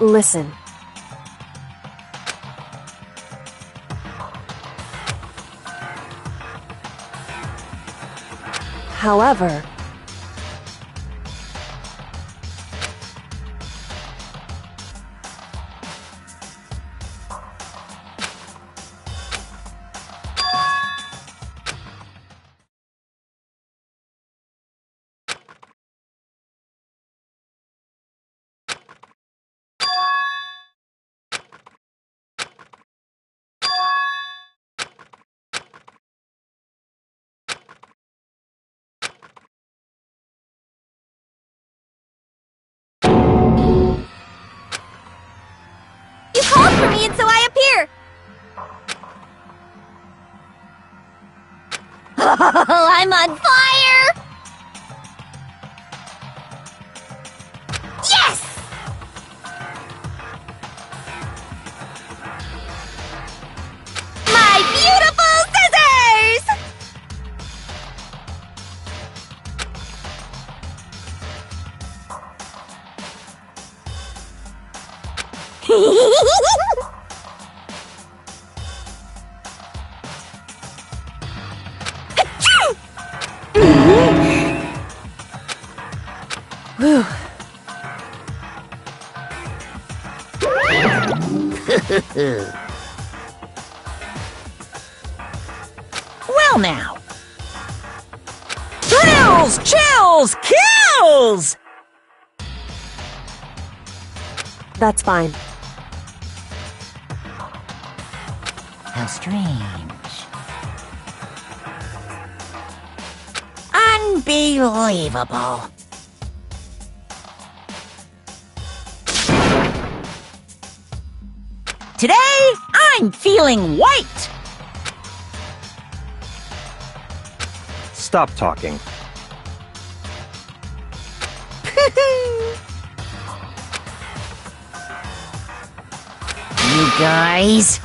Listen. However, You called for me and so I appear! Oh, I'm on fire! Yes! My beautiful scissors! whew. Well now. Thrills, chills, kills! That's fine. How strange. Unbelievable. Today, I'm feeling white. Stop talking. You guys.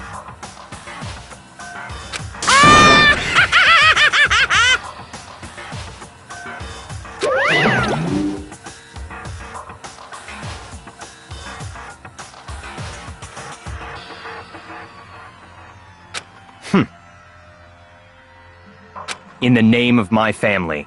In the name of my family.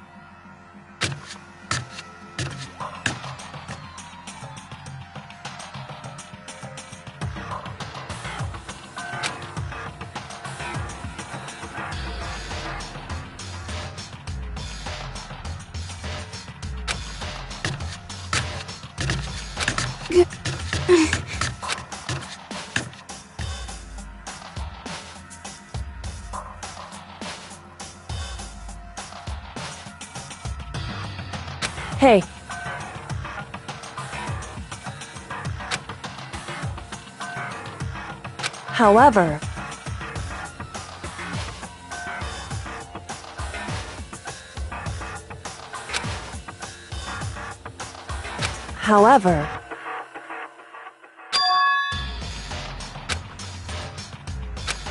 Hey. However,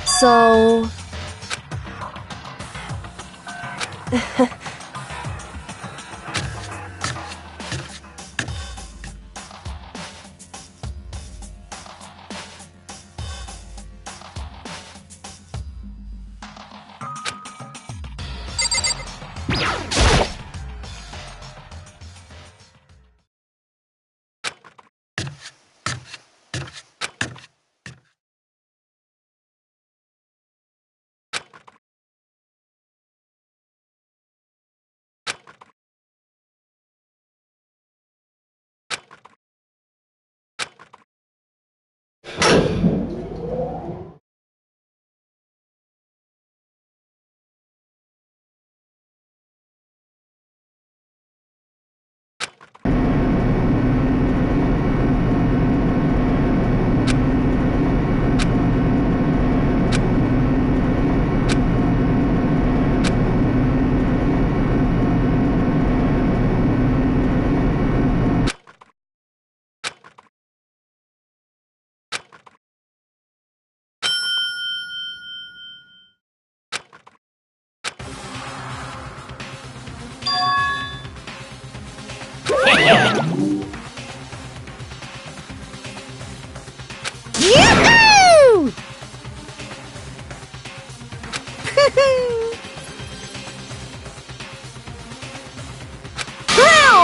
so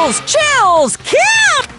Chills! Chills! Camp!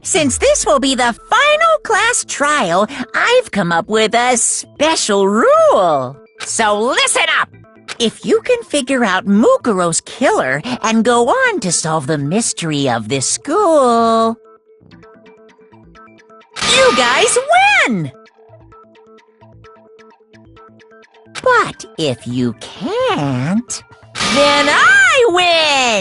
Since this will be the final class trial, I've come up with a special rule. So listen up! If you can figure out Mukuro's killer and go on to solve the mystery of this school, you guys win! But if you can't, then I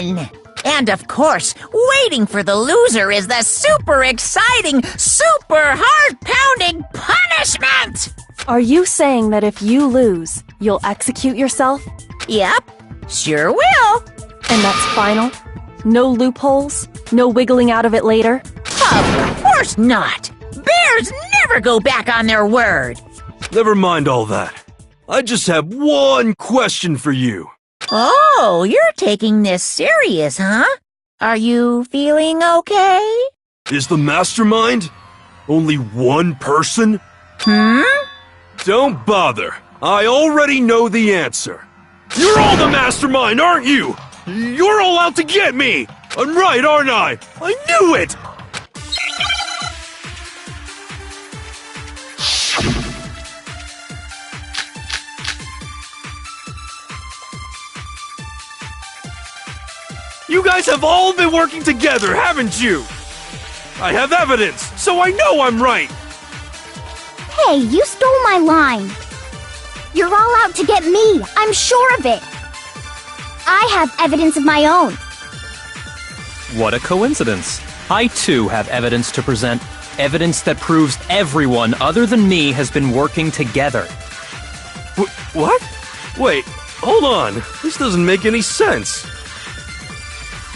win! And of course, waiting for the loser is the super exciting, super heart-pounding punishment! Are you saying that if you lose, you'll execute yourself? Yep, sure will. And that's final? No loopholes? No wiggling out of it later? Of course not! Bears never go back on their word! Never mind all that. I just have one question for you. Oh, you're taking this serious, huh? Are you feeling okay? Is the mastermind only one person? Don't bother. I already know the answer. You're all the mastermind, aren't you? You're all out to get me! I'm right, aren't I? I knew it! You guys have all been working together, haven't you? I have evidence, so I know I'm right! Hey, you stole my line. You're all out to get me. I'm sure of it. I have evidence of my own. What a coincidence. I too have evidence to present. Evidence that proves everyone other than me has been working together. What? Wait, hold on. This doesn't make any sense.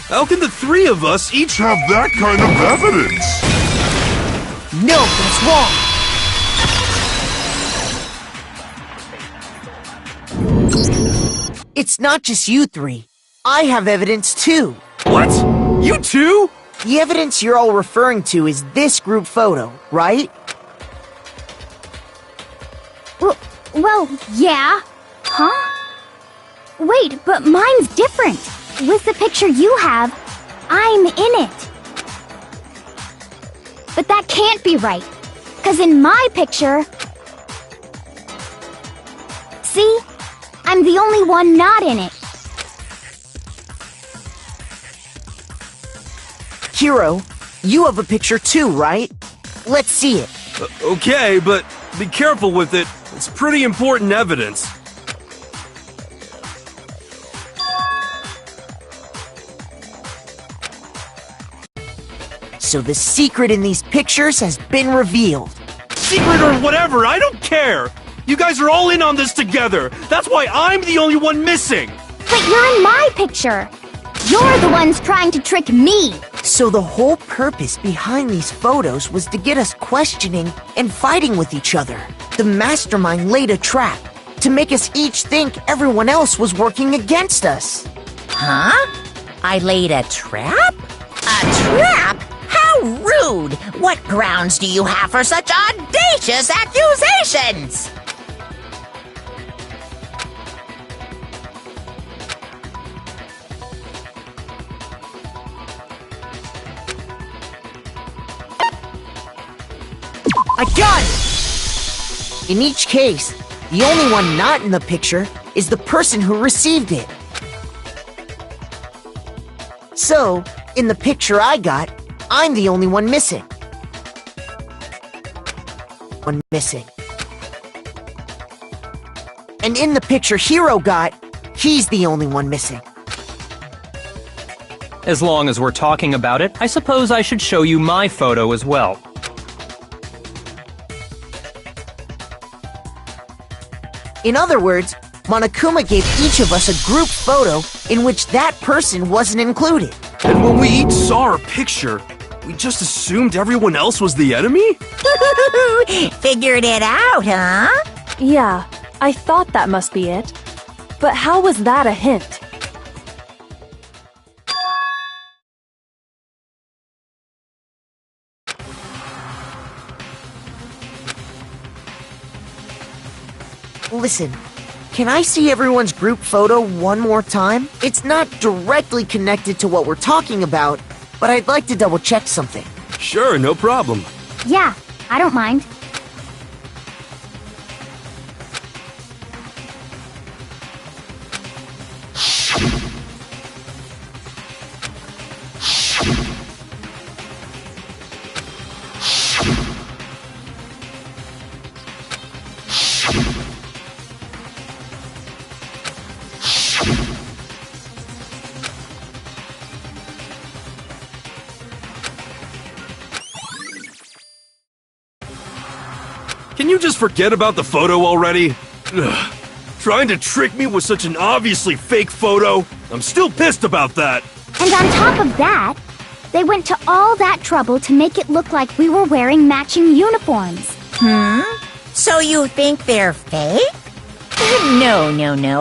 How can the three of us each have that kind of evidence? No, that's wrong! It's not just you three. I have evidence too. What? You too? The evidence you're all referring to is this group photo, right? Well, yeah. Huh? Wait, but mine's different. With the picture you have, I'm in it. But that can't be right. 'Cause in my picture... See? I'm the only one not in it. Hiro, you have a picture too, right? Let's see it. Okay, but be careful with it. It's pretty important evidence. So the secret in these pictures has been revealed. Secret or whatever, I don't care! You guys are all in on this together! That's why I'm the only one missing! But you're in my picture. You're the ones trying to trick me. So the whole purpose behind these photos was to get us questioning and fighting with each other. The mastermind laid a trap to make us each think everyone else was working against us. Huh? I laid a trap? A trap? How rude! What grounds do you have for such audacious accusations? I got it! In each case, the only one not in the picture is the person who received it. So, in the picture I got, I'm the only one missing. One missing. And in the picture Hiro got, He's the only one missing. As long as we're talking about it, I suppose I should show you my photo as well. In other words, Monokuma gave each of us a group photo in which that person wasn't included. And when we each saw our picture, we just assumed everyone else was the enemy? Figured it out, huh? Yeah, I thought that must be it. But how was that a hint? Listen, can I see everyone's group photo one more time? It's not directly connected to what we're talking about, but I'd like to double check something. Sure, no problem. Yeah, I don't mind. Can you just forget about the photo already? Ugh. Trying to trick me with such an obviously fake photo? I'm still pissed about that. And on top of that, they went to all that trouble to make it look like we were wearing matching uniforms. So you think they're fake? No.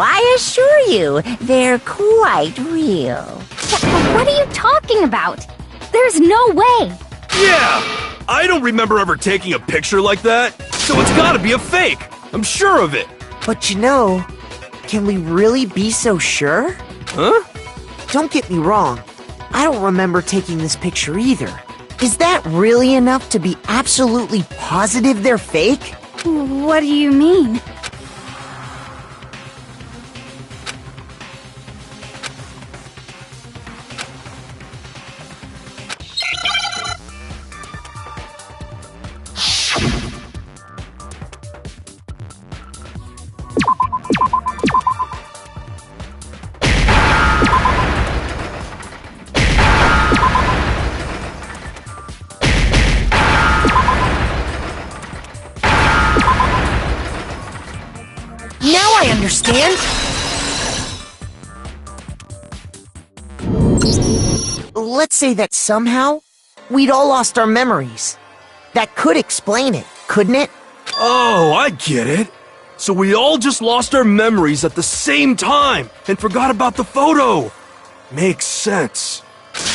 I assure you, they're quite real. What are you talking about? There's no way. Yeah! I don't remember ever taking a picture like that, so it's gotta be a fake. I'm sure of it. But you know, can we really be so sure? Huh? Don't get me wrong, I don't remember taking this picture either. Is that really enough to be absolutely positive they're fake? What do you mean? Now I understand! Let's say that somehow, we'd all lost our memories. That could explain it, couldn't it? Oh, I get it. So we all just lost our memories at the same time and forgot about the photo. Makes sense.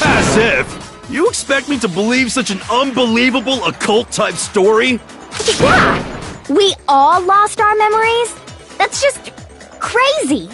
As if. You expect me to believe such an unbelievable occult-type story? Yeah! We all lost our memories? That's just crazy.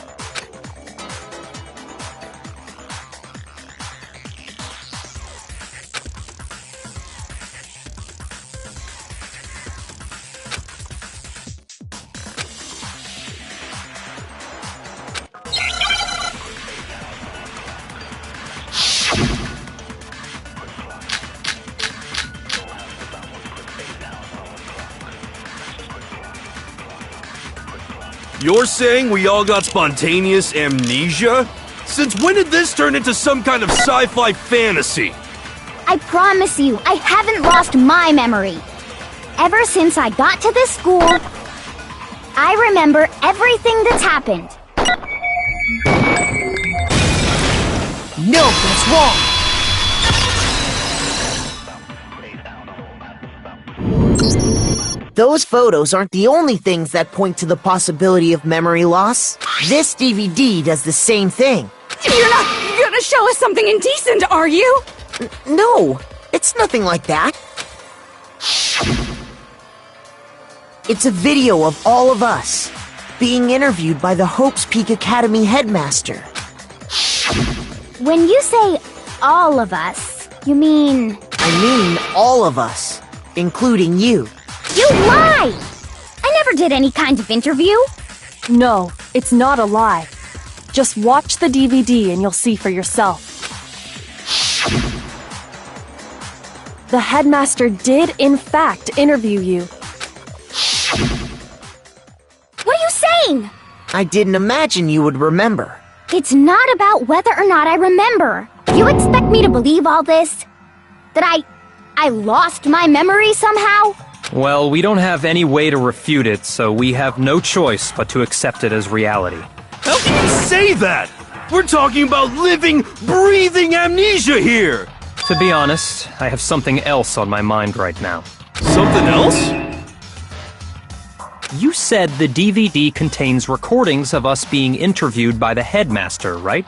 You're saying we all got spontaneous amnesia? Since when did this turn into some kind of sci-fi fantasy? I promise you, I haven't lost my memory. Ever since I got to this school, I remember everything that's happened. No, that's wrong! Those photos aren't the only things that point to the possibility of memory loss. This DVD does the same thing. You're not gonna show us something indecent, are you? No, it's nothing like that. It's a video of all of us being interviewed by the Hope's Peak Academy headmaster. When you say all of us, you mean... I mean all of us, including you. You lie! I never did any kind of interview. No, it's not a lie. Just watch the DVD and you'll see for yourself. The headmaster did, in fact, interview you. What are you saying? I didn't imagine you would remember. It's not about whether or not I remember. You expect me to believe all this? That I lost my memory somehow? Well, we don't have any way to refute it, so we have no choice but to accept it as reality. How can you say that? We're talking about living, breathing amnesia here! To be honest, I have something else on my mind right now. Something else? You said the DVD contains recordings of us being interviewed by the headmaster, right?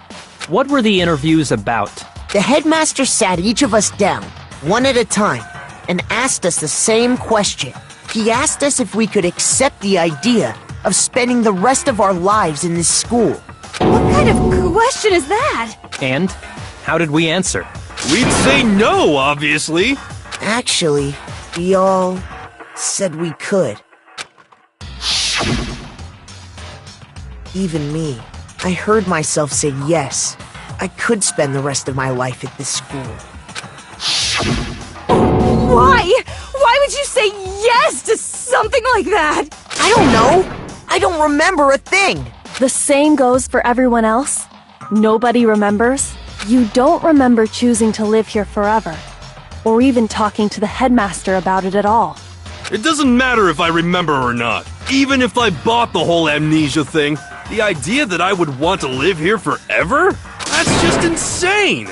What were the interviews about? The headmaster sat each of us down, one at a time, and asked us the same question. He asked us if we could accept the idea of spending the rest of our lives in this school. What kind of question is that? And how did we answer? We'd say no, obviously. Actually, we all said we could. Even me. I heard myself say yes. I could spend the rest of my life at this school. Why? Why would you say yes to something like that? I don't know. I don't remember a thing. The same goes for everyone else. Nobody remembers. You don't remember choosing to live here forever, or even talking to the headmaster about it at all. It doesn't matter if I remember or not. Even if I bought the whole amnesia thing, the idea that I would want to live here forever? That's just insane!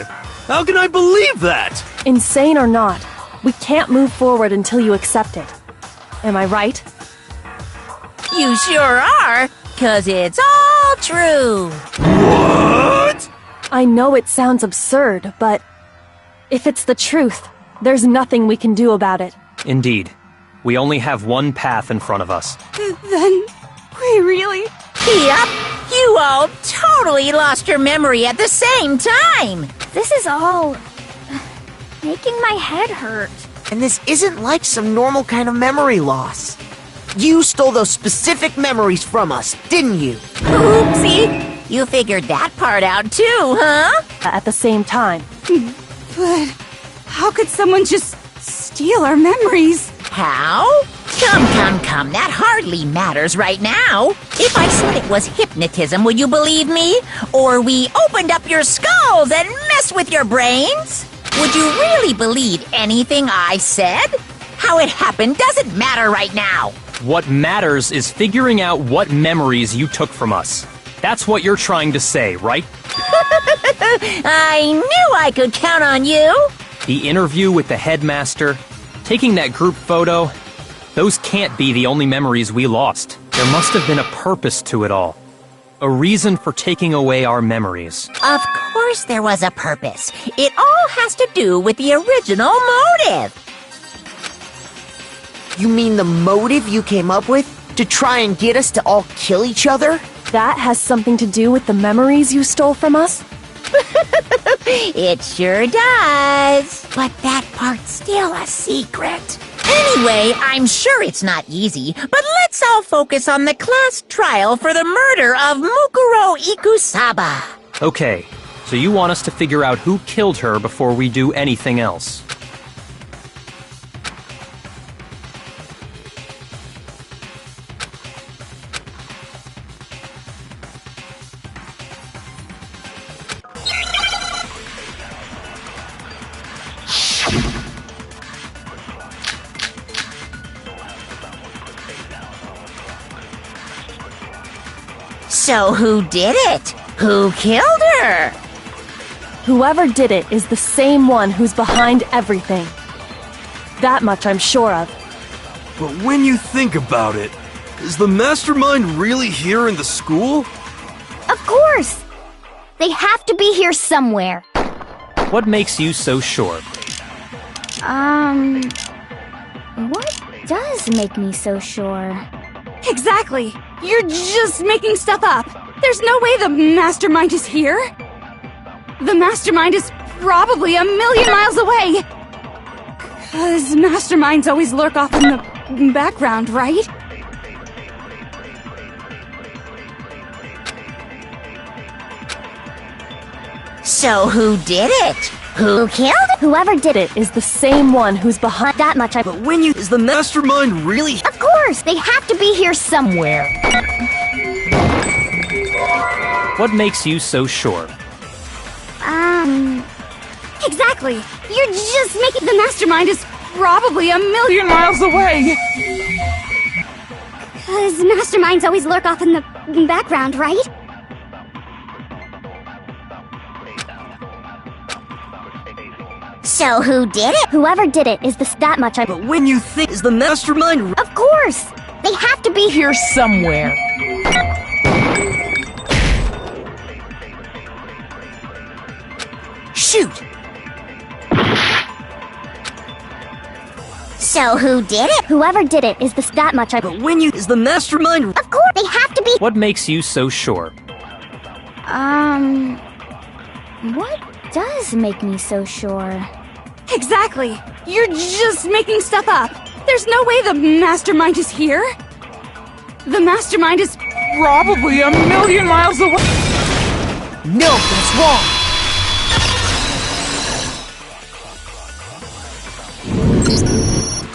How can I believe that? Insane or not, we can't move forward until you accept it. Am I right? You sure are, 'cause it's all true. What? I know it sounds absurd, but if it's the truth, there's nothing we can do about it. Indeed. We only have one path in front of us. Then we really... Yep, you all totally lost your memory at the same time. This is all making my head hurt. And this isn't like some normal kind of memory loss. You stole those specific memories from us, didn't you? Oopsie, you figured that part out too, huh? At the same time. But how could someone just steal our memories? How? Come, that hardly matters right now. If I said it was hypnotism, would you believe me? Or we opened up your skulls and messed with your brains? Would you really believe anything I said? How it happened doesn't matter right now. What matters is figuring out what memories you took from us. That's what you're trying to say, right? I knew I could count on you. The interview with the headmaster, taking that group photo, those can't be the only memories we lost. There must have been a purpose to it all. A reason for taking away our memories. Of course there was a purpose. It all has to do with the original motive. You mean the motive you came up with? To try and get us to all kill each other? That has something to do with the memories you stole from us? It sure does. But that part's still a secret. Anyway, I'm sure it's not easy, but let's all focus on the class trial for the murder of Mukuro Ikusaba. Okay, so you want us to figure out who killed her before we do anything else. So who did it? Who killed her? Whoever did it is the same one who's behind everything. That much I'm sure of. But when you think about it, is the mastermind really here in the school? Of course! They have to be here somewhere. What makes you so sure? What does make me so sure? Exactly. You're just making stuff up. There's no way the mastermind is here. The mastermind is probably a million miles away. 'Cause masterminds always lurk off in the background, right? So who did it? Who killed it? Whoever did it is the same one who's behind That much I... But when you... Is the mastermind really... Of course! They have to be here somewhere. What makes you so sure? Exactly. You're just making the mastermind is probably a million miles away. Cause masterminds always lurk off in the background, right? So who did it? Whoever did it is that much I... But when you think is the mastermind Of course! They have to be Here somewhere. Shoot! So who did it? Whoever did it is that much I... But when you is the mastermind Of course! They have to be... What makes you so sure? What does make me so sure? Exactly. You're just making stuff up. There's no way the mastermind is here. The mastermind is Probably a million miles away. No, that's wrong!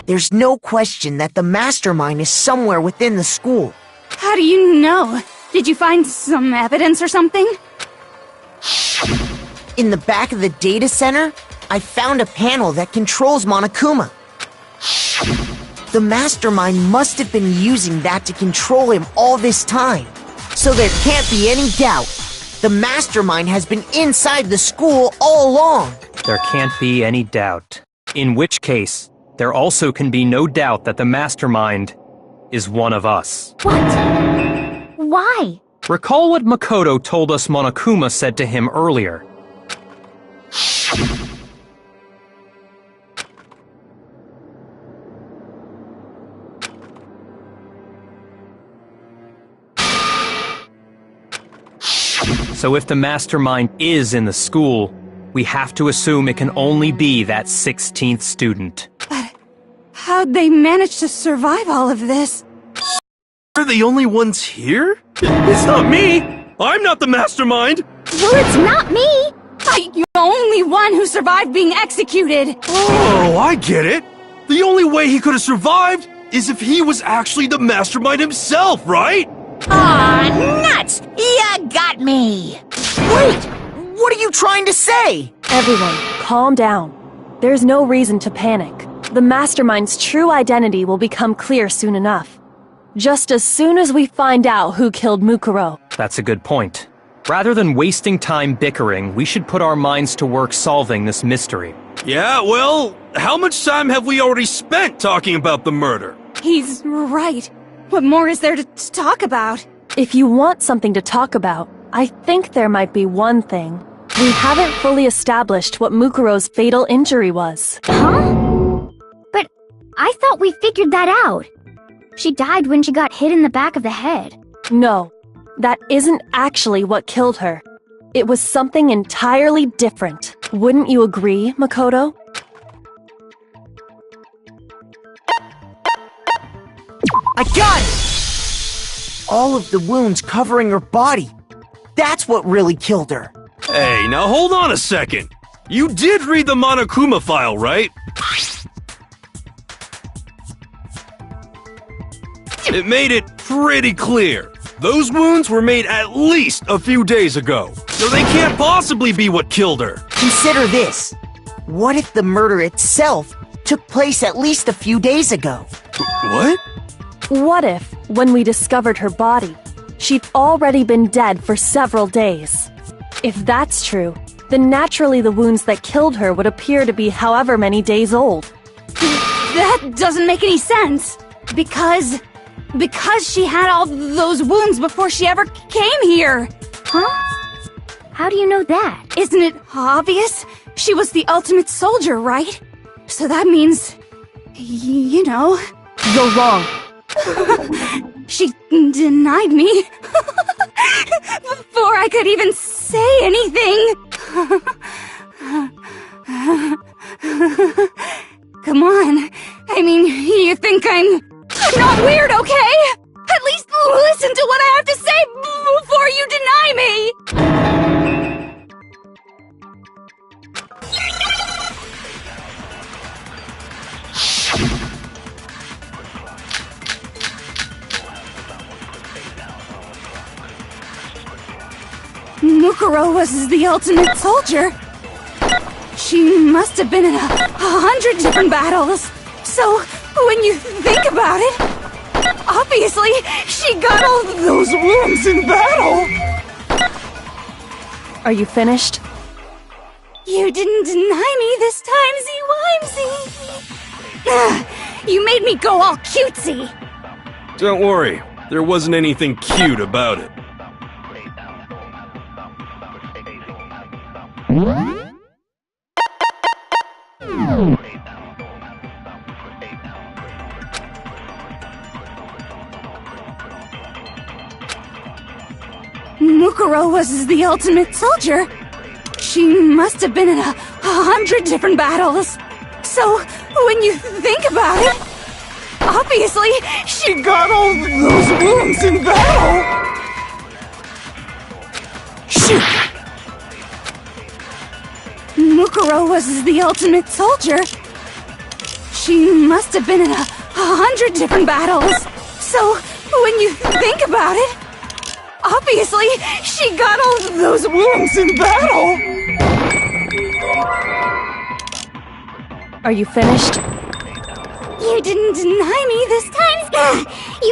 There's no question that the mastermind is somewhere within the school. How do you know? Did you find some evidence or something? In the back of the data center, I found a panel that controls Monokuma. The mastermind must have been using that to control him all this time. So there can't be any doubt. The mastermind has been inside the school all along. There can't be any doubt. In which case, there also can be no doubt that the mastermind is one of us. What? Why? Recall what Makoto told us Monokuma said to him earlier. So if the mastermind is in the school, we have to assume it can only be that 16th student. How'd they manage to survive all of this? We're the only ones here? It's not me! I'm not the mastermind! Well, it's not me! You're the only one who survived being executed! Oh, I get it! The only way he could have survived is if he was actually the mastermind himself, right? Aw, nuts! You got me! Wait! What are you trying to say? Everyone, calm down. There's no reason to panic. The mastermind's true identity will become clear soon enough. Just as soon as we find out who killed Mukuro. That's a good point. Rather than wasting time bickering, we should put our minds to work solving this mystery. Yeah, well, how much time have we already spent talking about the murder? He's right. What more is there to talk about? If you want something to talk about, I think there might be one thing. We haven't fully established what Mukuro's fatal injury was. Huh? But I thought we figured that out. She died when she got hit in the back of the head. No, that isn't actually what killed her. It was something entirely different. Wouldn't you agree, Makoto? I got it! All of the wounds covering her body. That's what really killed her. Hey, now hold on a second. You did read the Monokuma file, right? It made it pretty clear. Those wounds were made at least a few days ago, so they can't possibly be what killed her. Consider this. What if the murder itself took place at least a few days ago? What? What if, when we discovered her body, she'd already been dead for several days? If that's true, then naturally the wounds that killed her would appear to be however many days old. That doesn't make any sense. Because she had all those wounds before she ever came here. Huh? How do you know that? Isn't it obvious? She was the ultimate soldier, right? So that means, you know... You're wrong. She denied me before I could even say anything. Come on. I mean, you think I'm not weird, okay? At least listen to what I have to say before you deny me. Mukuro was the ultimate soldier. She must have been in 100 different battles. So, when you think about it, obviously, she got all those wounds in battle. Are you finished? You didn't deny me this time, Z-Wimsey. You made me go all cutesy. Don't worry, there wasn't anything cute about it. Mukuro was the ultimate soldier. She must have been in 100 different battles. So, when you think about it, obviously, she got all those wounds in battle. Shoot! Mukuro was the ultimate soldier. She must have been in 100 different battles. So, when you think about it, obviously, she got all those wounds in battle. Are you finished? You didn't deny me this time.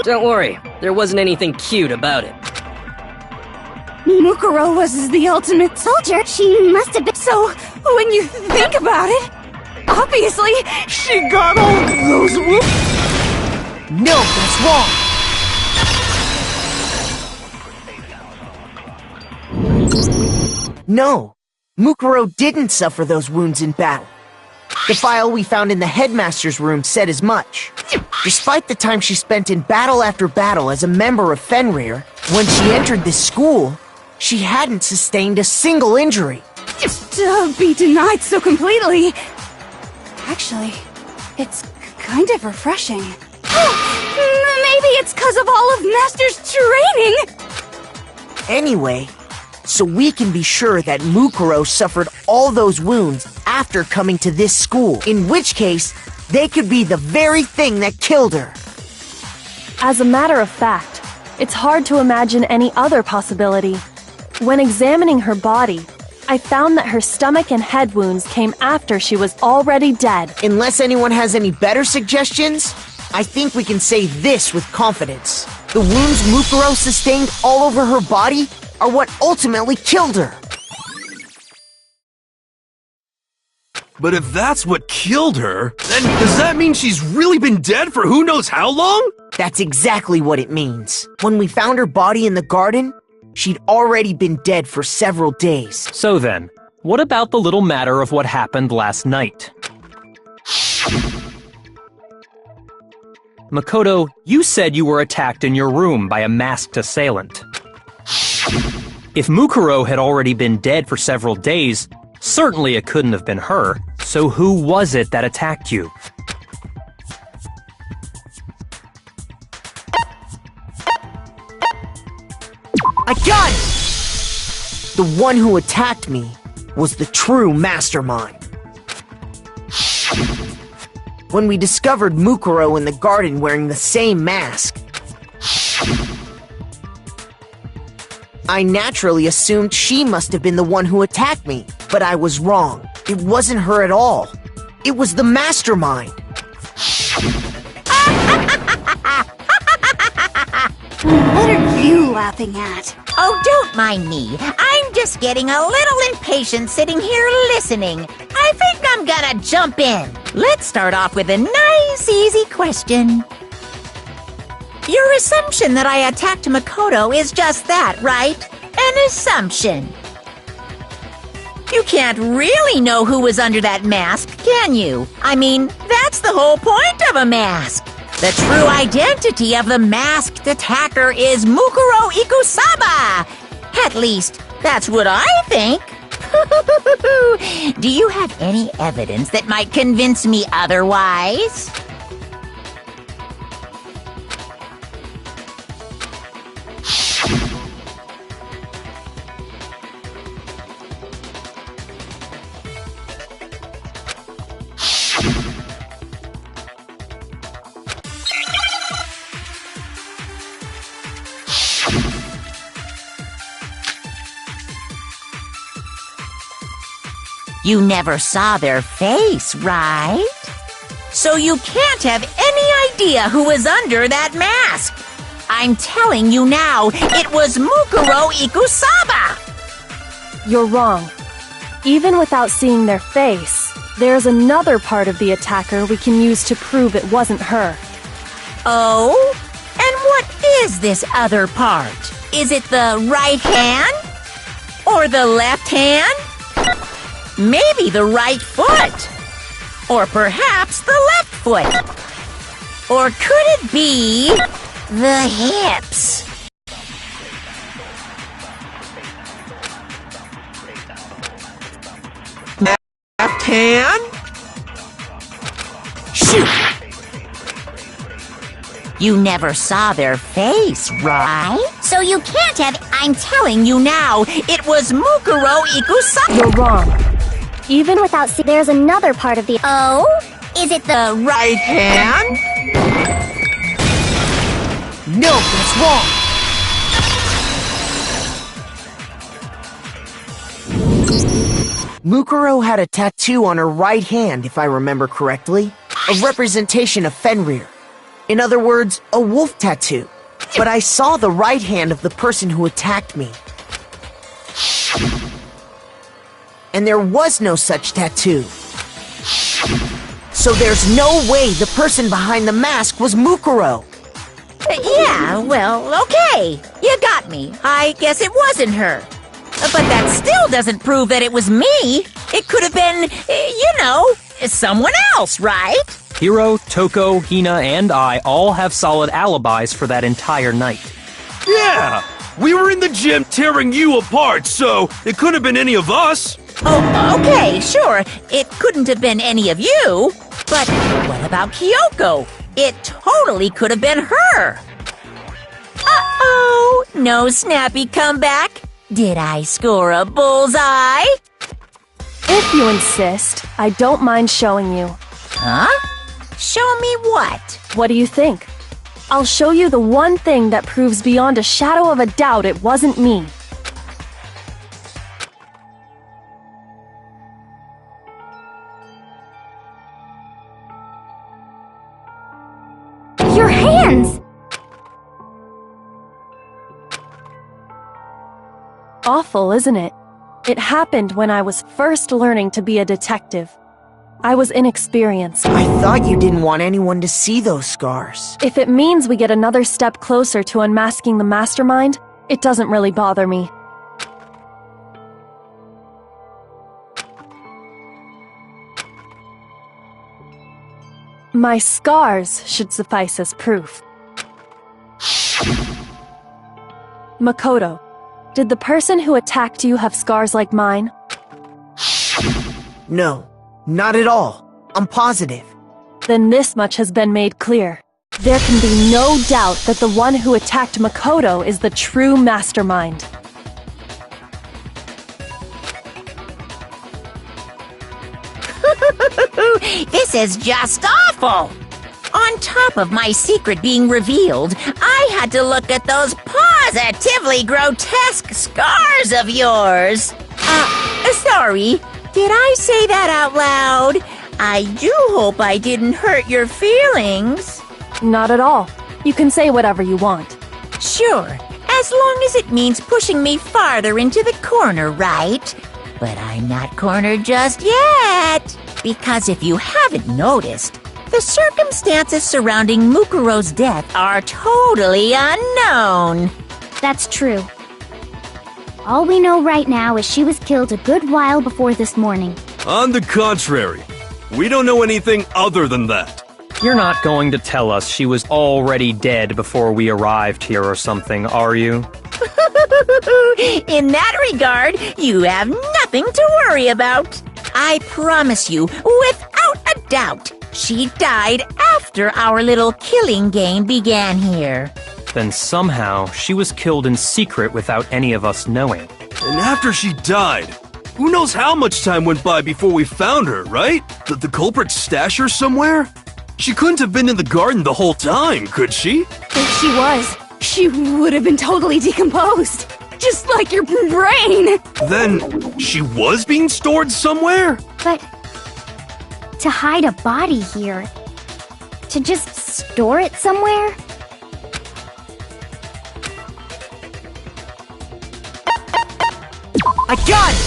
Don't worry, there wasn't anything cute about it. Mukuro was the ultimate soldier. She must have been. So, when you think about it, obviously, she got all those wounds. No, that's wrong! No, Mukuro didn't suffer those wounds in battle. The file we found in the headmaster's room said as much. Despite the time she spent in battle after battle as a member of Fenrir, when she entered this school, she hadn't sustained a single injury. To be denied so completely. Actually, it's kind of refreshing. Maybe it's because of all of Master's training. Anyway, so we can be sure that Mukuro suffered all those wounds after coming to this school, in which case, they could be the very thing that killed her. As a matter of fact, it's hard to imagine any other possibility. When examining her body, I found that her stomach and head wounds came after she was already dead. Unless anyone has any better suggestions, I think we can say this with confidence. The wounds Mukuro sustained all over her body are what ultimately killed her. But if that's what killed her, then does that mean she's really been dead for who knows how long? That's exactly what it means. When we found her body in the garden, she'd already been dead for several days. So then, what about the little matter of what happened last night? Makoto, you said you were attacked in your room by a masked assailant. If Mukuro had already been dead for several days, certainly it couldn't have been her. So who was it that attacked you? I got it! The one who attacked me was the true mastermind. When we discovered Mukuro in the garden wearing the same mask, I naturally assumed she must have been the one who attacked me, but I was wrong. It wasn't her at all. It was the mastermind. What are you laughing at? Oh, don't mind me. I'm just getting a little impatient sitting here listening. I think I'm gonna jump in. Let's start off with a nice, easy question. Your assumption that I attacked Makoto is just that, right? An assumption. You can't really know who was under that mask, can you? I mean, that's the whole point of a mask. The true identity of the masked attacker is Mukuro Ikusaba. At least, that's what I think. Do you have any evidence that might convince me otherwise? You never saw their face, right? So you can't have any idea who was under that mask. I'm telling you now, it was Mukuro Ikusaba! You're wrong. Even without seeing their face, there's another part of the attacker we can use to prove it wasn't her. Oh? And what is this other part? Is it the right hand? Or the left hand? Maybe the right foot? Or perhaps the left foot? Or could it be the hips? Left hand? Shoot! You never saw their face, right? So you can't have... I'm telling you now, it was Mukuro Ikusaba. You're wrong. Even without there's another part of the... Oh? Is it the Right hand? No, that's wrong. Mukuro had a tattoo on her right hand, if I remember correctly. A representation of Fenrir. In other words, a wolf tattoo. But I saw the right hand of the person who attacked me. And there was no such tattoo. So there's no way the person behind the mask was Mukuro. Yeah, well, okay. You got me. I guess it wasn't her. But that still doesn't prove that it was me. It could have been, someone else, right? Hiro, Toko, Hina, and I all have solid alibis for that entire night. Yeah! We were in the gym tearing you apart, so it couldn't have been any of us. Oh, okay, sure. It couldn't have been any of you. But what about Kyoko? It totally could have been her. Uh-oh! No snappy comeback? Did I score a bullseye? If you insist, I don't mind showing you. Huh? Show me what? What do you think? I'll show you the one thing that proves beyond a shadow of a doubt it wasn't me. Your hands! Awful, isn't it? It happened when I was first learning to be a detective. I was inexperienced. I thought you didn't want anyone to see those scars. If it means we get another step closer to unmasking the mastermind, it doesn't really bother me. My scars should suffice as proof. Makoto, did the person who attacked you have scars like mine? No, not at all. I'm positive. Then this much has been made clear. There can be no doubt that the one who attacked Makoto is the true mastermind. This is just awful! On top of my secret being revealed, I had to look at those positively grotesque scars of yours. Sorry, did I say that out loud? I do hope I didn't hurt your feelings. Not at all. You can say whatever you want. Sure, as long as it means pushing me farther into the corner, right? But I'm not cornered just yet. Because if you haven't noticed, the circumstances surrounding Mukuro's death are totally unknown. That's true. All we know right now is she was killed a good while before this morning. On the contrary, we don't know anything other than that. You're not going to tell us she was already dead before we arrived here or something, are you? In that regard, you have nothing to worry about. I promise you, without a doubt, she died after our little killing game began here. Then somehow she was killed in secret without any of us knowing. And after she died, who knows how much time went by before we found her, right? Did the culprit stash her somewhere? She couldn't have been in the garden the whole time, could she? If she was, she would have been totally decomposed. just like your brain! Then, she was being stored somewhere? But to hide a body here, to just store it somewhere? I got it!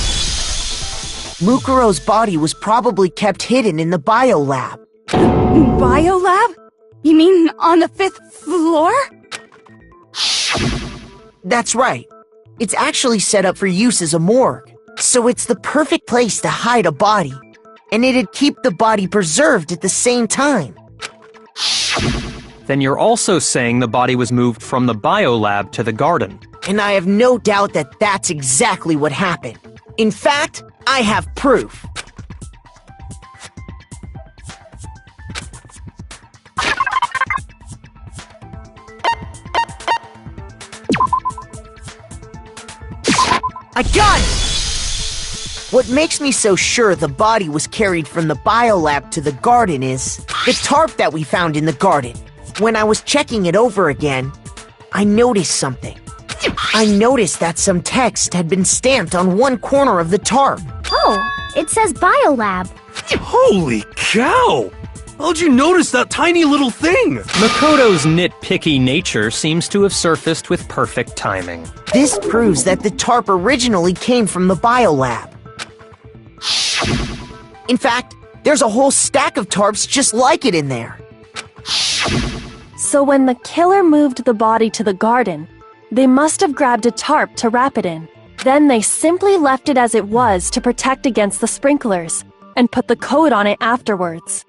Mukuro's body was probably kept hidden in the biolab. Biolab? You mean on the 5th floor? That's right. It's actually set up for use as a morgue, so it's the perfect place to hide a body, and it'd keep the body preserved at the same time. Then you're also saying the body was moved from the biolab to the garden. And I have no doubt that that's exactly what happened. In fact, I have proof. I got it! What makes me so sure the body was carried from the biolab to the garden is the tarp that we found in the garden. When I was checking it over again, I noticed something. I noticed that some text had been stamped on one corner of the tarp. Oh, it says biolab. Holy cow! How'd you notice that tiny little thing? Makoto's nitpicky nature seems to have surfaced with perfect timing. This proves that the tarp originally came from the biolab. In fact, there's a whole stack of tarps just like it in there. So when the killer moved the body to the garden, they must have grabbed a tarp to wrap it in. Then they simply left it as it was to protect against the sprinklers, and put the coat on it afterwards.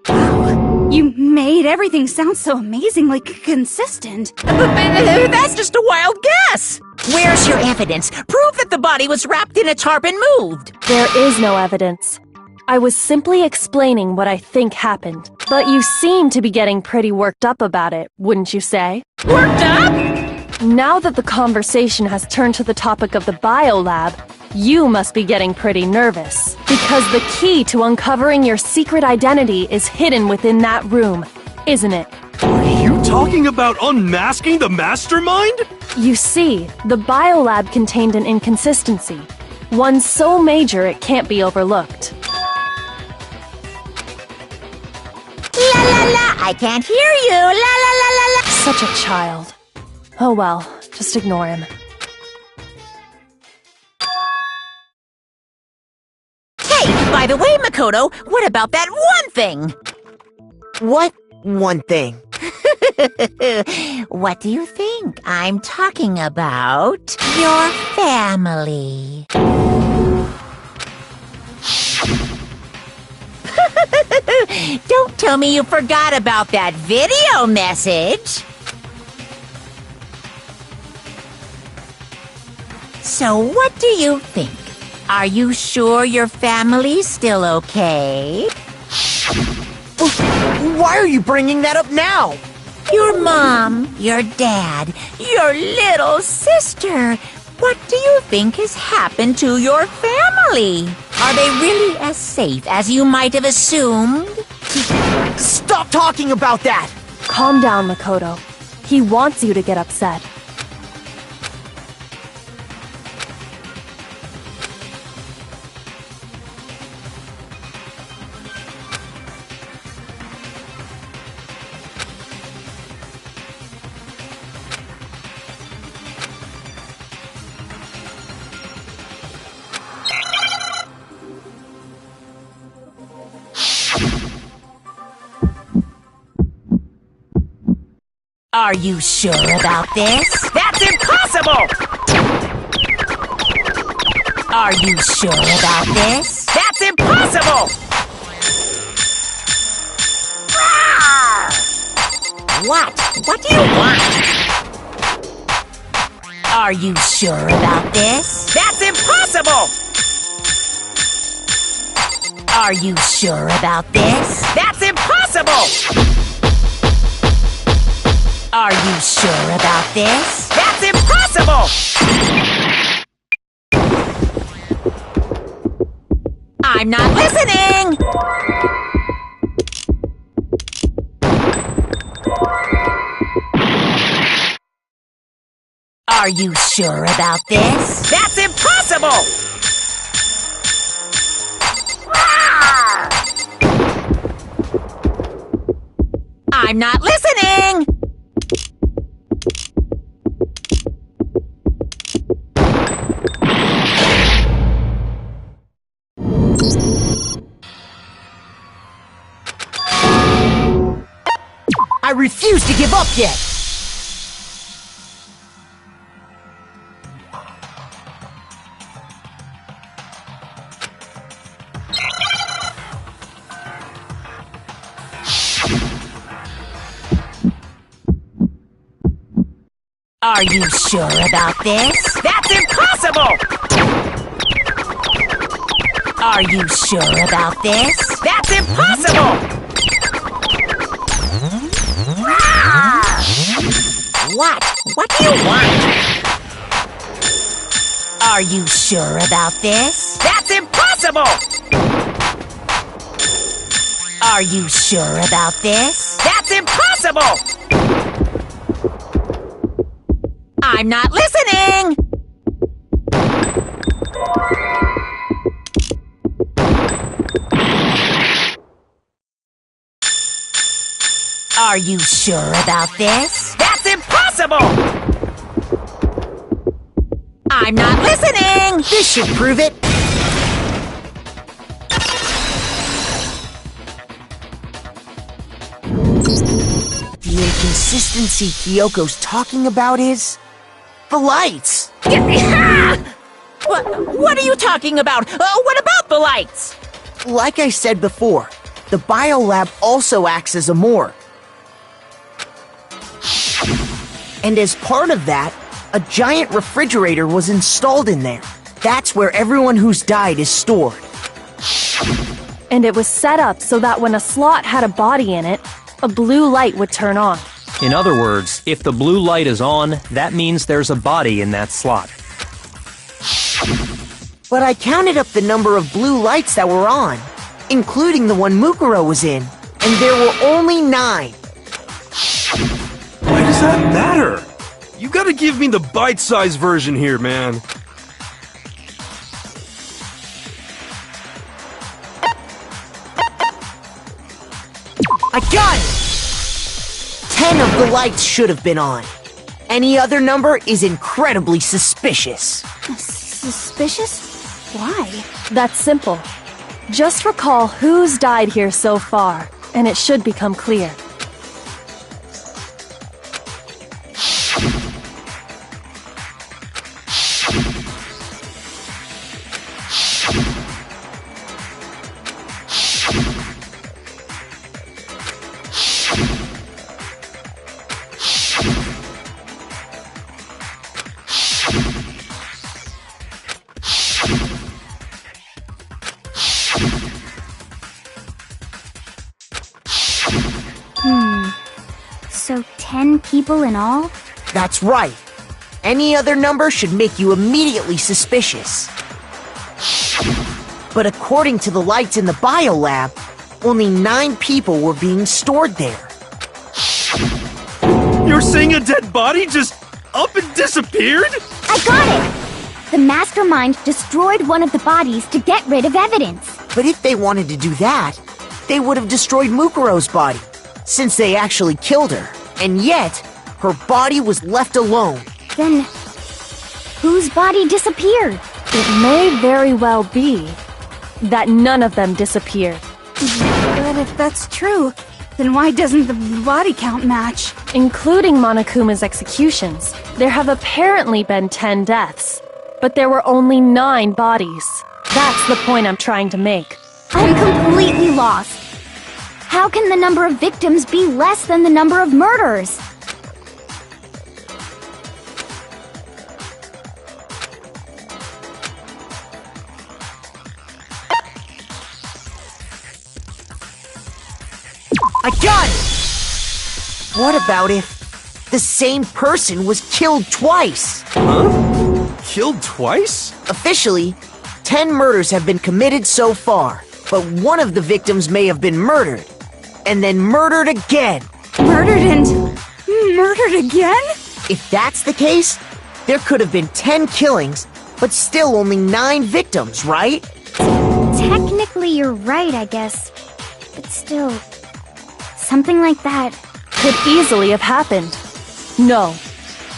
You made everything sound so amazingly consistent. That's just a wild guess! Where's your evidence? Prove that the body was wrapped in a tarp and moved! There is no evidence. I was simply explaining what I think happened. But you seem to be getting pretty worked up about it, wouldn't you say? Worked up? Now that the conversation has turned to the topic of the biolab, you must be getting pretty nervous. Because the key to uncovering your secret identity is hidden within that room, isn't it? Are you talking about unmasking the mastermind? You see, the biolab contained an inconsistency. One so major it can't be overlooked. La la la, I can't hear you. La la la la la. Such a child. Oh well, just ignore him. Hey, by the way, Makoto, what about that one thing? What one thing? What do you think? I'm talking about your family. Don't tell me you forgot about that video message. So what do you think? Are you sure your family's still okay? Why are you bringing that up now? Your mom, your dad, your little sister. What do you think has happened to your family? Are they really as safe as you might have assumed? Stop talking about that! Calm down, Makoto. He wants you to get upset. Are you sure about this? That's impossible! Are you sure about this? That's impossible! Ah! What? What do you want? Are you sure about this? That's impossible! Are you sure about this? That's impossible! Are you sure about this? That's impossible! I'm not listening! Are you sure about this? That's impossible! I'm not listening! I refuse to give up yet! Are you sure about this? That's impossible! Are you sure about this? That's impossible! What? What do you want? Are you sure about this? That's impossible! Are you sure about this? That's impossible! I'm not listening! Are you sure about this? That's impossible! I'm not listening! This should prove it! The inconsistency Kyoko's talking about is... the lights! What are you talking about? What about the lights? Like I said before, the biolab also acts as a morgue. And as part of that, a giant refrigerator was installed in there. That's where everyone who's died is stored. And it was set up so that when a slot had a body in it, a blue light would turn on. In other words, if the blue light is on, that means there's a body in that slot. But I counted up the number of blue lights that were on, including the one Mukuro was in, and there were only 9. Why does that matter? You gotta give me the bite-sized version here, man. I got it! 10 of the lights should have been on. Any other number is incredibly suspicious. Suspicious? Why? That's simple. Just recall who's died here so far, and it should become clear. So 10 people in all? That's right. Any other number should make you immediately suspicious. But according to the lights in the biolab, only 9 people were being stored there. You're saying a dead body just up and disappeared? I got it! The mastermind destroyed one of the bodies to get rid of evidence. But if they wanted to do that, they would have destroyed Mukuro's body, since they actually killed her. And yet, her body was left alone. Then, whose body disappeared? It may very well be that none of them disappeared. But if that's true, then why doesn't the body count match? Including Monokuma's executions, there have apparently been 10 deaths, but there were only 9 bodies. That's the point I'm trying to make. I'm completely lost. How can the number of victims be less than the number of murders? I got it! What about if the same person was killed twice? Huh? Killed twice? Officially, 10 murders have been committed so far, but one of the victims may have been murdered, and then murdered again. Murdered and... murdered again? If that's the case, There could have been 10 killings, but still only 9 victims, right? Technically, you're right, I guess. But still, something like that Could easily have happened. No,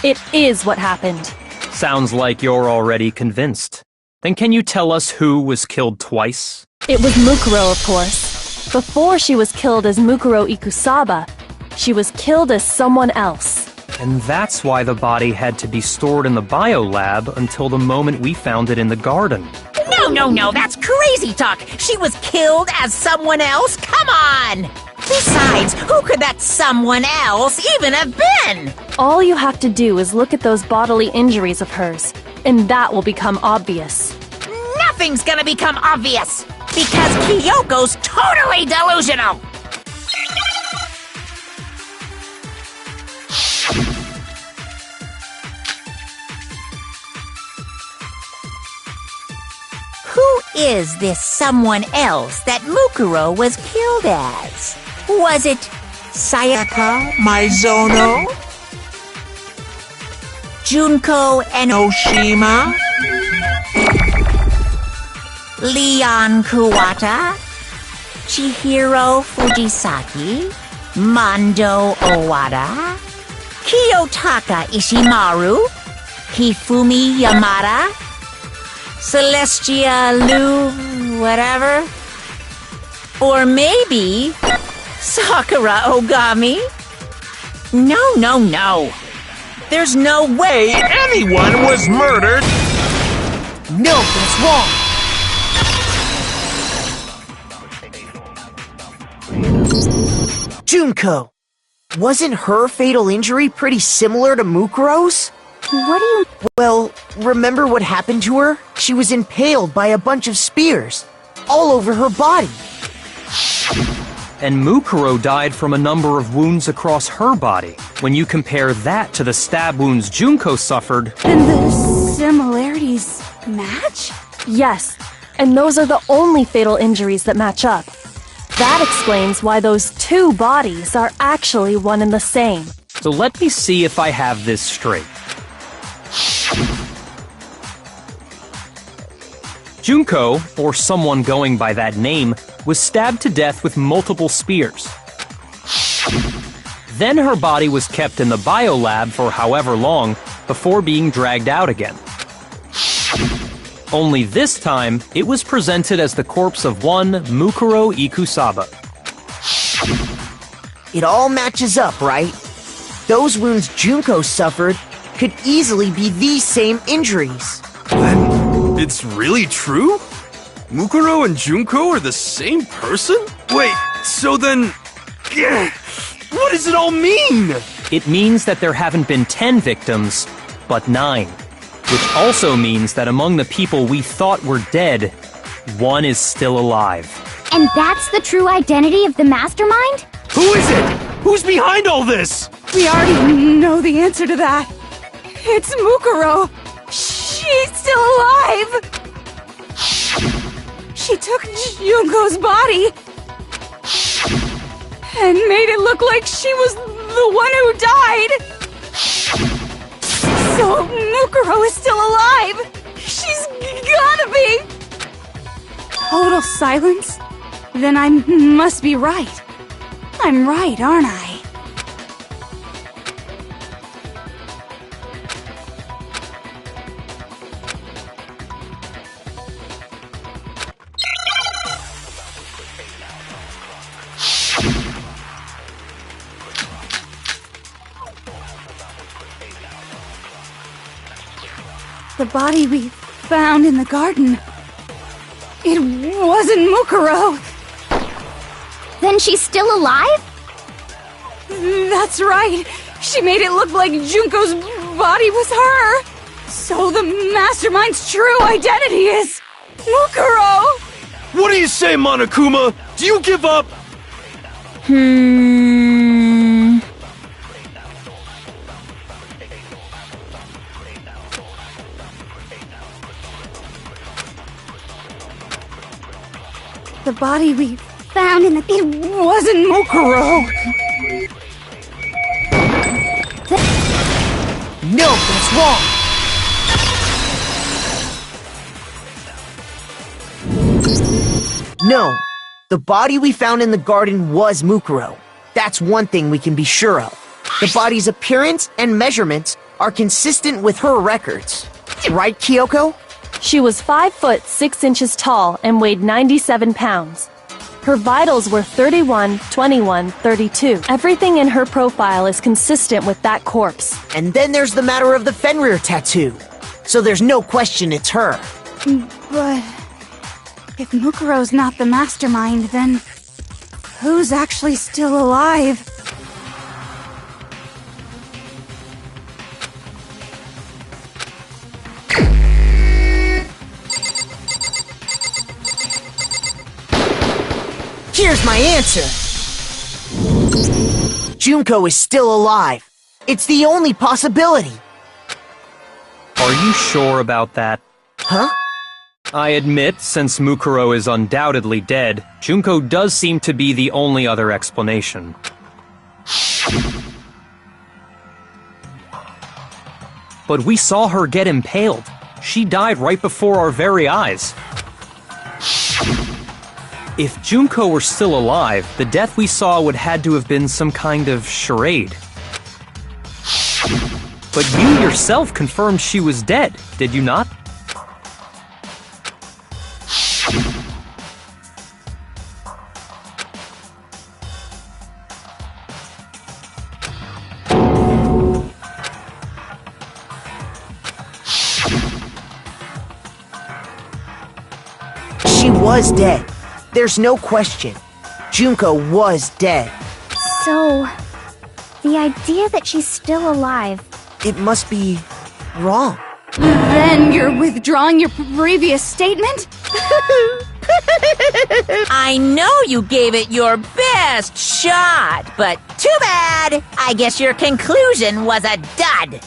it is what happened. Sounds like you're already convinced. Then can you tell us who was killed twice? It was Mukuro, of course. Before she was killed as Mukuro Ikusaba, she was killed as someone else. And that's why the body had to be stored in the biolab until the moment we found it in the garden. No, that's crazy talk. She was killed as someone else? Come on! Besides, who could that someone else even have been? All you have to do is look at those bodily injuries of hers, and that will become obvious. Nothing's gonna become obvious, because Kyoko's totally delusional! Who is this someone else that Mukuro was killed as? Was it Sayaka Maizono? Junko Enoshima? Leon Kuwata? Chihiro Fujisaki? Mondo Owada? Kiyotaka Ishimaru? Hifumi Yamada? Celestia Lu, whatever? Or maybe Sakura Ogami? No. There's no way Anyone was murdered! No, that's wrong! Junko, wasn't her fatal injury pretty similar to Mukuro's? What do you... Well, remember what happened to her? She was impaled by a bunch of spears, all over her body. And Mukuro died from a number of wounds across her body. When you compare that to the stab wounds Junko suffered... And the similarities match? Yes, and those are the only fatal injuries that match up. That explains why those two bodies are actually one and the same. So let me see if I have this straight. Junko, or someone going by that name, was stabbed to death with multiple spears. Then her body was kept in the biolab for however long before being dragged out again. Only this time, it was presented as the corpse of one Mukuro Ikusaba. It all matches up, right? Those wounds Junko suffered could easily be these same injuries. Then, it's really true? Mukuro and Junko are the same person? Wait, so then... what does it all mean? It means that there haven't been 10 victims, but 9. Which also means that among the people we thought were dead, one is still alive. And that's the true identity of the mastermind? Who is it? Who's behind all this? We already know the answer to that. It's Mukuro. She's still alive. She took Junko's body and made it look like she was the one who died. So Mukuro is still alive. She's gotta be. Total silence? Then I must be right. I'm right, aren't I? The body we found in the garden. It wasn't Mukuro. Then she's still alive? That's right. She made it look like Junko's body was her. So the mastermind's true identity is Mukuro. What do you say, Monokuma? Do you give up? The body we found in the... It wasn't Mukuro. No, that's wrong! No, the body we found in the garden was Mukuro. That's one thing we can be sure of. The body's appearance and measurements are consistent with her records. Right, Kyoko? She was 5 foot 6 inches tall and weighed 97 pounds. Her vitals were 31, 21, 32. Everything in her profile is consistent with that corpse. And then there's the matter of the Fenrir tattoo. So there's no question it's her. But if Mukuro's not the mastermind, then who's actually still alive? Here's my answer. Junko is still alive. It's the only possibility. Are you sure about that? Huh? I admit, since Mukuro is undoubtedly dead, Junko does seem to be the only other explanation. But we saw her get impaled. She died right before our very eyes. If Junko were still alive, the death we saw would had to have been some kind of charade. But you yourself confirmed she was dead, did you not? She was dead. There's no question. Junko was dead. So, the idea that she's still alive. It must be wrong. Then you're withdrawing your previous statement? I know you gave it your best shot, but too bad. I guess your conclusion was a dud.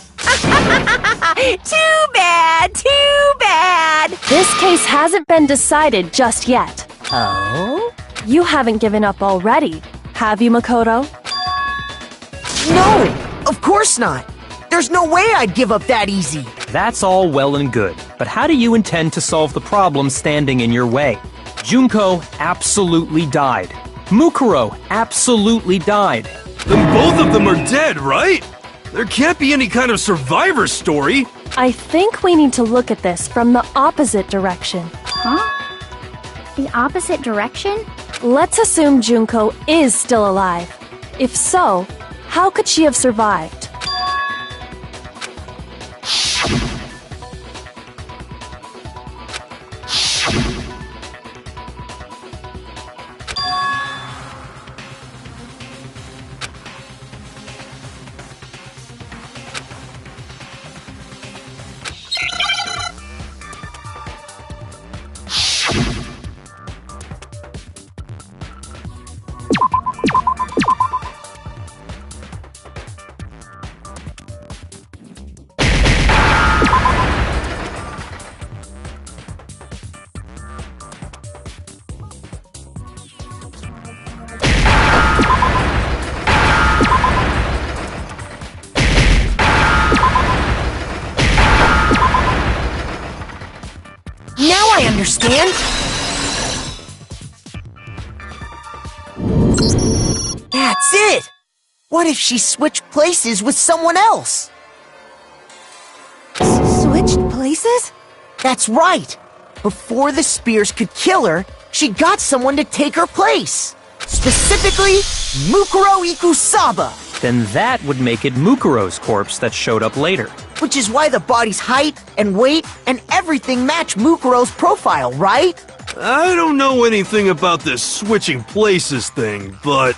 Too bad, too bad. This case hasn't been decided just yet. Oh? You haven't given up already, have you, Makoto? No! Of course not! There's no way I'd give up that easy! That's all well and good, but how do you intend to solve the problem standing in your way? Junko absolutely died. Mukuro absolutely died. Then both of them are dead, right? There can't be any kind of survivor story. I think we need to look at this from the opposite direction. Huh? The opposite direction? Let's assume Junko is still alive. If so, how could she have survived? Now I understand! That's it! What if she switched places with someone else? Switched places? That's right! Before the spears could kill her, she got someone to take her place! Specifically, Mukuro Ikusaba! Then that would make it Mukuro's corpse that showed up later. Which is why the body's height and weight and everything match Mukuro's profile, right? I don't know anything about this switching places thing, but...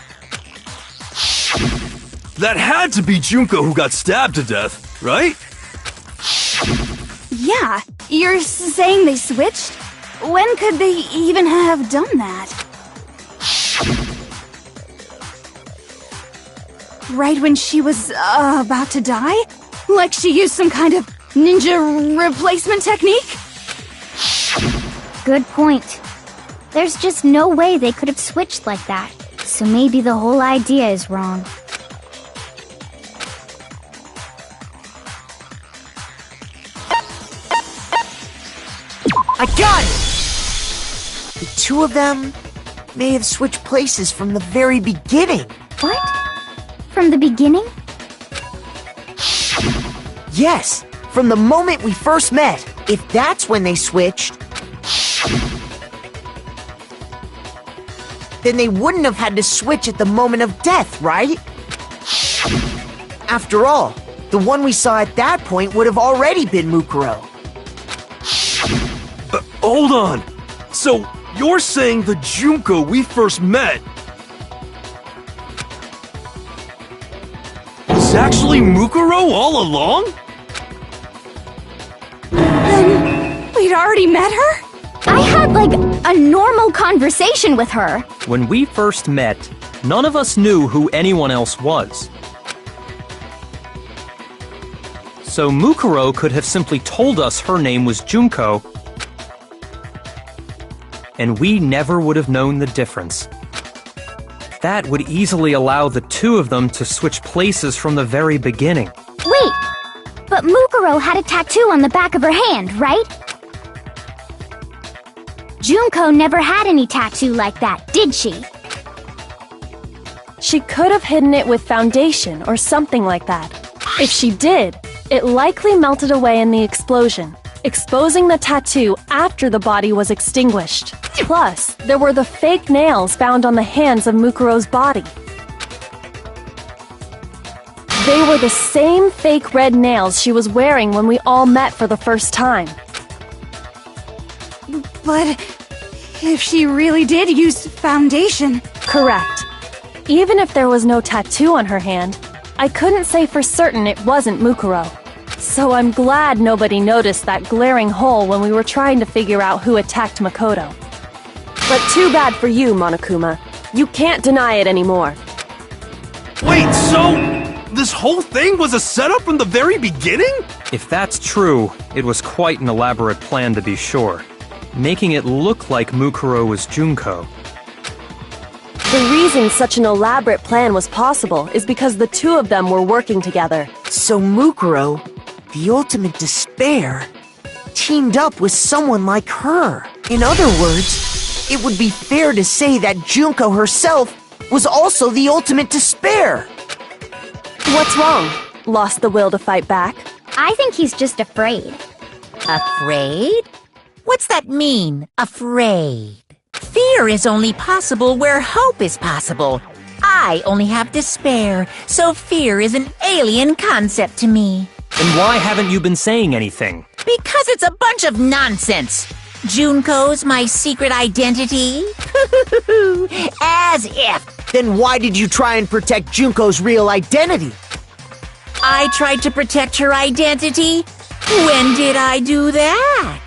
that had to be Junko who got stabbed to death, right? Yeah, you're saying they switched? When could they even have done that? Right when she was about to die? Like she used some kind of ninja replacement technique? Good point. There's just no way they could have switched like that. So maybe the whole idea is wrong. I got it! The two of them may have switched places from the very beginning. What? From the beginning? Yes, from the moment we first met. If that's when they switched, then they wouldn't have had to switch at the moment of death, right? After all, the one we saw at that point would have already been Mukuro. Hold on. So, you're saying the Junko we first met was actually Mukuro all along? Then we'd already met her? I had, like, a normal conversation with her. When we first met, none of us knew who anyone else was. So Mukuro could have simply told us her name was Junko, and we never would have known the difference. That would easily allow the two of them to switch places from the very beginning. Wait, but Mukuro had a tattoo on the back of her hand, right? Junko never had any tattoo like that, did she? She could have hidden it with foundation or something like that. If she did, it likely melted away in the explosion, exposing the tattoo after the body was extinguished. Plus, there were the fake nails found on the hands of Mukuro's body. They were the same fake red nails she was wearing when we all met for the first time. But if she really did use foundation... Correct. Even if there was no tattoo on her hand, I couldn't say for certain it wasn't Mukuro. So I'm glad nobody noticed that glaring hole when we were trying to figure out who attacked Makoto. But too bad for you, Monokuma. You can't deny it anymore. Wait, so this whole thing was a setup from the very beginning? If that's true, it was quite an elaborate plan to be sure, making it look like Mukuro was Junko. The reason such an elaborate plan was possible is because the two of them were working together. So Mukuro, the ultimate despair, teamed up with someone like her. In other words, it would be fair to say that Junko herself was also the ultimate despair. What's wrong? Lost the will to fight back? I think he's just afraid. Afraid? What's that mean, afraid? Fear is only possible where hope is possible. I only have despair, so fear is an alien concept to me. Then why haven't you been saying anything? Because it's a bunch of nonsense. Junko's my secret identity? As if. Then why did you try and protect Junko's real identity? I tried to protect her identity? When did I do that?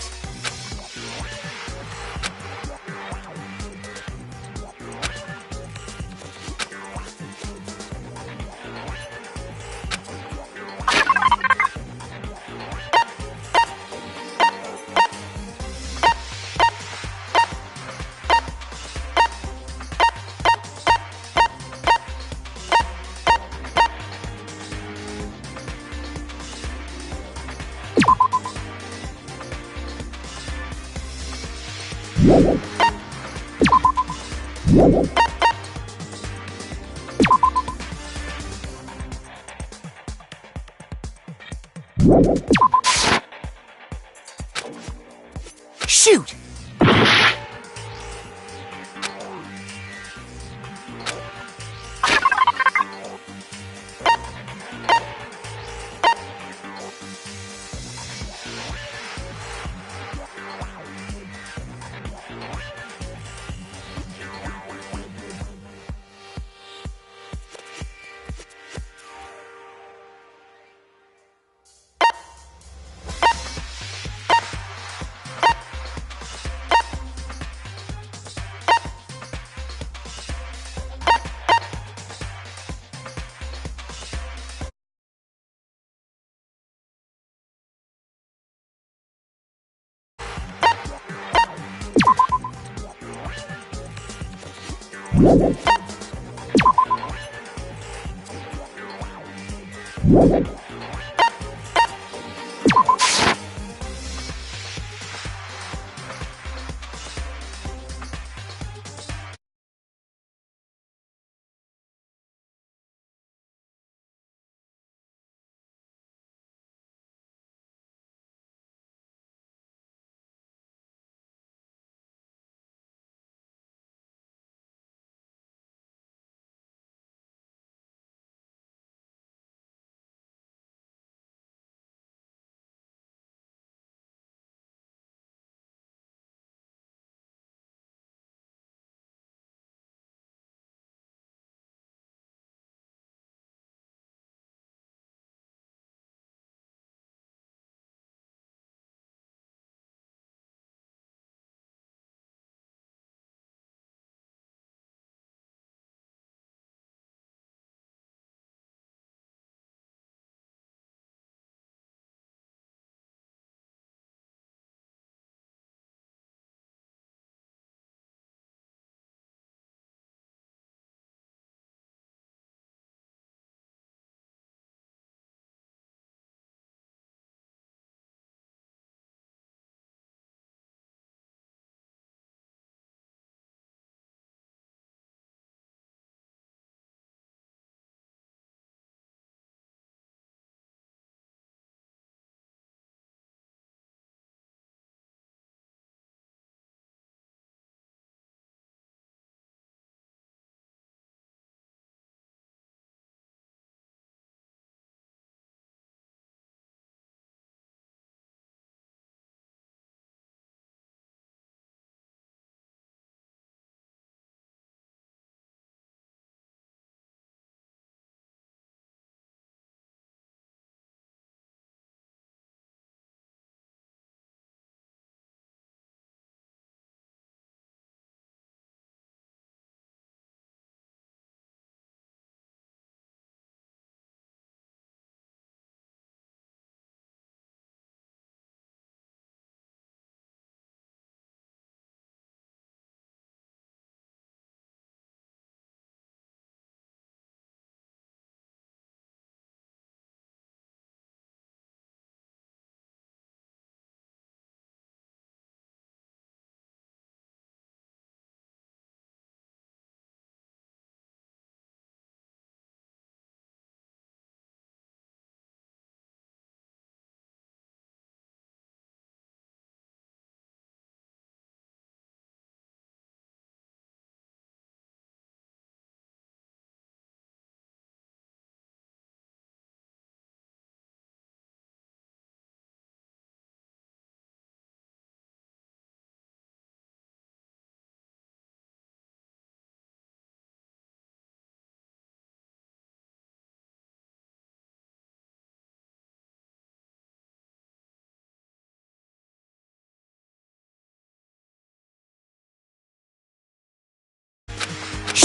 Shoot!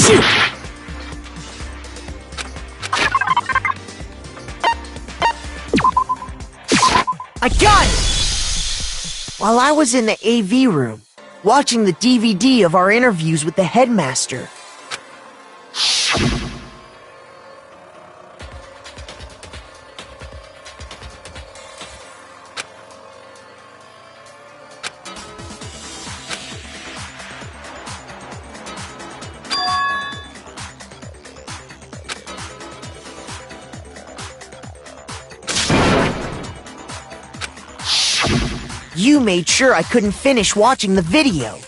Shoot! I got it! While I was in the AV room, watching the DVD of our interviews with the headmaster. You made sure I couldn't finish watching the video.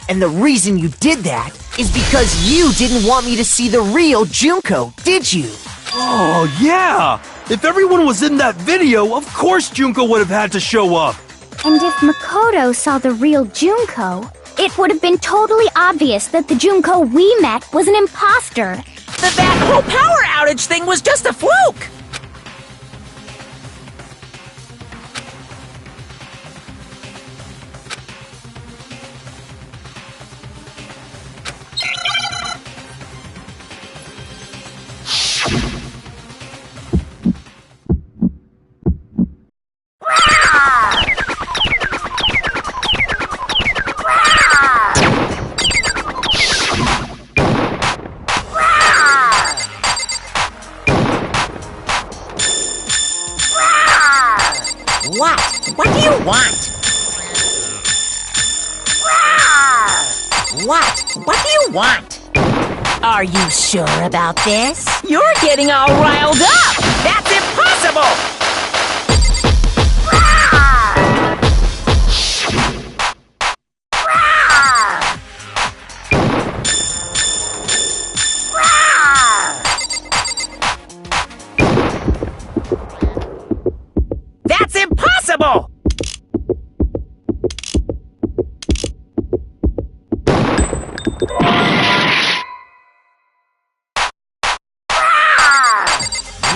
And the reason you did that is because you didn't want me to see the real Junko, did you? Oh, yeah! If everyone was in that video, of course Junko would have had to show up. And if Makoto saw the real Junko, it would have been totally obvious that the Junko we met was an imposter. That whole power outage thing was just a fluke! What? What do you want? What do you want? Are you sure about this? You're getting all riled up! That's impossible! That's impossible!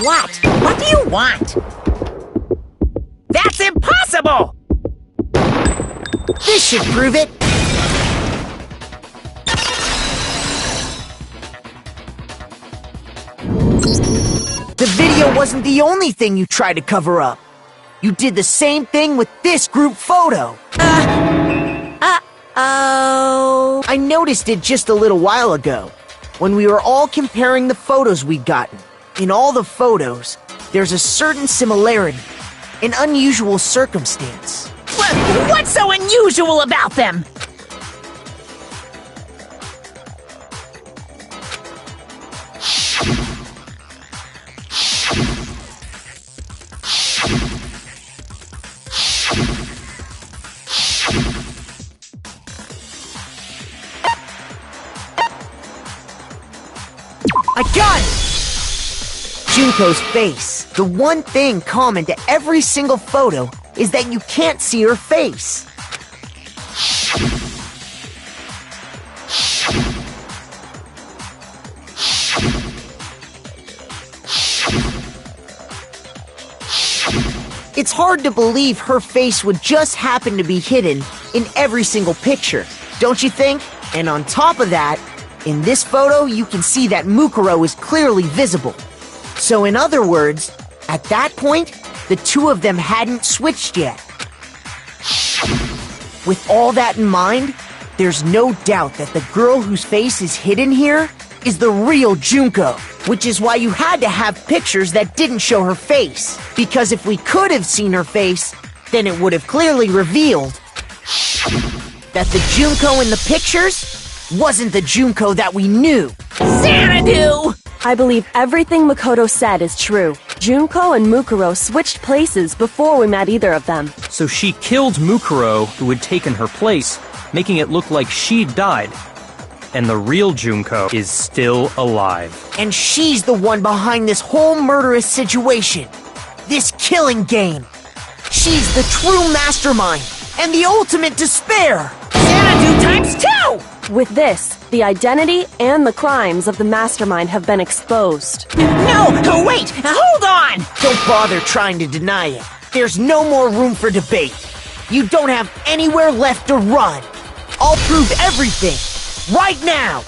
What? What do you want? That's impossible! This should prove it. The video wasn't the only thing you tried to cover up. You did the same thing with this group photo. Uh-oh. I noticed it just a little while ago, when we were all comparing the photos we'd gotten. In all the photos, there's a certain similarity, an unusual circumstance. What's so unusual about them? I got it! Junko's face. The one thing common to every single photo is that you can't see her face. It's hard to believe her face would just happen to be hidden in every single picture, don't you think? And on top of that, in this photo, you can see that Mukuro is clearly visible. So in other words, at that point, the two of them hadn't switched yet. With all that in mind, there's no doubt that the girl whose face is hidden here is the real Junko, which is why you had to have pictures that didn't show her face. Because if we could have seen her face, then it would have clearly revealed that the Junko in the pictures wasn't the Junko that we knew. Xanadu! I believe everything Makoto said is true. Junko and Mukuro switched places before we met either of them. So she killed Mukuro, who had taken her place, making it look like she'd died. And the real Junko is still alive. And she's the one behind this whole murderous situation. This killing game. She's the true mastermind and the ultimate despair. Xanadu times 2! With this, the identity and the crimes of the mastermind have been exposed. No, wait, hold on! Don't bother trying to deny it. There's no more room for debate. You don't have anywhere left to run. I'll prove everything, right now!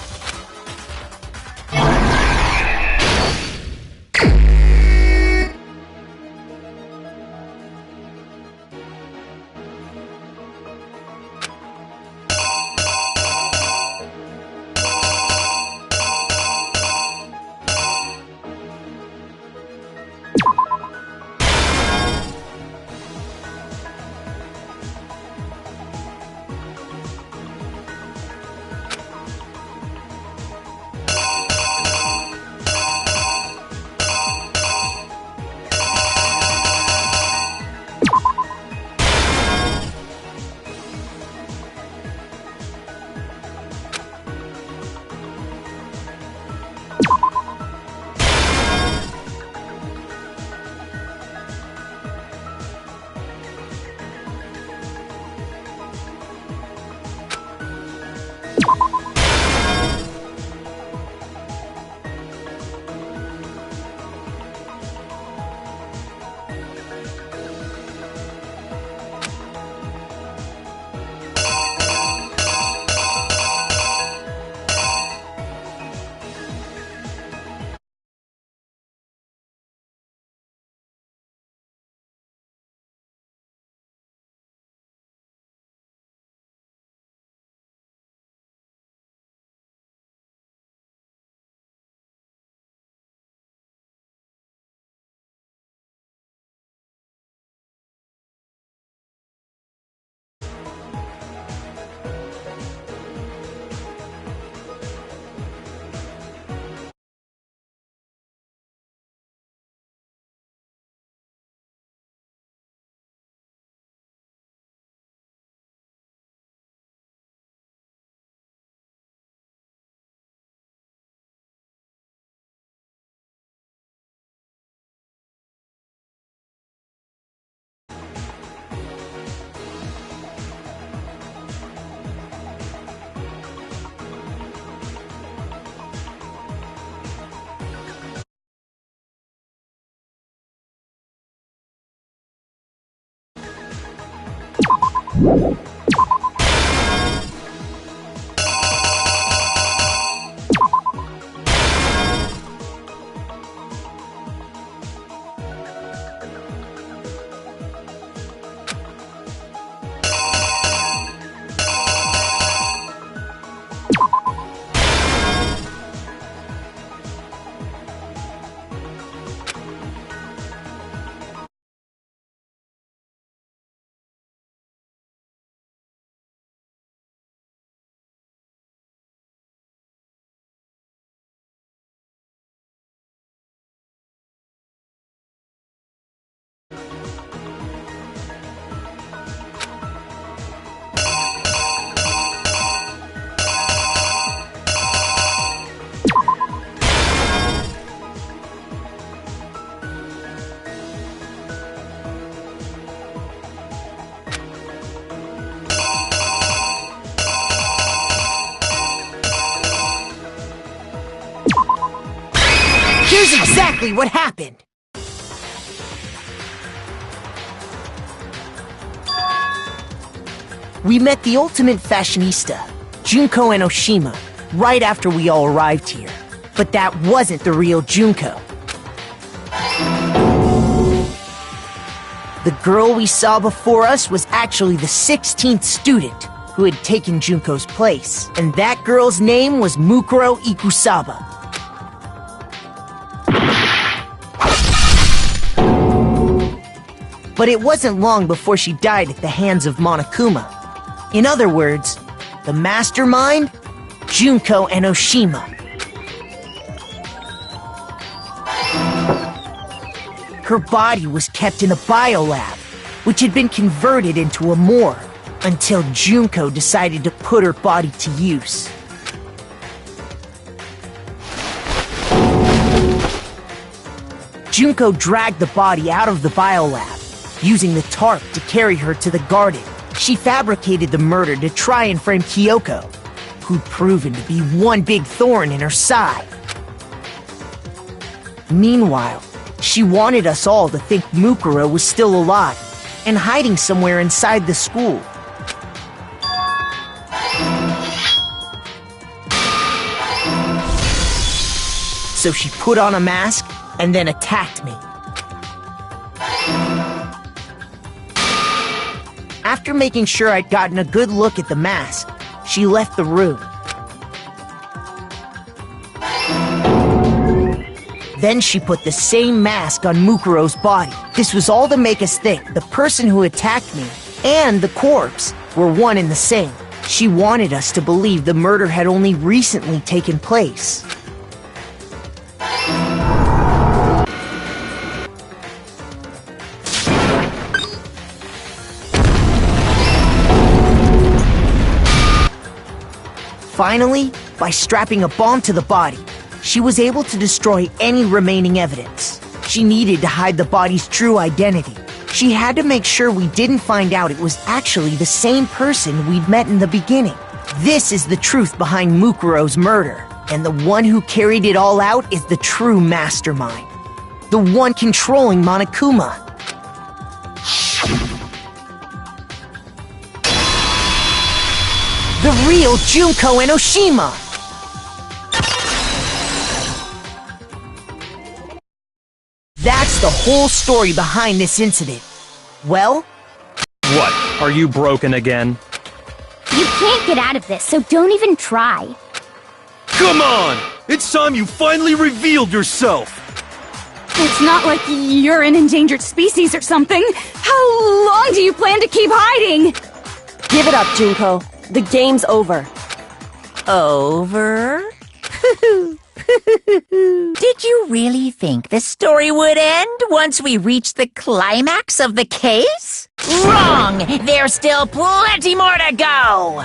Here's exactly what happened. We met the ultimate fashionista, Junko and Oshima, right after we all arrived here. But that wasn't the real Junko. The girl we saw before us was actually the 16th student who had taken Junko's place, and that girl's name was Mukuro Ikusaba. But it wasn't long before she died at the hands of Monokuma. In other words, the mastermind, Junko and Oshima. Her body was kept in a biolab, which had been converted into a morgue, until Junko decided to put her body to use. Junko dragged the body out of the biolab, using the tarp to carry her to the garden. She fabricated the murder to try and frame Kyoko, who'd proven to be one big thorn in her side. Meanwhile, she wanted us all to think Mukuro was still alive and hiding somewhere inside the school. So she put on a mask and then attacked me. After making sure I'd gotten a good look at the mask, she left the room. Then she put the same mask on Mukuro's body. This was all to make us think the person who attacked me and the corpse were one and the same. She wanted us to believe the murder had only recently taken place. Finally, by strapping a bomb to the body, she was able to destroy any remaining evidence. She needed to hide the body's true identity. She had to make sure we didn't find out it was actually the same person we'd met in the beginning. This is the truth behind Mukuro's murder, and the one who carried it all out is the true mastermind. The one controlling Monokuma. The real Junko and Oshima! That's the whole story behind this incident. Well? What? Are you broken again? You can't get out of this, so don't even try. Come on! It's time you finally revealed yourself! It's not like you're an endangered species or something. How long do you plan to keep hiding? Give it up, Junko. The game's over. Over? Did you really think the story would end once we reached the climax of the case? Wrong! There's still plenty more to go!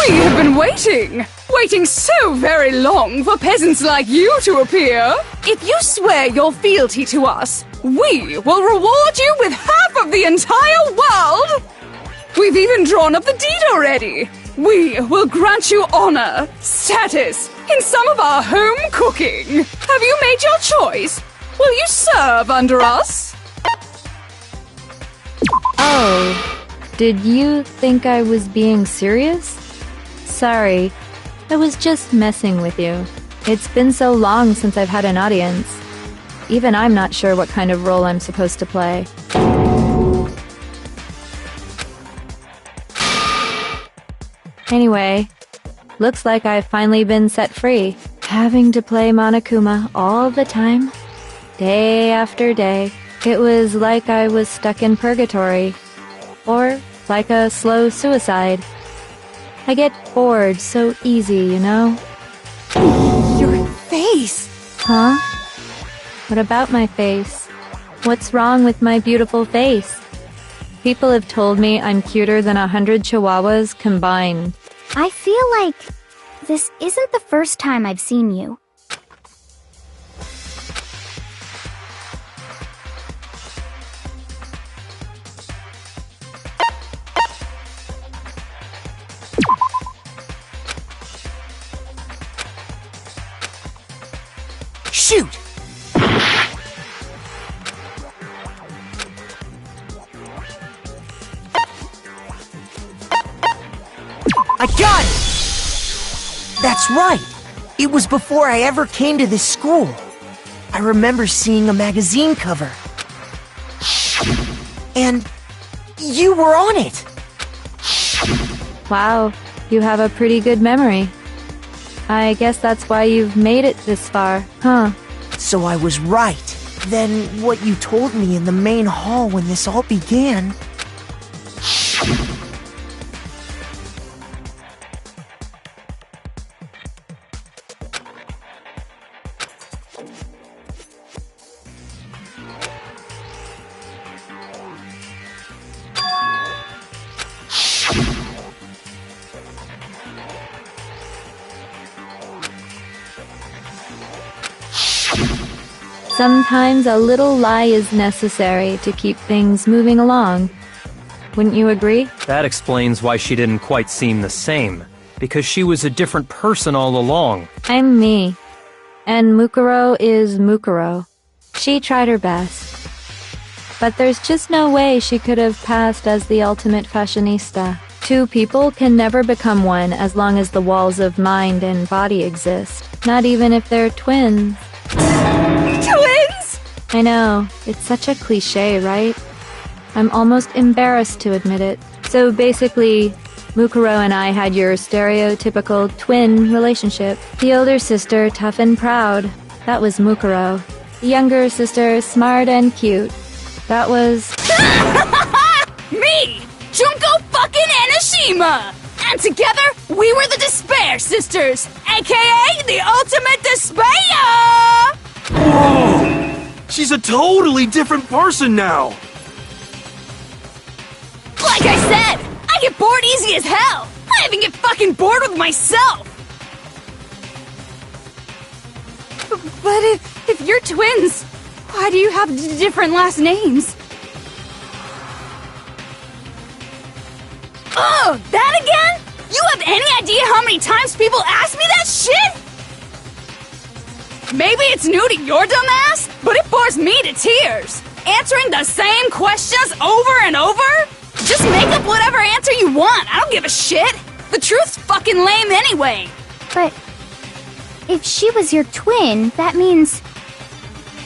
We have been waiting! waiting so very long for peasants like you to appear. If you swear your fealty to us, we will reward you with half of the entire world! We've even drawn up the deed already. We will grant you honor, status, in some of our home cooking. Have you made your choice? Will you serve under us? Oh, did you think I was being serious? Sorry, I was just messing with you. It's been so long since I've had an audience. Even I'm not sure what kind of role I'm supposed to play. Anyway, looks like I've finally been set free. Having to play Monokuma all the time, day after day. It was like I was stuck in purgatory. Or like a slow suicide. I get bored so easy, you know? Your face! Huh? What about my face? What's wrong with my beautiful face? People have told me I'm cuter than 100 chihuahuas combined. I feel like this isn't the first time I've seen you. Shoot! I got it! That's right! It was before I ever came to this school. I remember seeing a magazine cover. And you were on it! Wow, you have a pretty good memory. I guess that's why you've made it this far, huh? So I was right. Then what you told me in the main hall when this all began... Sometimes a little lie is necessary to keep things moving along. Wouldn't you agree? That explains why she didn't quite seem the same. Because she was a different person all along. I'm me. And Mukuro is Mukuro. She tried her best. But there's just no way she could have passed as the ultimate fashionista. Two people can never become one as long as the walls of mind and body exist. Not even if they're twins. Twins?! I know, it's such a cliche, right? I'm almost embarrassed to admit it. So basically, Mukuro and I had your stereotypical twin relationship. The older sister, tough and proud. That was Mukuro. The younger sister, smart and cute. That was... Me! Junko fucking Enoshima! And together, we were the Despair Sisters, aka the Ultimate Despair! Whoa! She's a totally different person now! Like I said, I get bored easy as hell! I even get fucking bored with myself! But if you're twins, why do you have different last names? Oh, that again? You have any idea how many times people ask me that shit? Maybe it's new to your dumb ass, but it bores me to tears. Answering the same questions over and over? Just make up whatever answer you want, I don't give a shit. The truth's fucking lame anyway. But if she was your twin, that means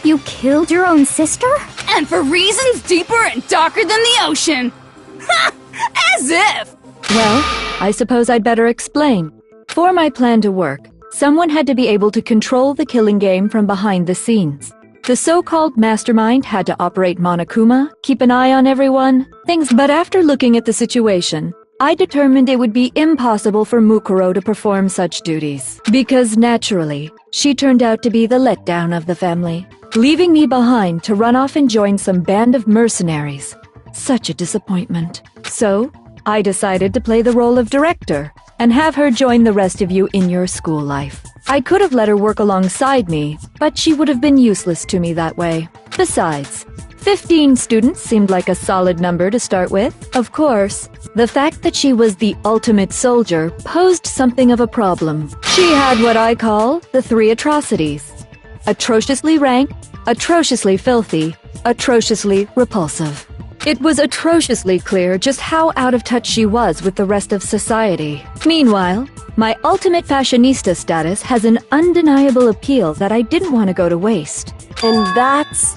you killed your own sister? And for reasons deeper and darker than the ocean. Ha! As if! Well, I suppose I'd better explain. For my plan to work, someone had to be able to control the killing game from behind the scenes. The so-called mastermind had to operate Monokuma, keep an eye on everyone, things. But after looking at the situation, I determined it would be impossible for Mukuro to perform such duties. Because naturally, she turned out to be the letdown of the family, leaving me behind to run off and join some band of mercenaries. Such a disappointment. So, I decided to play the role of director, and have her join the rest of you in your school life. I could have let her work alongside me, but she would have been useless to me that way. Besides, 15 students seemed like a solid number to start with. Of course, the fact that she was the ultimate soldier posed something of a problem. She had what I call the 3 atrocities. Atrociously rank, atrociously filthy, atrociously repulsive. It was atrociously clear just how out of touch she was with the rest of society. Meanwhile, my ultimate fashionista status has an undeniable appeal that I didn't want to go to waste. And that's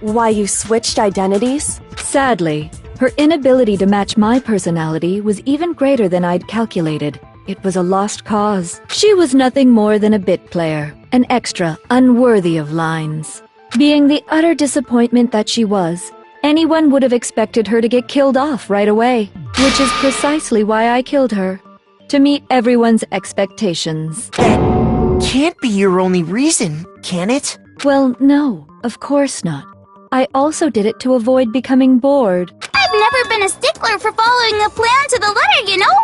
why you switched identities? Sadly, her inability to match my personality was even greater than I'd calculated. It was a lost cause. She was nothing more than a bit player, an extra unworthy of lines. Being the utter disappointment that she was, anyone would have expected her to get killed off right away, which is precisely why I killed her. To meet everyone's expectations. That can't be your only reason, can it? Well, no, of course not. I also did it to avoid becoming bored. I've never been a stickler for following a plan to the letter, you know?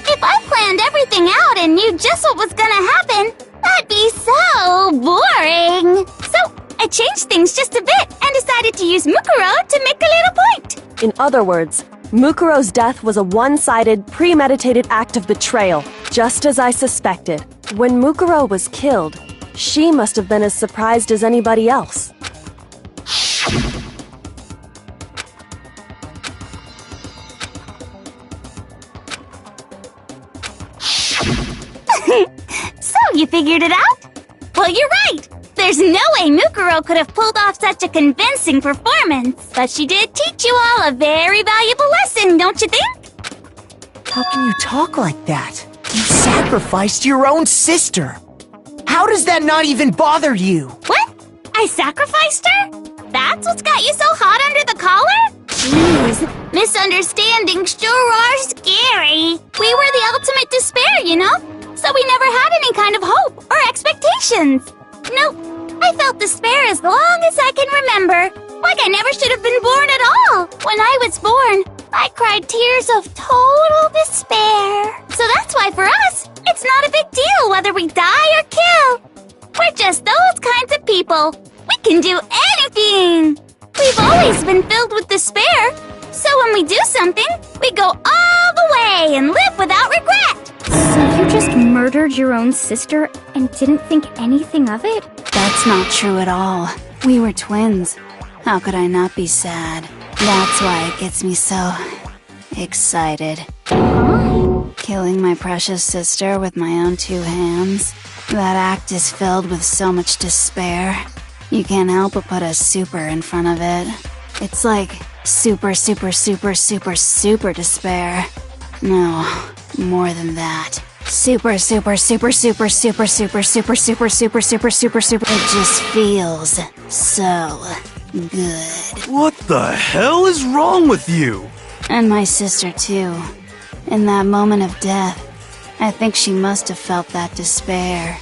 If I planned everything out and knew just what was gonna happen, that'd be so boring. So, I changed things just a bit and decided to use Mukuro to make a little point. In other words, Mukuro's death was a one-sided, premeditated act of betrayal, just as I suspected. When Mukuro was killed, she must have been as surprised as anybody else. So, you figured it out? Well, you're right! There's no way Mukuro could have pulled off such a convincing performance. But she did teach you all a very valuable lesson, don't you think? How can you talk like that? You sacrificed your own sister. How does that not even bother you? What? I sacrificed her? That's what's got you so hot under the collar? Jeez, misunderstandings sure are scary. We were the ultimate despair, you know? So we never had any kind of hope or expectations. Nope, I felt despair as long as I can remember. Like I never should have been born at all. When I was born, I cried tears of total despair. So that's why for us, it's not a big deal whether we die or kill. We're just those kinds of people. We can do anything. We've always been filled with despair. So when we do something, we go all the way and live without regret. So you just murdered your own sister and didn't think anything of it? That's not true at all. We were twins. How could I not be sad? That's why it gets me so excited. Huh? Killing my precious sister with my own 2 hands. That act is filled with so much despair. You can't help but put a super in front of it. It's like super, super, super, super, super despair. No, more than that. Super, super, super, super, super, super, super, super, super, super, super, super. It just feels so good. What the hell is wrong with you? And my sister, too. In that moment of death, I think she must have felt that despair.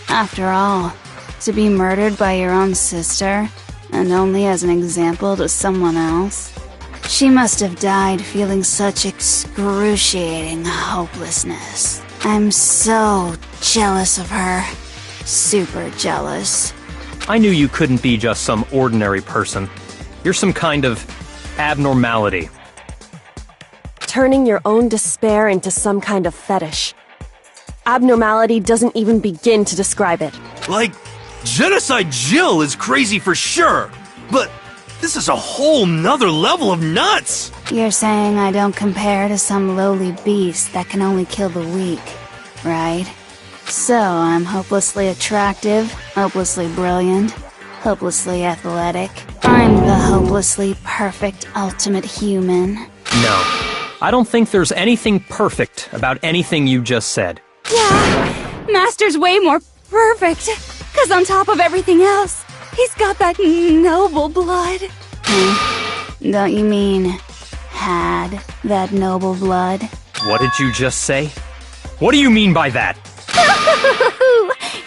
After all, to be murdered by your own sister, and only as an example to someone else, she must have died feeling such excruciating hopelessness. I'm so jealous of her. Super jealous. I knew you couldn't be just some ordinary person. You're some kind of abnormality. Turning your own despair into some kind of fetish. Abnormality doesn't even begin to describe it. Like, Genocide Jill is crazy for sure, but this is a whole nother level of nuts! You're saying I don't compare to some lowly beast that can only kill the weak, right? So I'm hopelessly attractive, hopelessly brilliant, hopelessly athletic. I'm the hopelessly perfect ultimate human. No, I don't think there's anything perfect about anything you just said. Yeah, Master's way more perfect. 'Cause on top of everything else, he's got that noble blood. Don't you mean had that noble blood? What did you just say? What do you mean by that?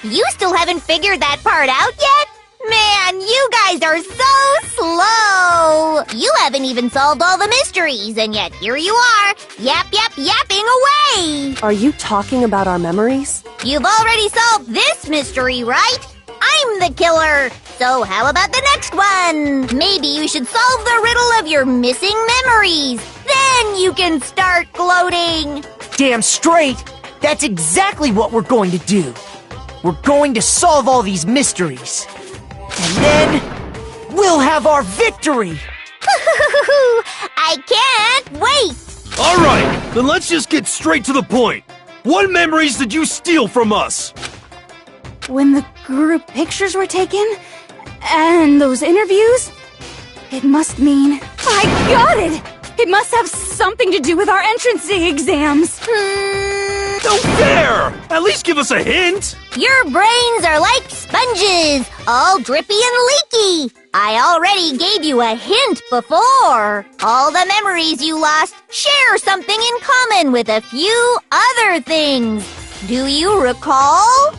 You still haven't figured that part out yet? Man, you guys are so slow! So, you haven't even solved all the mysteries, and yet here you are, yapping away! Are you talking about our memories? You've already solved this mystery, right? I'm the killer! So how about the next one? Maybe you should solve the riddle of your missing memories. Then you can start gloating! Damn straight! That's exactly what we're going to do. We're going to solve all these mysteries. And then, we'll have our victory! I can't wait! Alright, then let's just get straight to the point. What memories did you steal from us? When the group pictures were taken, and those interviews, it must mean... I got it! It must have something to do with our entrance exams. No fair! At least give us a hint! Your brains are like sponges, all drippy and leaky. I already gave you a hint before. All the memories you lost share something in common with a few other things. Do you recall?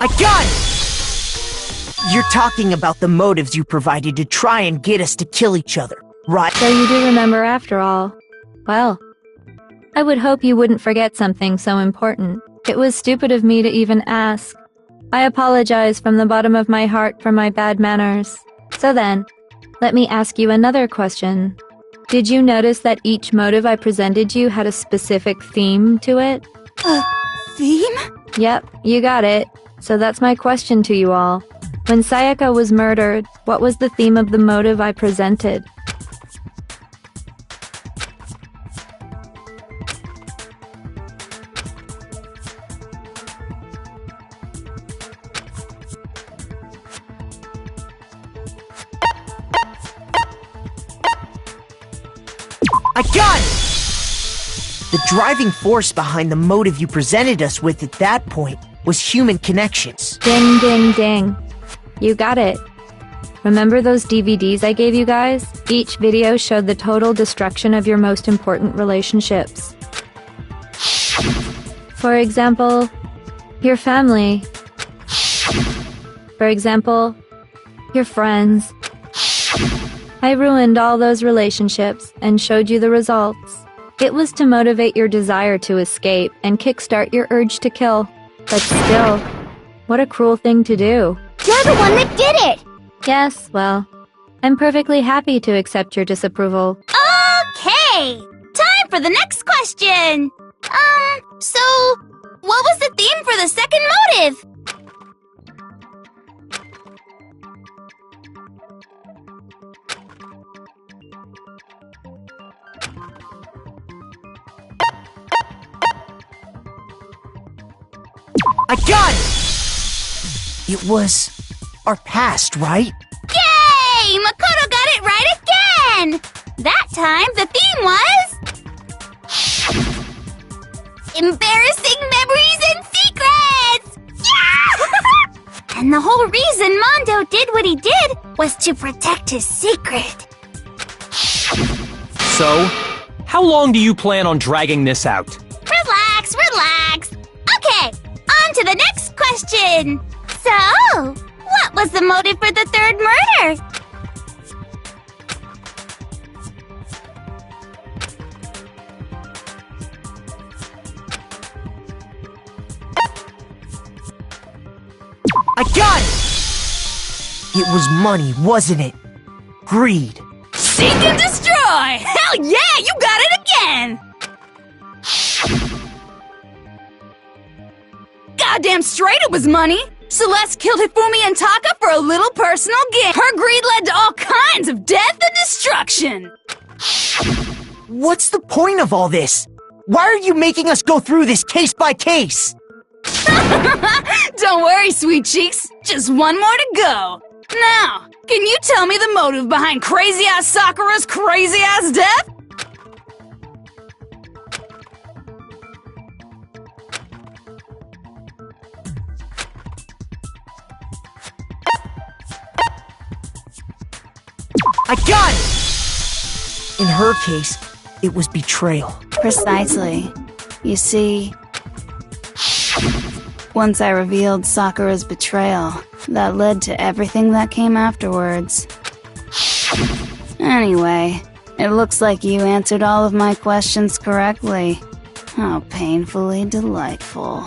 I got it! You're talking about the motives you provided to try and get us to kill each other, right? So you do remember after all. Well, I would hope you wouldn't forget something so important. It was stupid of me to even ask. I apologize from the bottom of my heart for my bad manners. So then, let me ask you another question. Did you notice that each motive I presented you had a specific theme to it? A theme? Yep, you got it. So that's my question to you all. When Sayaka was murdered, what was the theme of the motive I presented? I got it! The driving force behind the motive you presented us with at that point was human connections. Ding, ding, ding. You got it. Remember those DVDs I gave you guys? Each video showed the total destruction of your most important relationships. For example, your family. For example, your friends. I ruined all those relationships and showed you the results. It was to motivate your desire to escape and kickstart your urge to kill. But still, what a cruel thing to do. You're the one that did it! Yes, well, I'm perfectly happy to accept your disapproval. Okay! Time for the next question! So, what was the theme for the second motive? I got it! It was our past, right? Yay! Makoto got it right again! That time, the theme was... embarrassing memories and secrets! Yeah! And the whole reason Mondo did what he did was to protect his secret. So, how long do you plan on dragging this out? Relax, relax. Okay, on to the next question. So, what was the motive for the third murder? I got it! It was money, wasn't it? Greed. Seek and destroy! Hell yeah, you got it again! Goddamn straight it was money! Celeste killed Hifumi and Taka for a little personal gain. Her greed led to all kinds of death and destruction! What's the point of all this? Why are you making us go through this case by case? Don't worry, sweet cheeks. Just one more to go. Now, can you tell me the motive behind crazy-ass Sakura's crazy-ass death? I got it! In her case, it was betrayal. Precisely. You see, once I revealed Sakura's betrayal, that led to everything that came afterwards. Anyway, it looks like you answered all of my questions correctly. How painfully delightful.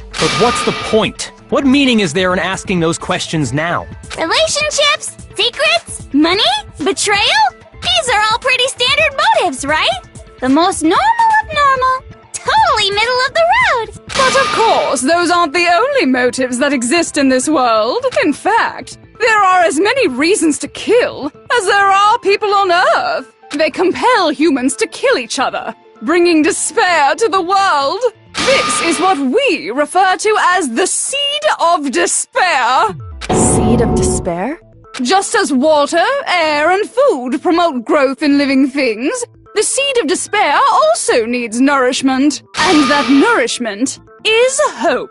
But what's the point? What meaning is there in asking those questions now? Relationships? Secrets? Money? Betrayal? These are all pretty standard motives, right? The most normal of normal. Totally middle of the road. But of course, those aren't the only motives that exist in this world. In fact, there are as many reasons to kill as there are people on Earth. They compel humans to kill each other, bringing despair to the world. This is what we refer to as the seed of despair. Seed of despair? Just as water, air, and food promote growth in living things, the seed of despair also needs nourishment. And that nourishment is hope.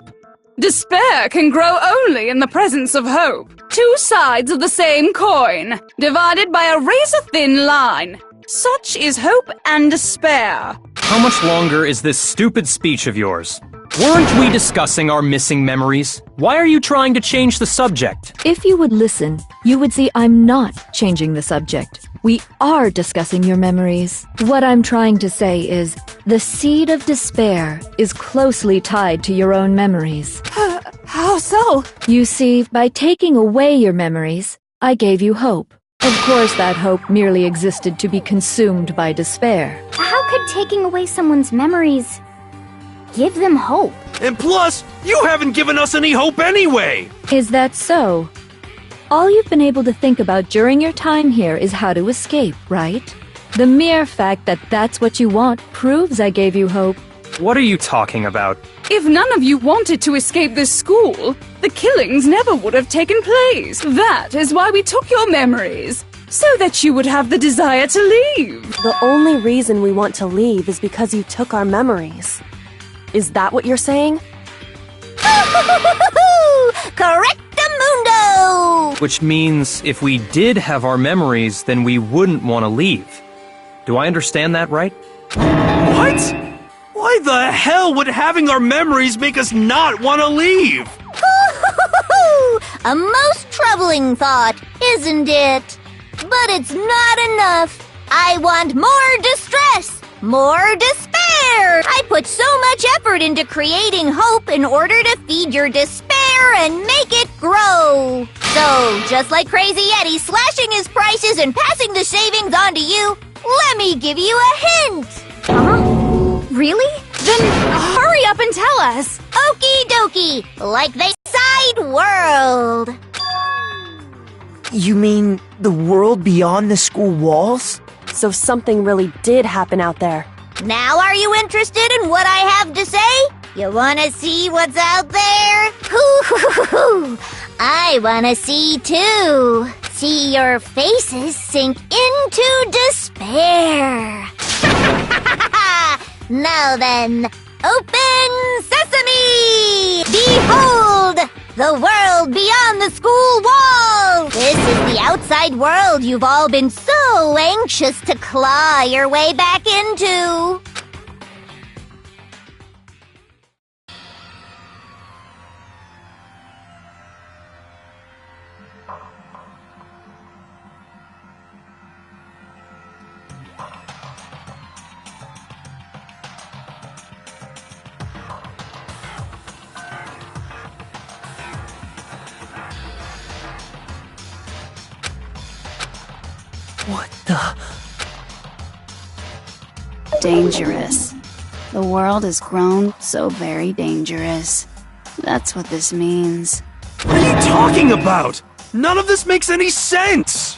Despair can grow only in the presence of hope. Two sides of the same coin, divided by a razor-thin line. Such is hope and despair. How much longer is this stupid speech of yours? Weren't we discussing our missing memories? Why are you trying to change the subject? If you would listen, you would see I'm not changing the subject. We are discussing your memories. What I'm trying to say is, the seed of despair is closely tied to your own memories. How so? You see, by taking away your memories, I gave you hope. Of course, that hope merely existed to be consumed by despair. How could taking away someone's memories give them hope? And plus, you haven't given us any hope anyway! Is that so? All you've been able to think about during your time here is how to escape, right? The mere fact that that's what you want proves I gave you hope. What are you talking about? If none of you wanted to escape this school, the killings never would have taken place. That is why we took your memories, so that you would have the desire to leave. The only reason we want to leave is because you took our memories. Is that what you're saying? Correctamundo! Which means if we did have our memories, then we wouldn't want to leave. Do I understand that right? What? Why the hell would having our memories make us not want to leave? A most troubling thought, isn't it? But it's not enough. I want more distress, more despair. I put so much effort into creating hope in order to feed your despair and make it grow. So, just like Crazy Eddie slashing his prices and passing the savings on to you, let me give you a hint. Huh? Really? Then hurry up and tell us. Okie dokie, like they side world. You mean the world beyond the school walls? So something really did happen out there. Now are you interested in what I have to say? You wanna see what's out there? Hoo-hoo-hoo-hoo! I wanna see too. See your faces sink into despair. Now then, open sesame! Behold! The world beyond the school walls! This is the outside world you've all been so anxious to claw your way back into. What the... Dangerous. The world has grown so very dangerous. That's what this means. What are you talking about? None of this makes any sense!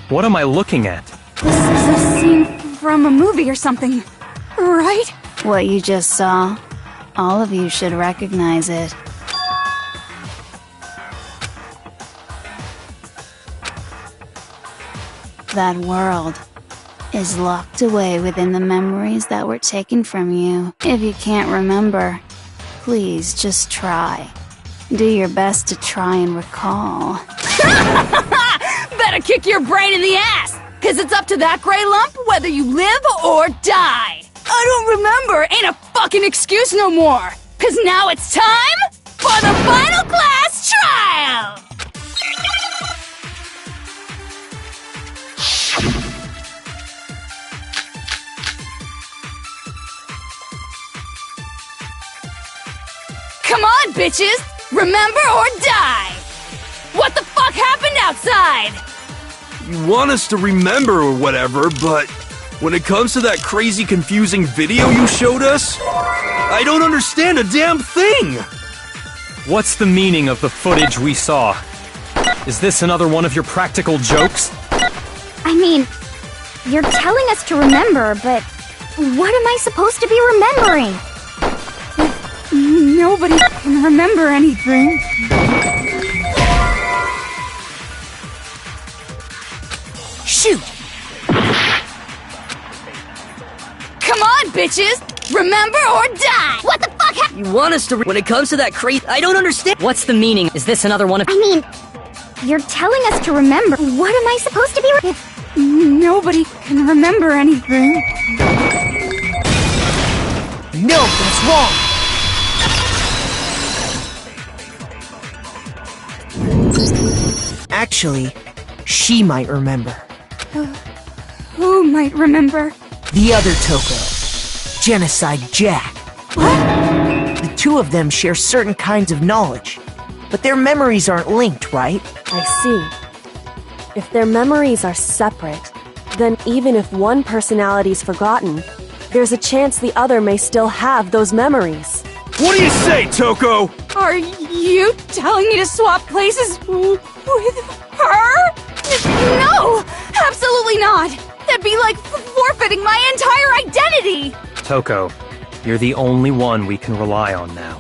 What am I looking at? This is a scene from a movie or something, right? What you just saw, all of you should recognize it. That world is locked away within the memories that were taken from you. If you can't remember, please just try. Do your best to try and recall. Better kick your brain in the ass, 'Cause it's up to that gray lump whether you live or die. I don't remember ain't a fucking excuse no more. 'Cause now it's time for the final class trial! Come on, bitches! Remember or die! What the fuck happened outside? You want us to remember or whatever, but when it comes to that crazy confusing video you showed us, I don't understand a damn thing! What's the meaning of the footage we saw? Is this another one of your practical jokes? I mean, you're telling us to remember, but what am I supposed to be remembering? Nobody can remember anything. Shoot! Come on, bitches! Remember or die! What the fuck happened? You want us to when it comes to that crazy... I don't understand. What's the meaning? Is this another one of... I mean, you're telling us to remember. What am I supposed to be Nobody can remember anything. No, that's wrong! Actually, she might remember. Who might remember? The other Toko. Genocide Jack. What? The two of them share certain kinds of knowledge, but their memories aren't linked, right? I see. If their memories are separate, then even if one personality's forgotten, there's a chance the other may still have those memories. What do you say, Toko? Are you telling me to swap places with her? No! Absolutely not! That'd be like forfeiting my entire identity! Toko, you're the only one we can rely on now.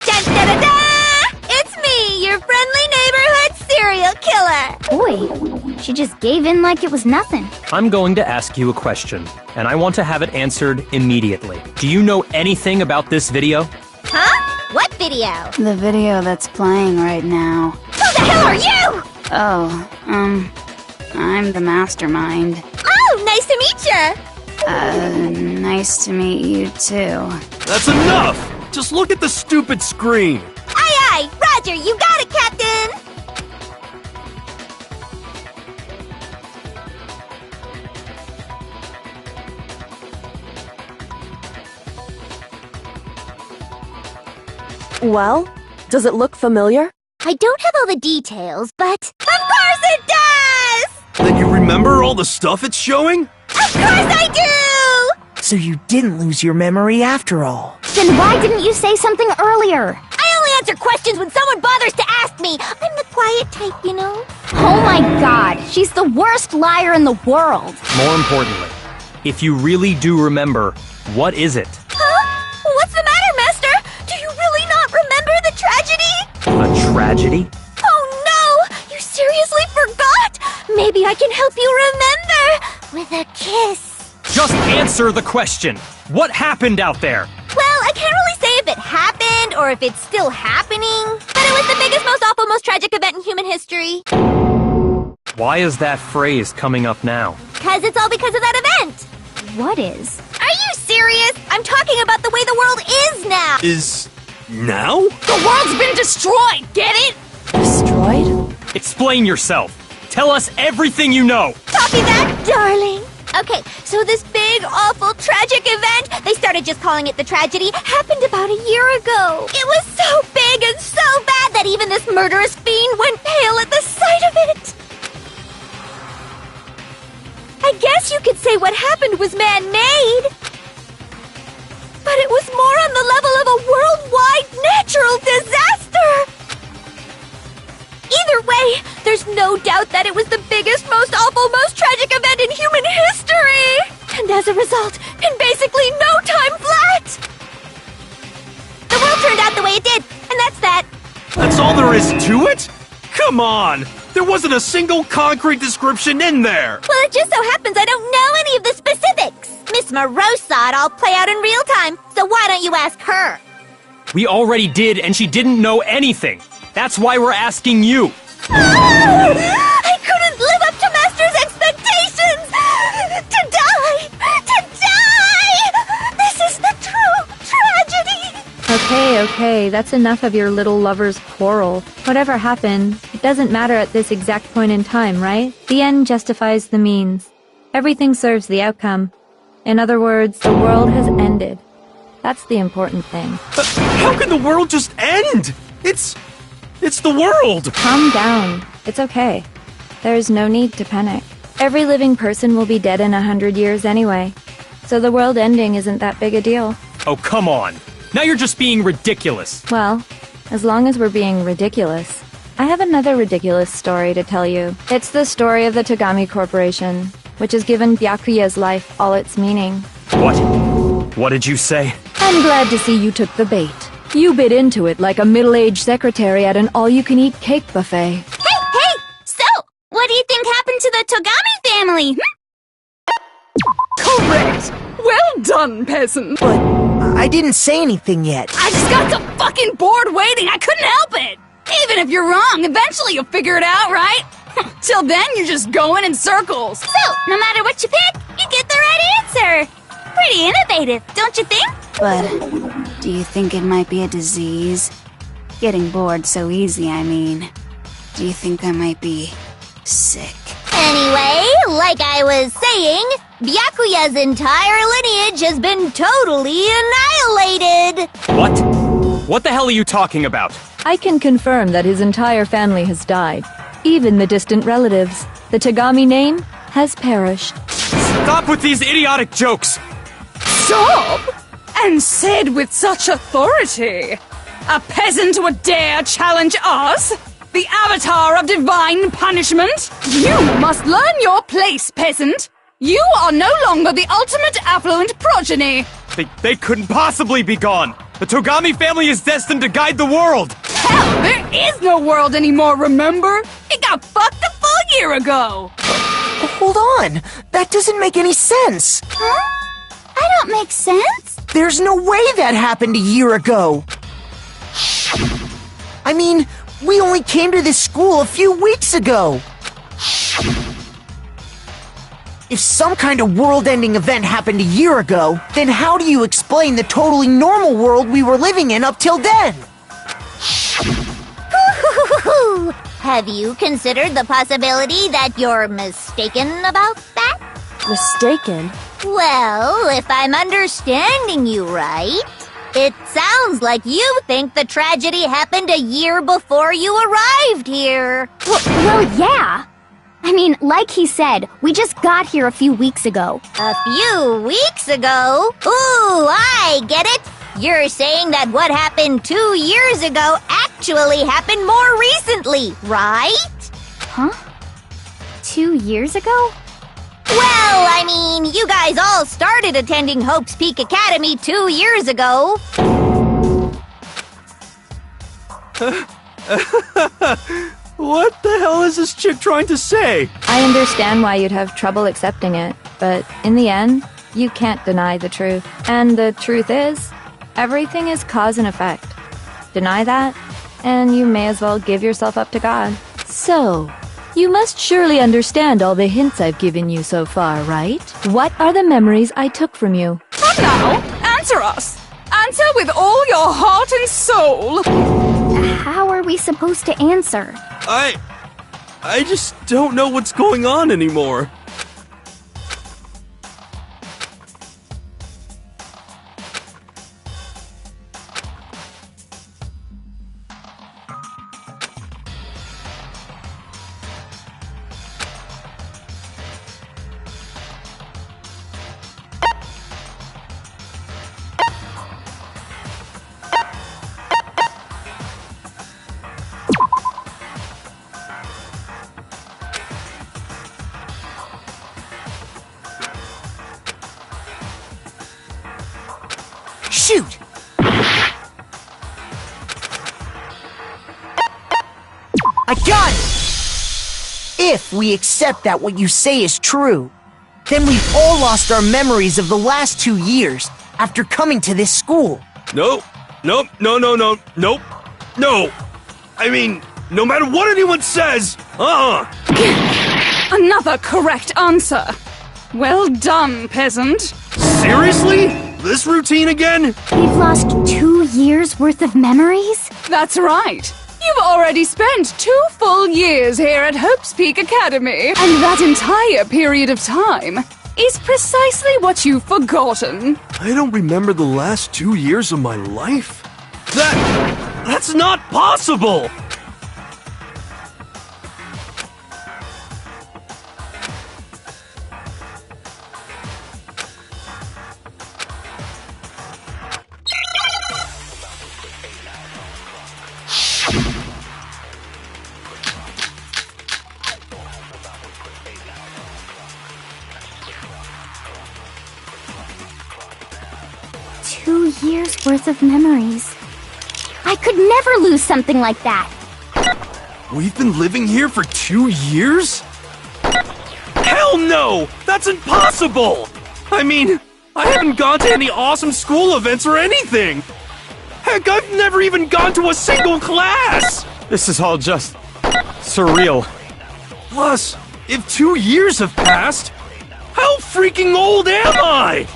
Da-da-da-da! It's me, your friendly neighborhood serial killer! Boy, she just gave in like it was nothing. I'm going to ask you a question, and I want to have it answered immediately. Do you know anything about this video? Huh? What video? The video that's playing right now. Who the hell are you? Oh, I'm the mastermind. Oh, nice to meet ya! Nice to meet you too. That's enough! Just look at the stupid screen! Aye, aye! Roger, you got it, Captain! Well, does it look familiar? I don't have all the details, but... Of course it does! Then you remember all the stuff it's showing? Of course I do! So you didn't lose your memory after all. Then why didn't you say something earlier? I only answer questions when someone bothers to ask me. I'm the quiet type, you know? Oh my god, she's the worst liar in the world. More importantly, if you really do remember, what is it? Huh? What's the matter, Master? Do you really not remember the tragedy? A tragedy? Oh no! You seriously forgot? Maybe I can help you remember with a kiss. Just answer the question! What happened out there? Well, I can't really say if it happened or if it's still happening, but it was the biggest, most awful, most tragic event in human history. Why is that phrase coming up now? 'Cause it's all because of that event. What is? Are you serious? I'm talking about the way the world is now. Is... now? The world's been destroyed, get it? Destroyed? Explain yourself! Tell us everything you know! Copy that, darling. Okay, so this big, awful, tragic event, they started just calling it the tragedy, happened about a year ago. It was so big and so bad that even this murderous fiend went pale at the sight of it. I guess you could say what happened was man-made. But it was more on the level of a worldwide natural disaster. Either way, there's no doubt that it was the biggest, most awful, most tragic event in human history! And as a result, in basically no time flat! The world turned out the way it did, and that's that. That's all there is to it? Come on! There wasn't a single concrete description in there! Well, it just so happens I don't know any of the specifics. Miss Moreau saw it all play out in real time, so why don't you ask her? We already did, and she didn't know anything! That's why we're asking you! I couldn't live up to Master's expectations! Okay, that's enough of your little lover's quarrel. Whatever happened, it doesn't matter at this exact point in time, right? The end justifies the means. Everything serves the outcome. In other words, the world has ended. That's the important thing. How can the world just end? It's the world! Calm down. It's okay. There's no need to panic. Every living person will be dead in 100 years anyway. So the world ending isn't that big a deal. Oh, come on. Now you're just being ridiculous. Well, as long as we're being ridiculous. I have another ridiculous story to tell you. It's the story of the Togami Corporation, which has given Byakuya's life all its meaning. What? What did you say? I'm glad to see you took the bait. You bit into it like a middle-aged secretary at an all-you-can-eat cake buffet. Hey! So, what do you think happened to the Togami family? Correct! Well done, peasant! But I didn't say anything yet. I just got so fucking bored waiting, I couldn't help it! Even if you're wrong, eventually you'll figure it out, right? Till then, you're just going in circles. So, no matter what you pick, you get the right answer. Pretty innovative, don't you think? But do you think it might be a disease? Getting bored so easy, I mean. Do you think I might be sick? Anyway, like I was saying, Byakuya's entire lineage has been totally annihilated! What? What the hell are you talking about? I can confirm that his entire family has died. Even the distant relatives. The Togami name has perished. Stop with these idiotic jokes! Stop! And said with such authority. A peasant would dare challenge us? The avatar of divine punishment? You must learn your place, peasant! You are no longer the ultimate affluent progeny! They couldn't possibly be gone! The Togami family is destined to guide the world! Hell, there is no world anymore, remember? It got fucked a full year ago! Hold on! That doesn't make any sense! Huh? I don't make sense? There's no way that happened a year ago! I mean, we only came to this school a few weeks ago! If some kind of world-ending event happened a year ago, then how do you explain the totally normal world we were living in up till then? Have you considered the possibility that you're mistaken about that? Mistaken? Well, if I'm understanding you right, it sounds like you think the tragedy happened a year before you arrived here. Well, yeah. I mean, like he said, we just got here a few weeks ago. A few weeks ago? Ooh, I get it. You're saying that what happened 2 years ago actually happened more recently, right? Huh? 2 years ago? Well, I mean, you guys all started attending Hope's Peak Academy 2 years ago. What the hell is this chick trying to say? I understand why you'd have trouble accepting it, but in the end, you can't deny the truth. And the truth is, everything is cause and effect. Deny that, and you may as well give yourself up to God. So, you must surely understand all the hints I've given you so far, right? What are the memories I took from you? Come now, answer us! Answer with all your heart and soul! How are we supposed to answer? I just don't know what's going on anymore. Shoot! I got it! If we accept that what you say is true, then we've all lost our memories of the last 2 years after coming to this school. Nope. No. I mean, no matter what anyone says, Another correct answer. Well done, peasant. Seriously? This routine again? We've lost 2 years worth of memories? That's right. You've already spent 2 full years here at Hope's Peak Academy, and that entire period of time is precisely what you've forgotten. I don't remember the last 2 years of my life? That's not possible! Years worth of memories. I could never lose something like that. We've been living here for 2 years? Hell no! That's impossible! I mean, I haven't gone to any awesome school events or anything! Heck, I've never even gone to a single class! This is all just surreal. Plus, if 2 years have passed, how freaking old am I?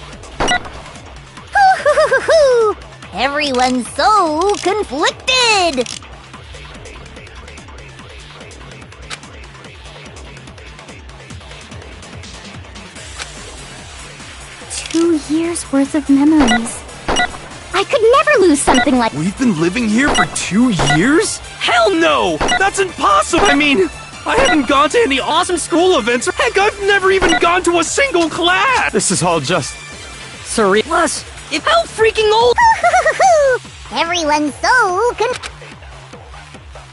Everyone's so conflicted! Two years worth of memories. I could never lose something like— We've been living here for 2 years? Hell no! That's impossible! I mean, I haven't gone to any awesome school events. Heck, I've never even gone to a single class! This is all just surreal. Plus, if how freaking old— Everyone's so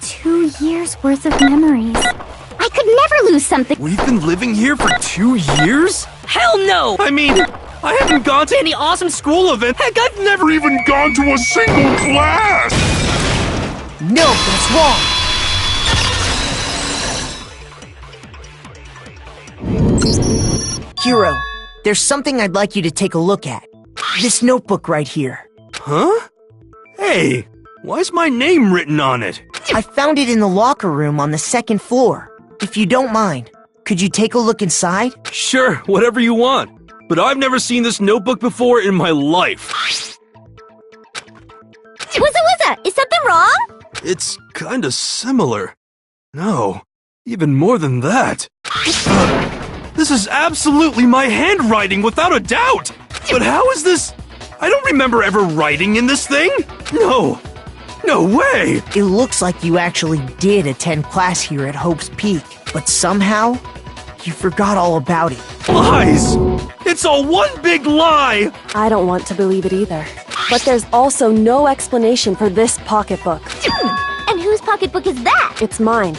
2 years worth of memories. I could never lose something— We've been living here for 2 years? Hell no! I mean, I haven't gone to any awesome school event. Heck, I've never even gone to a single class! No, that's wrong! Hero, there's something I'd like you to take a look at. This notebook right here. Huh? Hey, why's my name written on it? I found it in the locker room on the 2nd floor. If you don't mind, could you take a look inside? Sure, whatever you want. But I've never seen this notebook before in my life. Wuzza, is something wrong? It's kinda similar. No, even more than that. This is absolutely my handwriting without a doubt! But how is this? I don't remember ever writing in this thing! No! No way! It looks like you actually did attend class here at Hope's Peak, but somehow, you forgot all about it. Lies! It's all one big lie! I don't want to believe it either. But there's also no explanation for this pocketbook. And whose pocketbook is that? It's mine.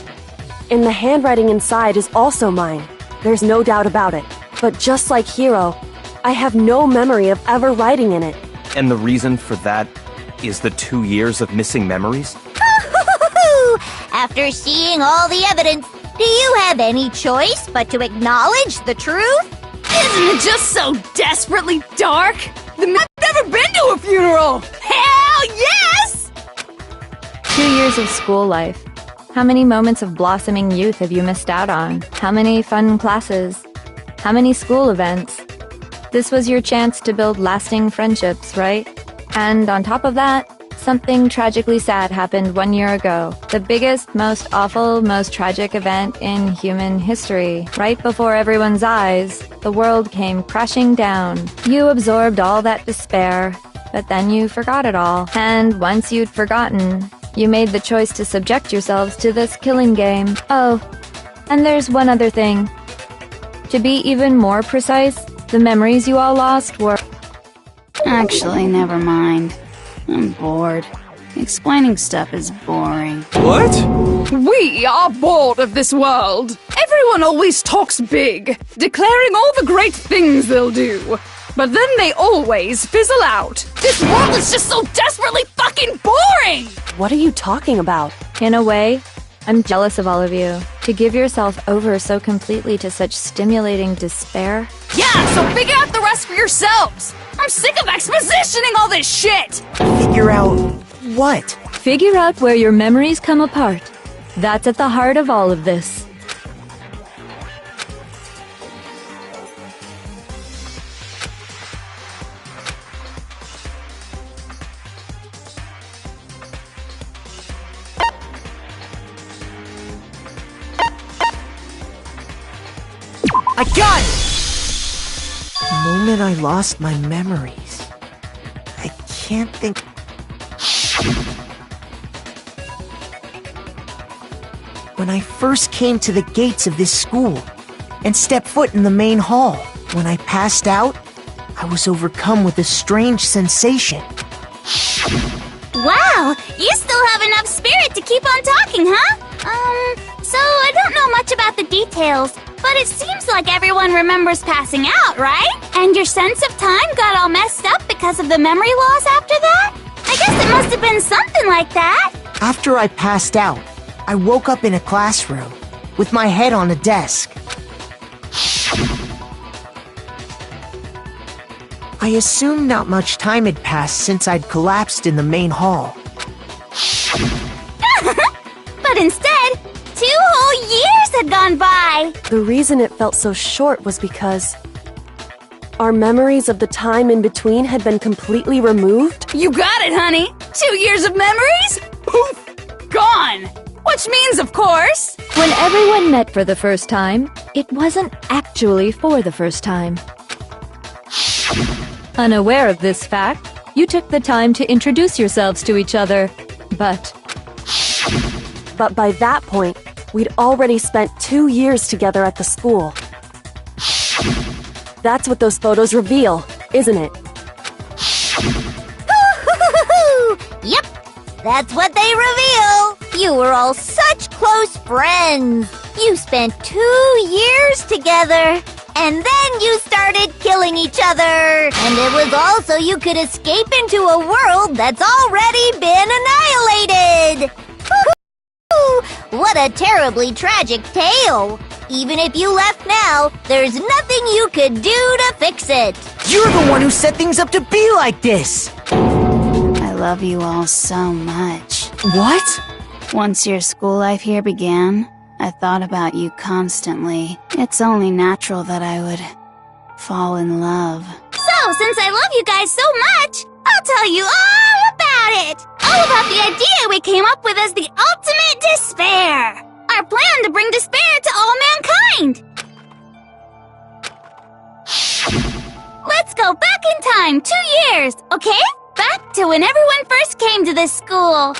And the handwriting inside is also mine. There's no doubt about it. But just like Hiro, I have no memory of ever writing in it. And the reason for that is the 2 years of missing memories? After seeing all the evidence, do you have any choice but to acknowledge the truth? Isn't it just so desperately dark? I've never been to a funeral! Hell yes! 2 years of school life. How many moments of blossoming youth have you missed out on? How many fun classes? How many school events? This was your chance to build lasting friendships, right? And on top of that, something tragically sad happened 1 year ago. The biggest, most awful, most tragic event in human history. Right before everyone's eyes, the world came crashing down. You absorbed all that despair, but then you forgot it all. And once you'd forgotten, you made the choice to subject yourselves to this killing game. Oh, and there's one other thing. To be even more precise, the memories you all lost were— Actually, never mind. I'm bored. Explaining stuff is boring. What? We are bored of this world. Everyone always talks big, declaring all the great things they'll do. But then they always fizzle out. This world is just so desperately fucking boring! What are you talking about? In a way, I'm jealous of all of you. To give yourself over so completely to such stimulating despair. Yeah, so figure out the rest for yourselves! I'm sick of expositioning all this shit! Figure out what? Figure out where your memories come apart. That's at the heart of all of this. I got it! The moment I lost my memories, I can't think... When I first came to the gates of this school and stepped foot in the main hall, when I passed out, I was overcome with a strange sensation. Wow, you still have enough spirit to keep on talking, huh? So I don't know much about the details, but it seems like everyone remembers passing out, right? And your sense of time got all messed up because of the memory loss after that? I guess it must have been something like that. After I passed out, I woke up in a classroom with my head on a desk. I assumed not much time had passed since I'd collapsed in the main hall. But instead, 2 whole years had gone by! The reason it felt so short was because our memories of the time in between had been completely removed. You got it, honey! 2 years of memories? Poof! Gone! Which means, of course... When everyone met for the first time, it wasn't actually for the first time. Unaware of this fact, you took the time to introduce yourselves to each other, But by that point, we'd already spent 2 years together at the school. That's what those photos reveal, isn't it? Yep, that's what they reveal. You were all such close friends. You spent 2 years together. And then you started killing each other. And it was all so you could escape into a world that's already been annihilated. What a terribly tragic tale. Even if you left now, there's nothing you could do to fix it. You're the one who set things up to be like this. I love you all so much. What? Once your school life here began, I thought about you constantly. It's only natural that I would fall in love. So, since I love you guys so much, I'll tell you all about it! All about the idea we came up with as the ultimate despair! Our plan to bring despair to all mankind! Let's go back in time 2 years, okay? Back to when everyone first came to this school.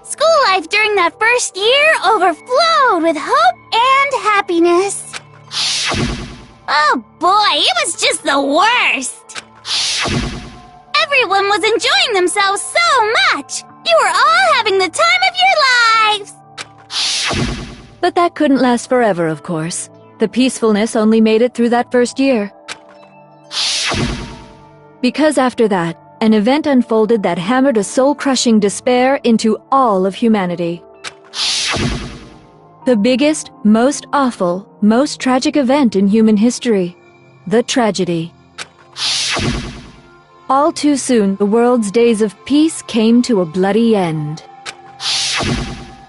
School life during that first year overflowed with hope and happiness. Oh boy, it was just the worst! Everyone was enjoying themselves so much! You were all having the time of your lives! But that couldn't last forever, of course. The peacefulness only made it through that first year. Because after that, an event unfolded that hammered a soul-crushing despair into all of humanity. The biggest, most awful, most tragic event in human history. The tragedy. All too soon, the world's days of peace came to a bloody end.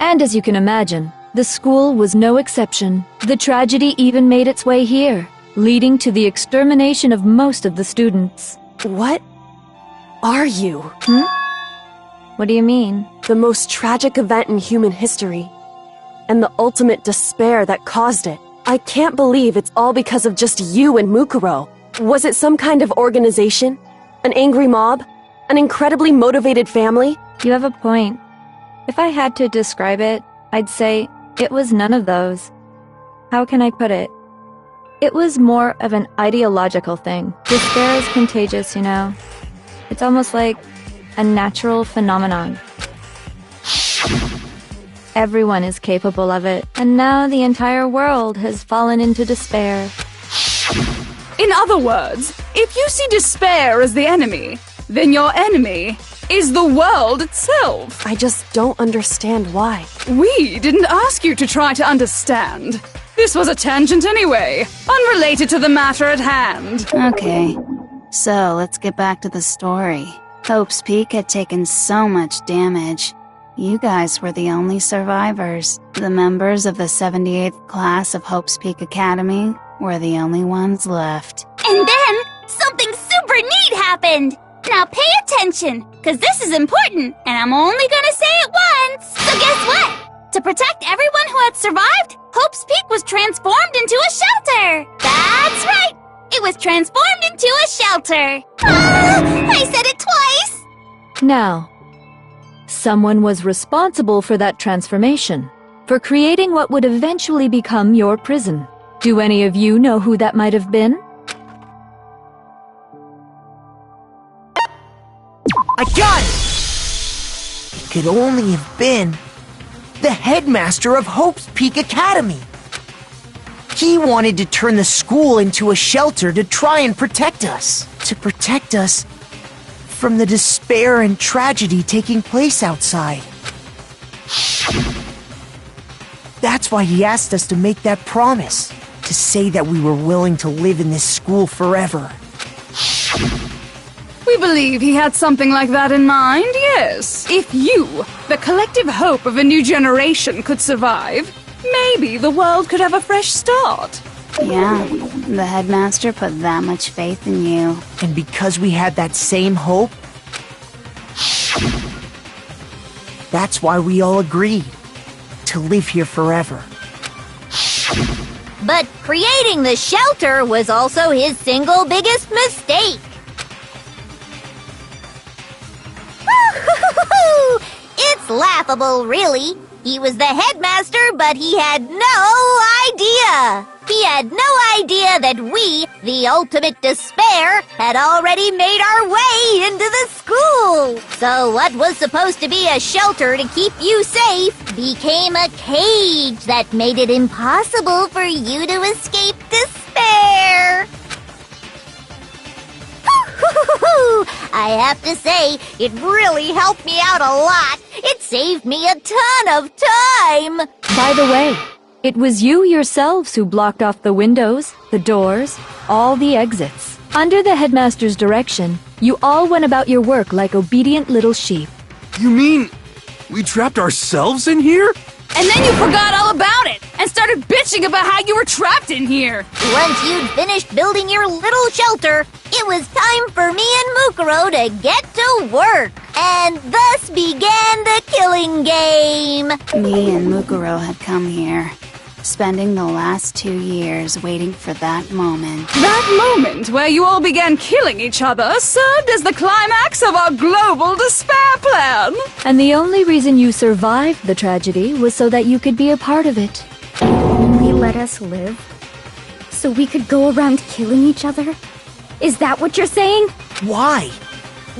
And as you can imagine, the school was no exception. The tragedy even made its way here, leading to the extermination of most of the students. What are you? What do you mean? The most tragic event in human history. And the ultimate despair that caused it. I can't believe it's all because of just you and Mukuro. Was it some kind of organization? An angry mob? An incredibly motivated family? You have a point. If I had to describe it, I'd say it was none of those. How can I put it? It was more of an ideological thing. Despair is contagious, you know. It's almost like a natural phenomenon. Everyone is capable of it, and now the entire world has fallen into despair. In other words, if you see despair as the enemy, then your enemy is the world itself. I just don't understand why. We didn't ask you to try to understand. This was a tangent anyway, unrelated to the matter at hand. Okay, so let's get back to the story. Hope's Peak had taken so much damage. You guys were the only survivors. The members of the 78th class of Hope's Peak Academy were the only ones left. And then, something super neat happened! Now pay attention, because this is important, and I'm only gonna say it once! So guess what? To protect everyone who had survived, Hope's Peak was transformed into a shelter! That's right! It was transformed into a shelter! Ah, I said it twice! Now, someone was responsible for that transformation, for creating what would eventually become your prison. Do any of you know who that might have been? I got it! It could only have been the headmaster of Hope's Peak Academy. He wanted to turn the school into a shelter to try and protect us. To protect us from the despair and tragedy taking place outside. That's why he asked us to make that promise. To say that we were willing to live in this school forever. We believe he had something like that in mind, yes. If you, the collective hope of a new generation, could survive, maybe the world could have a fresh start. Yeah, the headmaster put that much faith in you. And because we had that same hope, that's why we all agreed to live here forever. But creating the shelter was also his single biggest mistake. It's laughable, really. He was the headmaster, but he had no idea. He had no idea that we, the ultimate despair, had already made our way into the school. So what was supposed to be a shelter to keep you safe became a cage that made it impossible for you to escape despair. I have to say, it really helped me out a lot. It saved me a ton of time. By the way, it was you yourselves who blocked off the windows, the doors, all the exits. Under the headmaster's direction, you all went about your work like obedient little sheep. You mean we trapped ourselves in here? And then you forgot all about it and started bitching about how you were trapped in here. Once you'd finished building your little shelter, it was time for me and Mukuro to get to work. And thus began the killing game. Me and Mukuro had come here, spending the last 2 years waiting for that moment. That moment where you all began killing each other served as the climax of our global despair plan. And the only reason you survived the tragedy was so that you could be a part of it. Only let us live? So we could go around killing each other? Is that what you're saying? Why?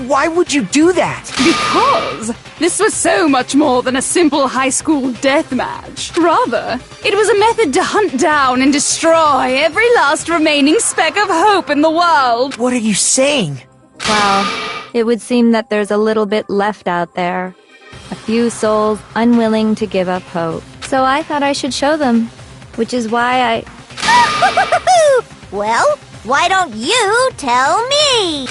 Why would you do that? Because this was so much more than a simple high school death match. Rather, it was a method to hunt down and destroy every last remaining speck of hope in the world. What are you saying? Well, it would seem that there's a little bit left out there. A few souls unwilling to give up hope. So I thought I should show them, which is why Well, why don't you tell me?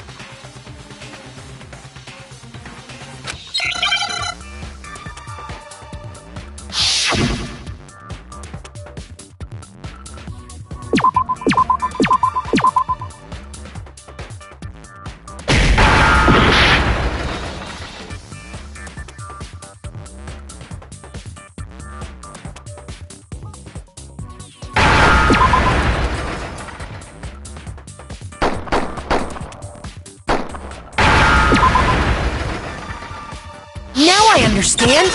Now I understand!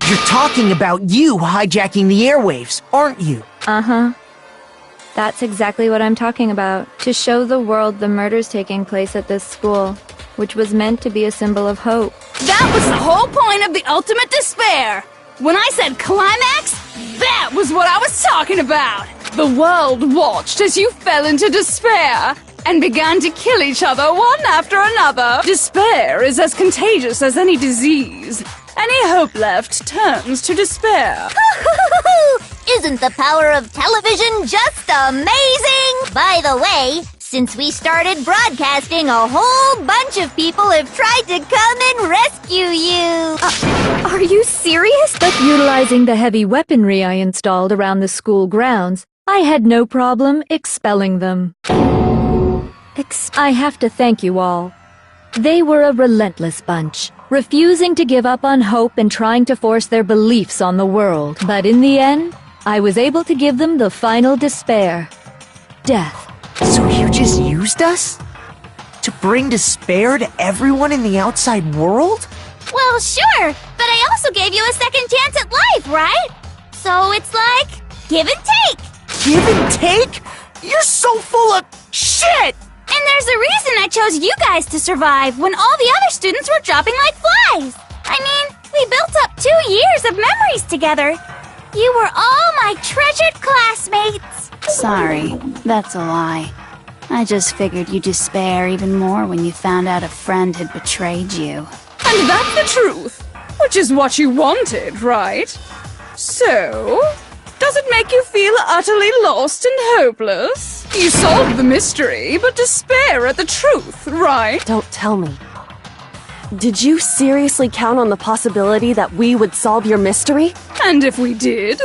You're talking about you hijacking the airwaves, aren't you? Uh-huh. That's exactly what I'm talking about. To show the world the murders taking place at this school, which was meant to be a symbol of hope. That was the whole point of the ultimate despair. When I said climax, that was what I was talking about. The world watched as you fell into despair and began to kill each other one after another. Despair is as contagious as any disease. Any hope left turns to despair. Isn't the power of television just amazing? By the way, since we started broadcasting, a whole bunch of people have tried to come and rescue you. Are you serious? But utilizing the heavy weaponry I installed around the school grounds, I had no problem expelling them. I have to thank you all. They were a relentless bunch, refusing to give up on hope and trying to force their beliefs on the world. But in the end, I was able to give them the final despair. Death. So you just used us? To bring despair to everyone in the outside world? Well, sure, but I also gave you a second chance at life, right? So it's like, give and take. Give and take? You're so full of shit! And there's a reason I chose you guys to survive when all the other students were dropping like flies. I mean, we built up 2 years of memories together. You were all my treasured classmates. Sorry, that's a lie. I just figured you'd despair even more when you found out a friend had betrayed you. And that's the truth, which is what you wanted, right? So, does it make you feel utterly lost and hopeless? You solved the mystery, but despair at the truth, right? Don't tell me. Did you seriously count on the possibility that we would solve your mystery? And if we did,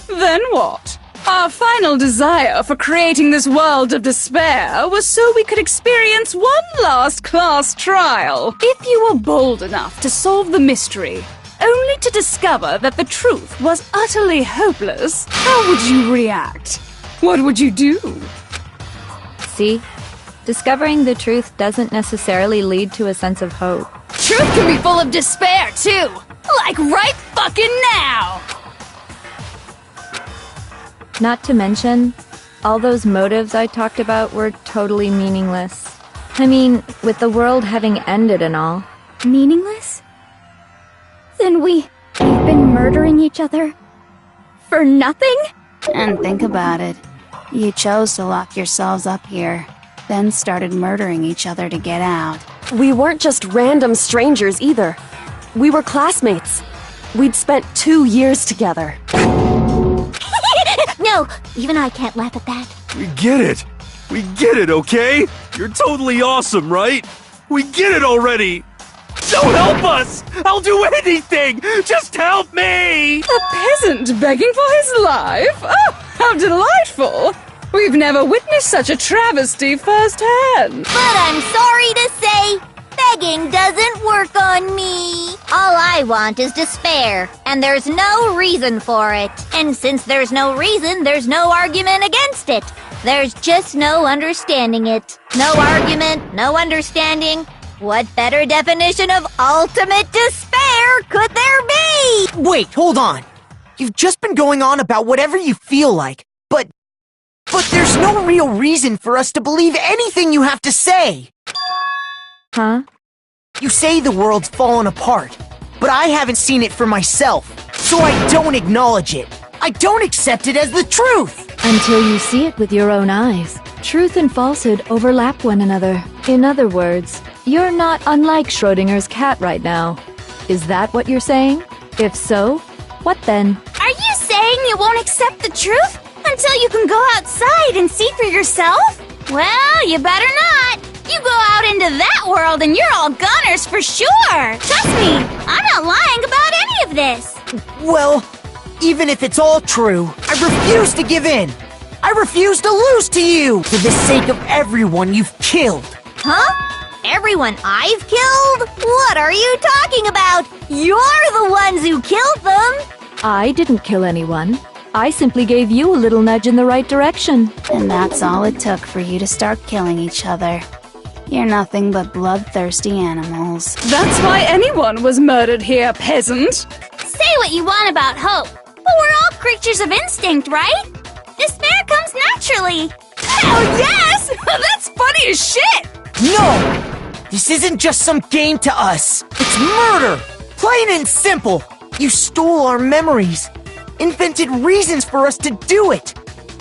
then what? Our final desire for creating this world of despair was so we could experience one last class trial. If you were bold enough to solve the mystery, only to discover that the truth was utterly hopeless, how would you react? What would you do? See? Discovering the truth doesn't necessarily lead to a sense of hope. Truth can be full of despair, too! Like right fucking now! Not to mention, all those motives I talked about were totally meaningless. I mean, with the world having ended and all. Meaningless? Then we've been murdering each other for nothing? And think about it. You chose to lock yourselves up here, then started murdering each other to get out. We weren't just random strangers either. We were classmates. We'd spent 2 years together. No, even I can't laugh at that. We get it! We get it, okay? You're totally awesome, right? We get it already! So help us! I'll do anything! Just help me! A peasant begging for his life? Oh, how delightful! We've never witnessed such a travesty firsthand. But I'm sorry to say, begging doesn't work on me. All I want is despair, and there's no reason for it. And since there's no reason, there's no argument against it. There's just no understanding it. No argument, no understanding. What better definition of ultimate despair could there be? Wait, hold on. You've just been going on about whatever you feel like, but there's no real reason for us to believe anything you have to say. Huh? You say the world's fallen apart, but I haven't seen it for myself, so I don't acknowledge it. I don't accept it as the truth. Until you see it with your own eyes. Truth and falsehood overlap one another. In other words, you're not unlike Schrodinger's cat right now. Is that what you're saying? If so, what then? Are you saying you won't accept the truth until you can go outside and see for yourself? Well, you better not. You go out into that world and you're all gunners for sure. Trust me, I'm not lying about any of this. Well, even if it's all true, I refuse to give in. I refuse to lose to you for the sake of everyone you've killed. Huh? Everyone I've killed? What are you talking about? You're the ones who killed them. I didn't kill anyone. I simply gave you a little nudge in the right direction. And that's all it took for you to start killing each other. You're nothing but bloodthirsty animals. That's why anyone was murdered here, peasant. Say what you want about hope, but we're all creatures of instinct, right? Despair comes naturally. Hell yes! That's funny as shit! No! This isn't just some game to us. It's murder! Plain and simple. You stole our memories. Invented reasons for us to do it.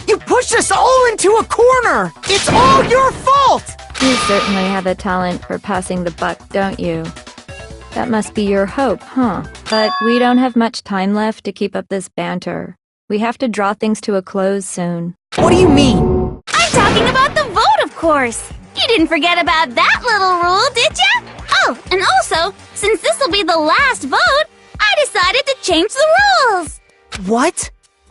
You pushed us all into a corner. It's all your fault! You certainly have a talent for passing the buck, don't you? That must be your hope, huh? But we don't have much time left to keep up this banter. We have to draw things to a close soon. What do you mean? I'm talking about the vote, of course. You didn't forget about that little rule, did ya? Oh, and also, since this'll be the last vote, I decided to change the rules. What?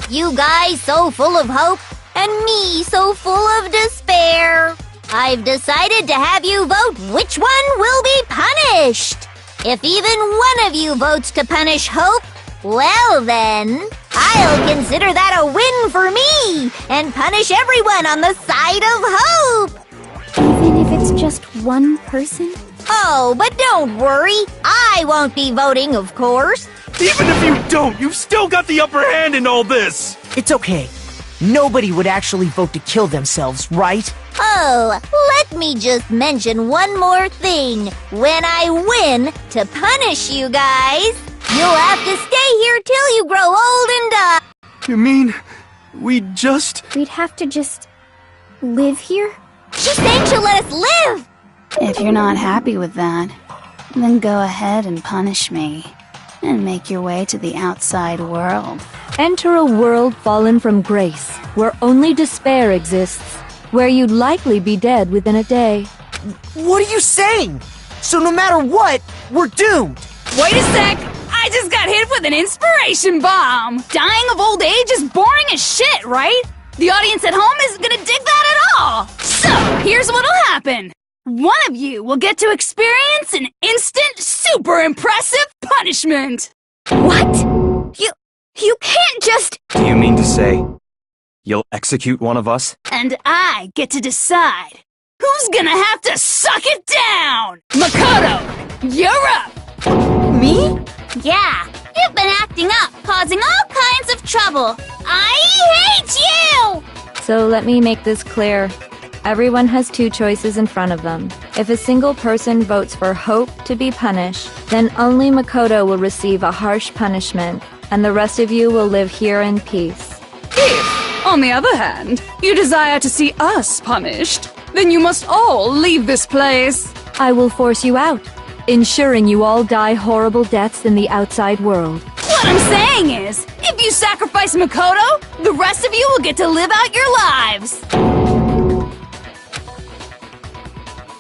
You guys so full of hope, and me so full of despair. I've decided to have you vote which one will be punished. If even one of you votes to punish Hope, well then, I'll consider that a win for me and punish everyone on the side of Hope. Even if it's just one person? Oh, but don't worry. I won't be voting, of course. Even if you don't, you've still got the upper hand in all this! It's okay. Nobody would actually vote to kill themselves, right? Oh, let me just mention one more thing. When I win to punish you guys, you'll have to stay here till you grow old and die. You mean, We'd have to just live here? She's saying she'll let us live! If you're not happy with that, then go ahead and punish me. And make your way to the outside world. Enter a world fallen from grace, where only despair exists, where you'd likely be dead within a day. What are you saying? So no matter what, we're doomed! Wait a sec! I just got hit with an inspiration bomb! Dying of old age is boring as shit, right? The audience at home isn't gonna dig that at all! So, here's what'll happen. One of you will get to experience an instant, super impressive punishment! What? You can't just... Do you mean to say you'll execute one of us? And I get to decide who's gonna have to suck it down! Makoto, you're up! Me? Yeah, you've been acting up, causing all kinds of trouble. I hate you! So let me make this clear. Everyone has two choices in front of them. If a single person votes for Hope to be punished, then only Makoto will receive a harsh punishment, and the rest of you will live here in peace. If, on the other hand, you desire to see us punished, then you must all leave this place. I will force you out, ensuring you all die horrible deaths in the outside world. What I'm saying is, if you sacrifice Makoto, the rest of you will get to live out your lives.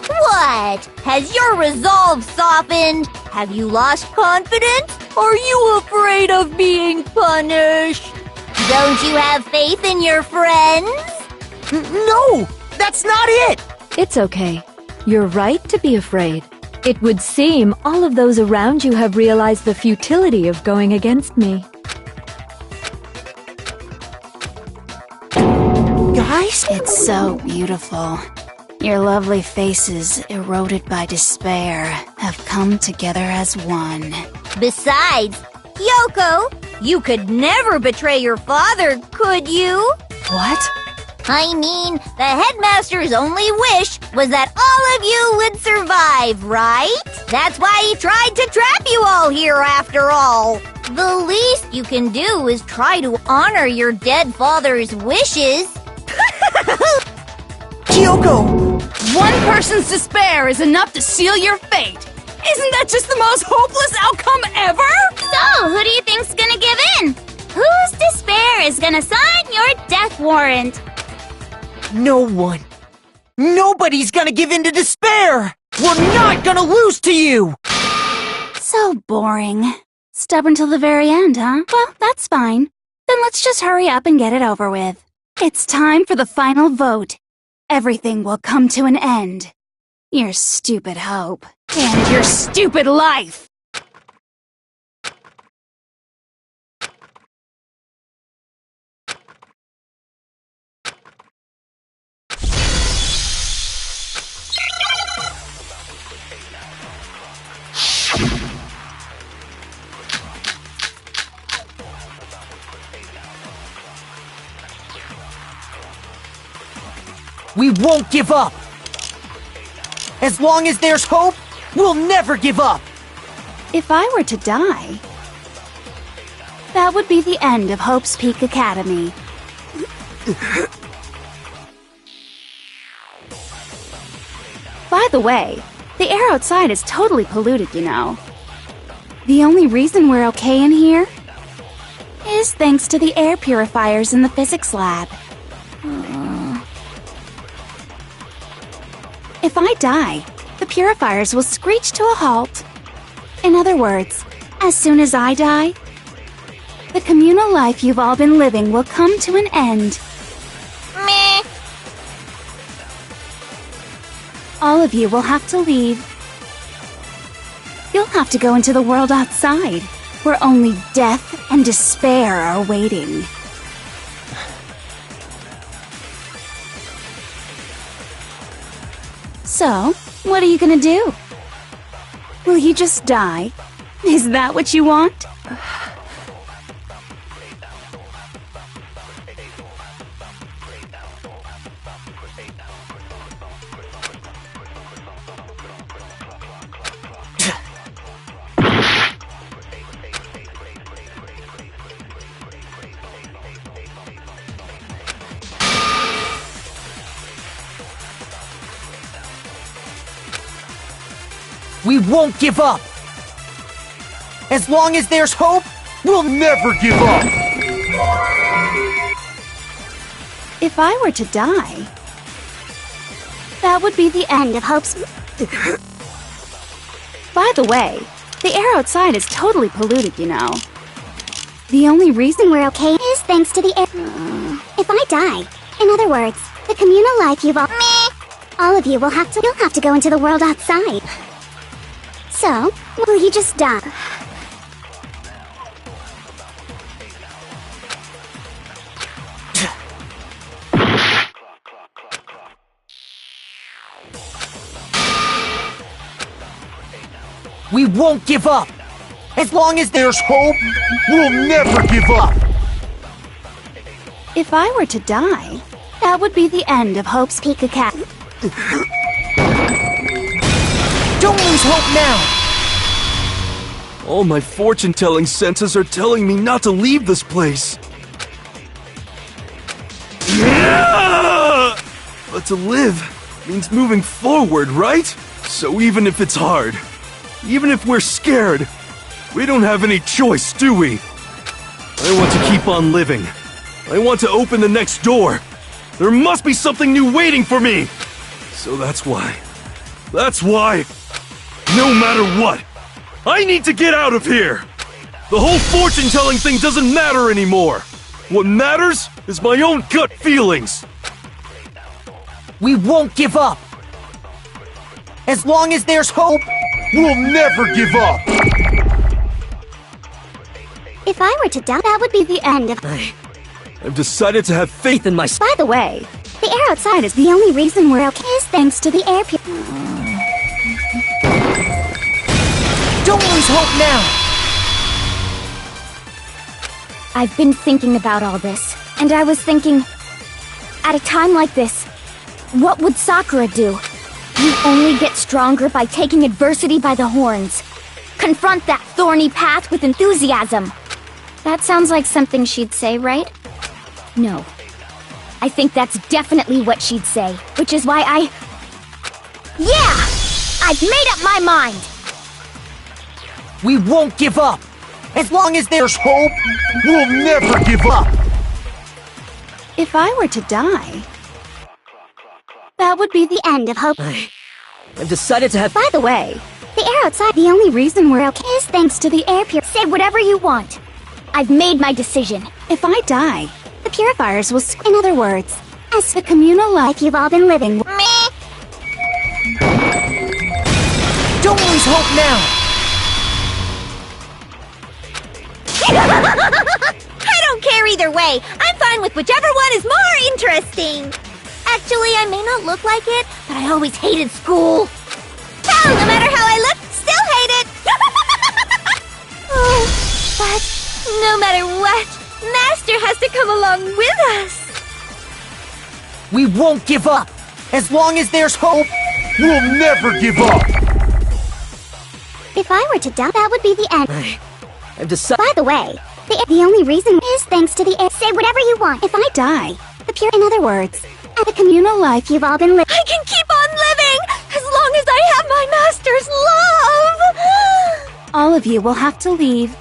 What? Has your resolve softened? Have you lost confidence? Are you afraid of being punished? Don't you have faith in your friends? No! That's not it! It's okay. You're right to be afraid. It would seem all of those around you have realized the futility of going against me. Guys? It's so beautiful. Your lovely faces, eroded by despair, have come together as one. Besides, Yoko, you could never betray your father, could you? What? I mean, the headmaster's only wish was that all of you would survive, right? That's why he tried to trap you all here after all. The least you can do is try to honor your dead father's wishes. Kyoko! One person's despair is enough to seal your fate. Isn't that just the most hopeless outcome ever? So, who do you think's gonna give in? Whose despair is gonna sign your death warrant? No one. Nobody's gonna give in to despair! We're not gonna lose to you! So boring. Stubborn till the very end, huh? Well, that's fine. Then let's just hurry up and get it over with. It's time for the final vote. Everything will come to an end. Your stupid hope. And your stupid life! We won't give up! As long as there's hope, we'll never give up! If I were to die, that would be the end of Hope's Peak Academy. By the way, the air outside is totally polluted, you know. The only reason we're okay in here is thanks to the air purifiers in the physics lab. If I die, the purifiers will screech to a halt. In other words, as soon as I die, the communal life you've all been living will come to an end. Meh. All of you will have to leave. You'll have to go into the world outside, where only death and despair are waiting. So, what are you gonna do? Will you just die? Is that what you want? We won't give up! As long as there's hope, we'll never give up! If I were to die, that would be the end of hope's... By the way, the air outside is totally polluted, you know. The only reason we're okay is thanks to the air. If I die, in other words, the communal life you've all of you will have to. You'll have to go into the world outside. So, will you just die? We won't give up! As long as there's hope, we'll never give up! If I were to die, that would be the end of Hope's Pika Cat. Don't lose hope now! All my fortune-telling senses are telling me not to leave this place. Yeah! But to live means moving forward, right? So even if it's hard, even if we're scared, we don't have any choice, do we? I want to keep on living. I want to open the next door. There must be something new waiting for me! So that's why, no matter what, I need to get out of here! The whole fortune-telling thing doesn't matter anymore! What matters is my own gut feelings! We won't give up! As long as there's hope, we'll never give up! If I were to die, that would be the end of... I've decided to have faith in myself. By the way, the air outside is the only reason we're okay is thanks to the air Don't lose hope now! I've been thinking about all this, and I was thinking, at a time like this, what would Sakura do? You only get stronger by taking adversity by the horns. Confront that thorny path with enthusiasm. That sounds like something she'd say, right? No. I think that's definitely what she'd say, which is why Yeah! I've made up my mind! We won't give up! As long as there's hope, we'll never give up! if I were to die, that would be the end of hope. I've decided to have... By the way, the air outside, the only reason we're okay is thanks to the air purifier. Say whatever you want. I've made my decision. If I die, the purifiers will in other words, as the communal life you've all been living. Me? Don't lose hope now! I don't care either way. I'm fine with whichever one is more interesting. Actually, I may not look like it, but I always hated school. Hell, no matter how I look, still hate it. Oh, but no matter what, Master has to come along with us. We won't give up! As long as there's hope, we'll never give up! If I were to die, that would be the end. I've decided... By the way, the only reason is thanks to the air. Say whatever you want. If I die, the pure... In other words, the communal life you've all been living. I can keep on living as long as I have my Master's love! All of you will have to leave.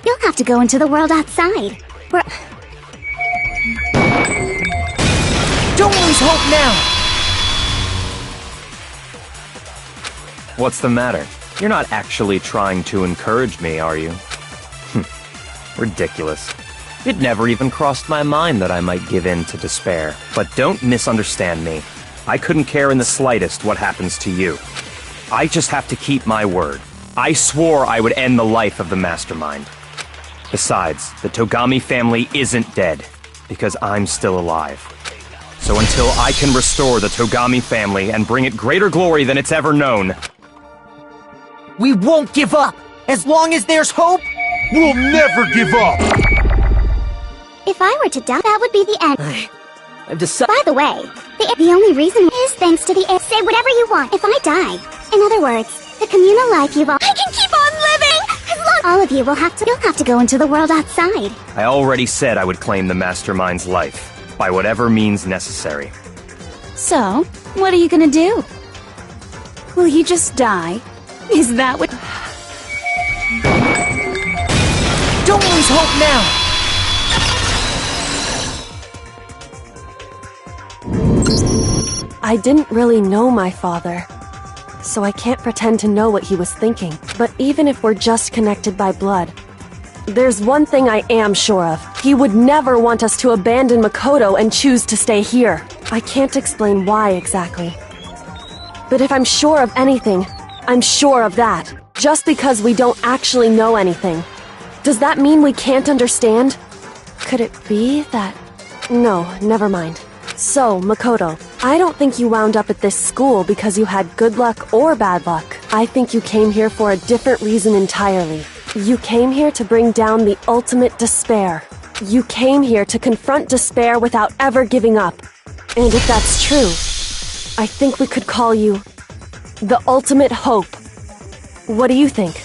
You'll have to go into the world outside. Where... Don't lose hope now! What's the matter? You're not actually trying to encourage me, are you? Ridiculous. It never even crossed my mind that I might give in to despair. But don't misunderstand me. I couldn't care in the slightest what happens to you. I just have to keep my word. I swore I would end the life of the Mastermind. Besides, the Togami family isn't dead, because I'm still alive. So until I can restore the Togami family and bring it greater glory than it's ever known... We won't give up! As long as there's hope, we'll never give up! If I were to die, that would be the end. I've decided. By the way, the only reason is thanks to the say whatever you want. If I die, in other words, the communal life you've all, I can keep on living! As long all of you you'll have to go into the world outside. I already said I would claim the Mastermind's life, by whatever means necessary. So, what are you gonna do? Will you just die? Is that what... Don't lose hope now! I didn't really know my father, so I can't pretend to know what he was thinking. But even if we're just connected by blood, there's one thing I am sure of. He would never want us to abandon Makoto and choose to stay here. I can't explain why exactly. But if I'm sure of anything, I'm sure of that. Just because we don't actually know anything. Does that mean we can't understand? Could it be that... No, never mind. So, Makoto, I don't think you wound up at this school because you had good luck or bad luck. I think you came here for a different reason entirely. You came here to bring down the ultimate despair. You came here to confront despair without ever giving up. And if that's true, I think we could call you the ultimate hope. What do you think?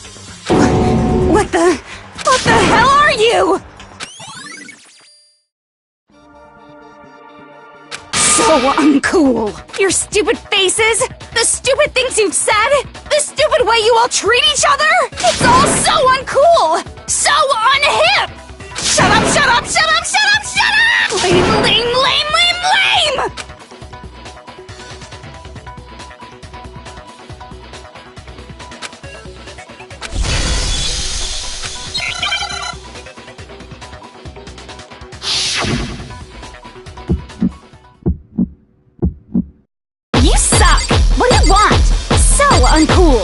What the hell are you? So uncool. Your stupid faces, the stupid things you've said, the stupid way you all treat each other. It's all so uncool, so unhip. Shut up, shut up, shut up, shut up, shut up! Lame, lame, lame, lame, lame! Uncool!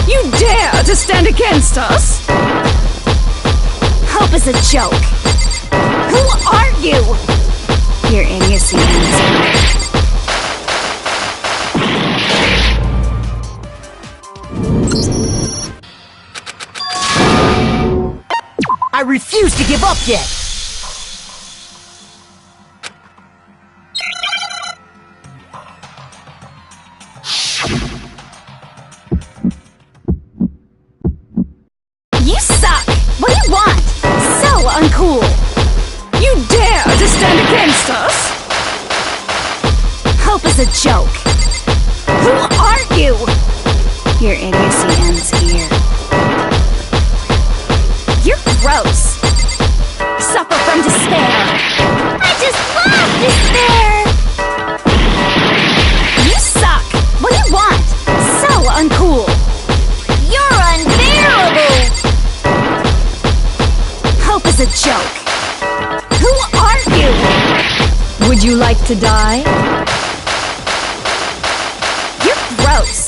You dare to stand against us? Hope is a joke. Who are you? Your idiocy ends here. I refuse to give up yet! Uncool! You dare to stand against us? Hope is a joke. Who are you? Your idiocy ends here. You're gross. Suffer from despair. I just love despair! You suck! What do you want? So uncool! You're unbearable! Hope is a joke. Who are you? Would you like to die? You're gross.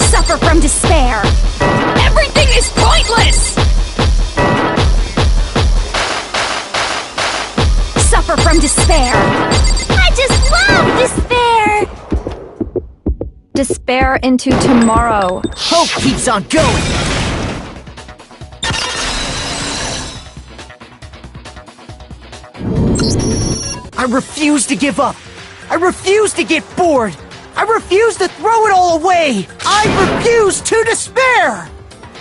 Suffer from despair. Everything is pointless! Suffer from despair. I just love despair! Despair into tomorrow. Hope keeps on going! I refuse to give up. I refuse to get bored. I refuse to throw it all away. I refuse to despair.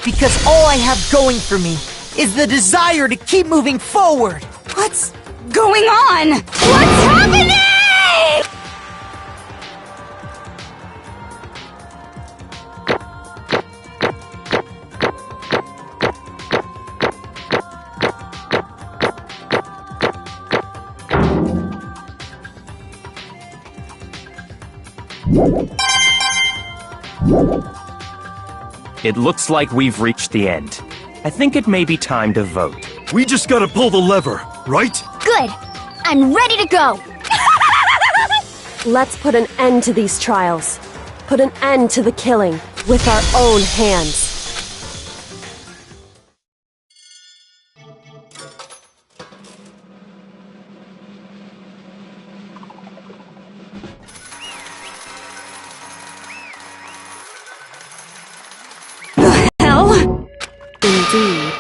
Because all I have going for me is the desire to keep moving forward. What's going on? What's happening? It looks like we've reached the end. I think it may be time to vote. We just gotta pull the lever, right? Good. I'm ready to go. Let's put an end to these trials. Put an end to the killing with our own hands. Hell? Indeed.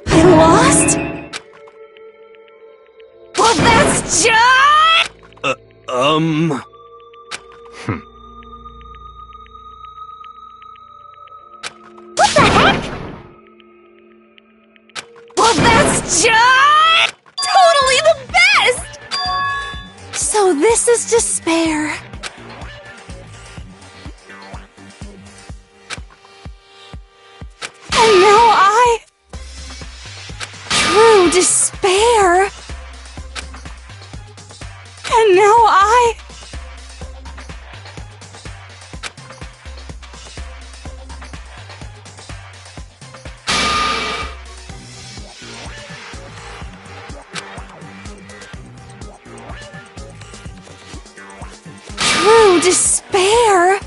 I lost? Well, that's just... What the heck? Well, that's just... totally the best! So this is despair. And now I... True despair. And now I... True despair?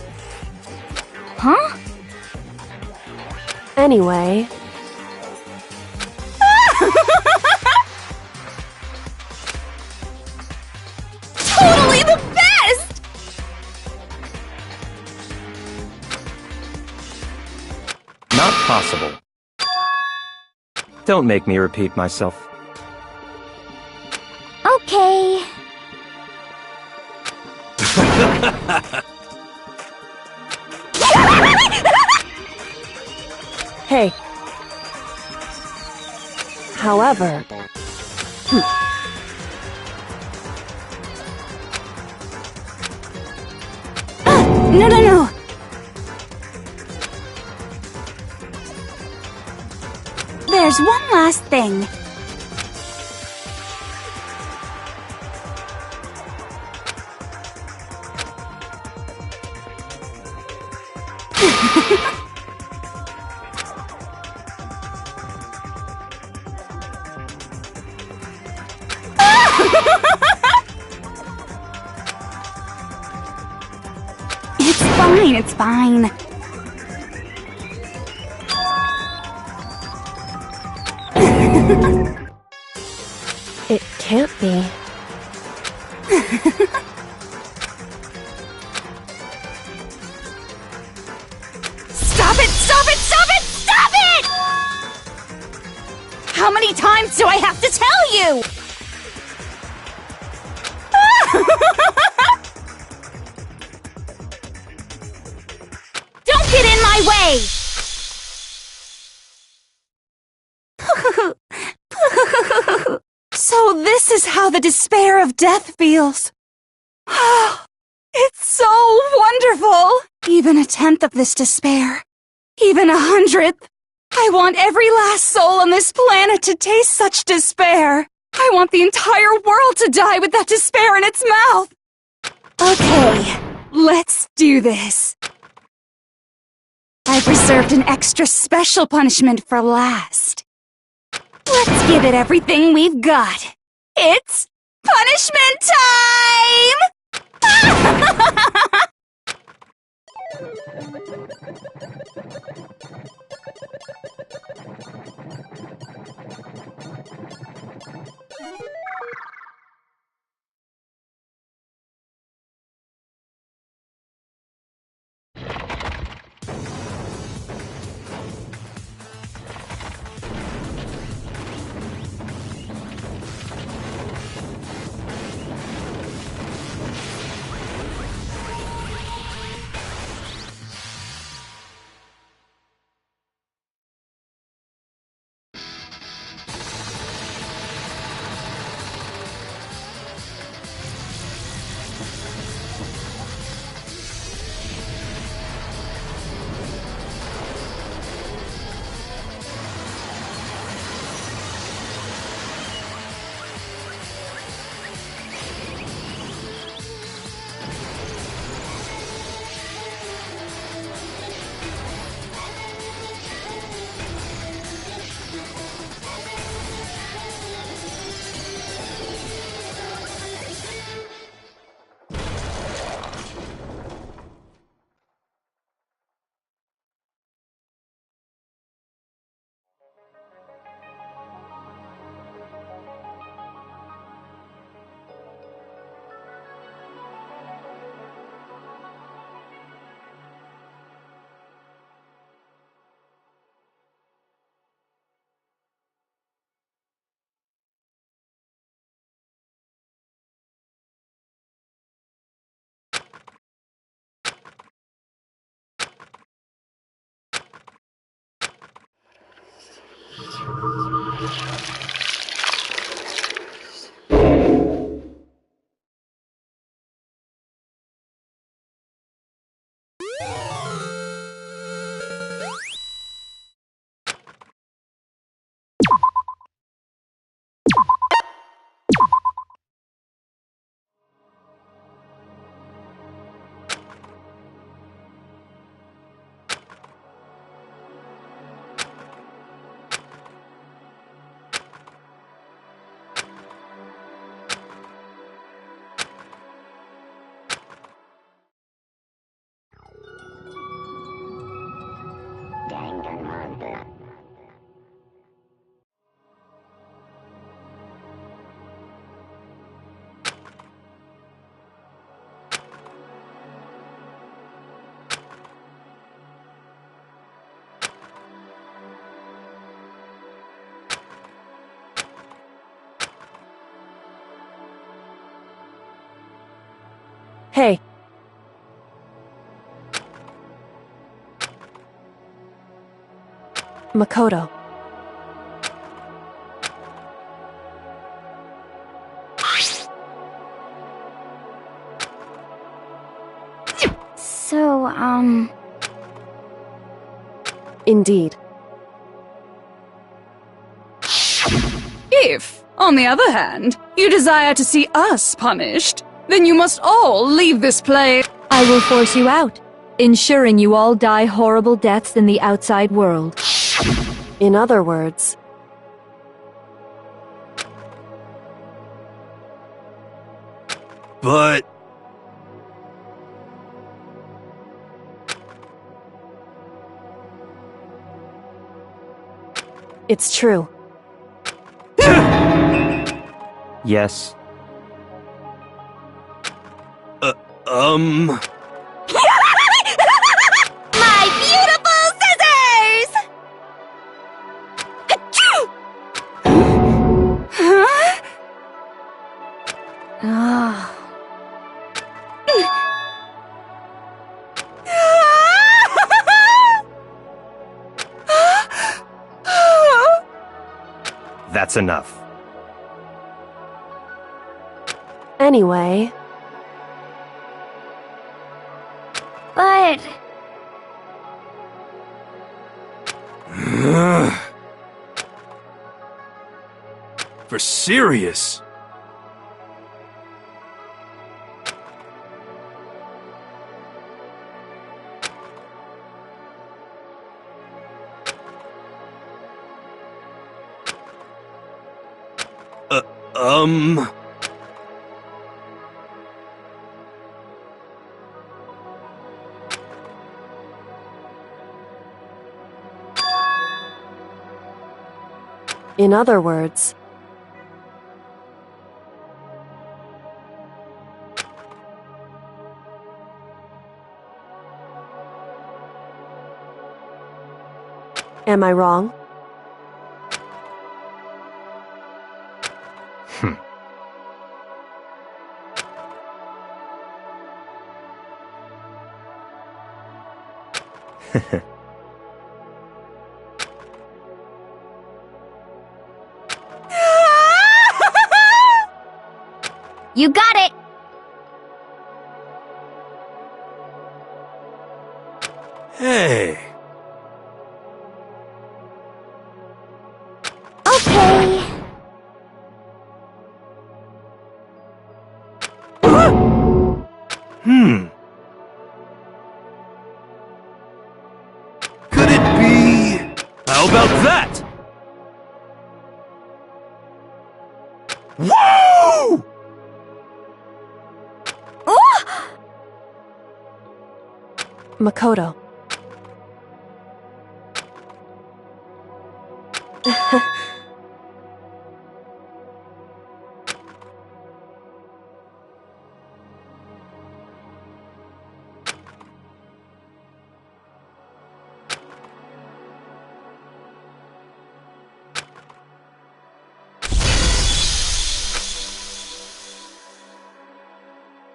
Huh? Anyway... Totally the best! Not possible. Don't make me repeat myself. Okay. Hey. However... No. There's one last thing. It's fine. It can't be. Stop it! Stop it! Stop it! Stop it! How many times do I have to tell you? Don't get in my way! So this is how the despair of death feels. It's so wonderful! Even a tenth of this despair, even 100th. I want every last soul on this planet to taste such despair. I want the entire world to die with that despair in its mouth. Okay, let's do this. I've reserved an extra special punishment for last. Let's give it everything we've got. It's punishment time! Danganronpa. Hey. Makoto. So, Indeed. If, on the other hand, you desire to see us punished, then you must all leave this place. I will force you out, ensuring you all die horrible deaths in the outside world. In other words, But it's true. Yes. My beautiful scissors! Achoo! ah. That's enough. Anyway, But for serious. in other words, am I wrong? you got it! Hey. Okay. Could it be? How about that? Woo! Makoto.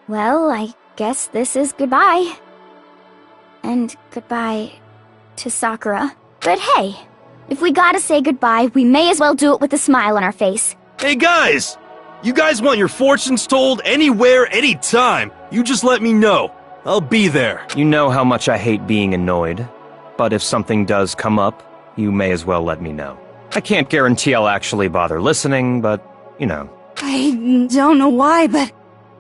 Well, I guess this is goodbye. And goodbye to Sakura. But hey, If we gotta say goodbye, we may as well do it with a smile on our face. Hey guys! You guys want your fortunes told anywhere, anytime. You just let me know. I'll be there. You know how much I hate being annoyed. But if something does come up, you may as well let me know. I can't guarantee I'll actually bother listening, but, you know. I don't know why, but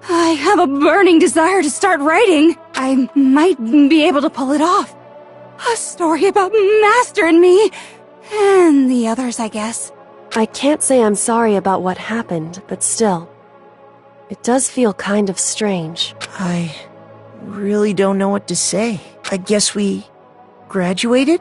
I have a burning desire to start writing. I might be able to pull it off. A story about Master and me. And the others, I guess. I can't say I'm sorry about what happened, but still. It does feel kind of strange. I really don't know what to say. I guess we graduated?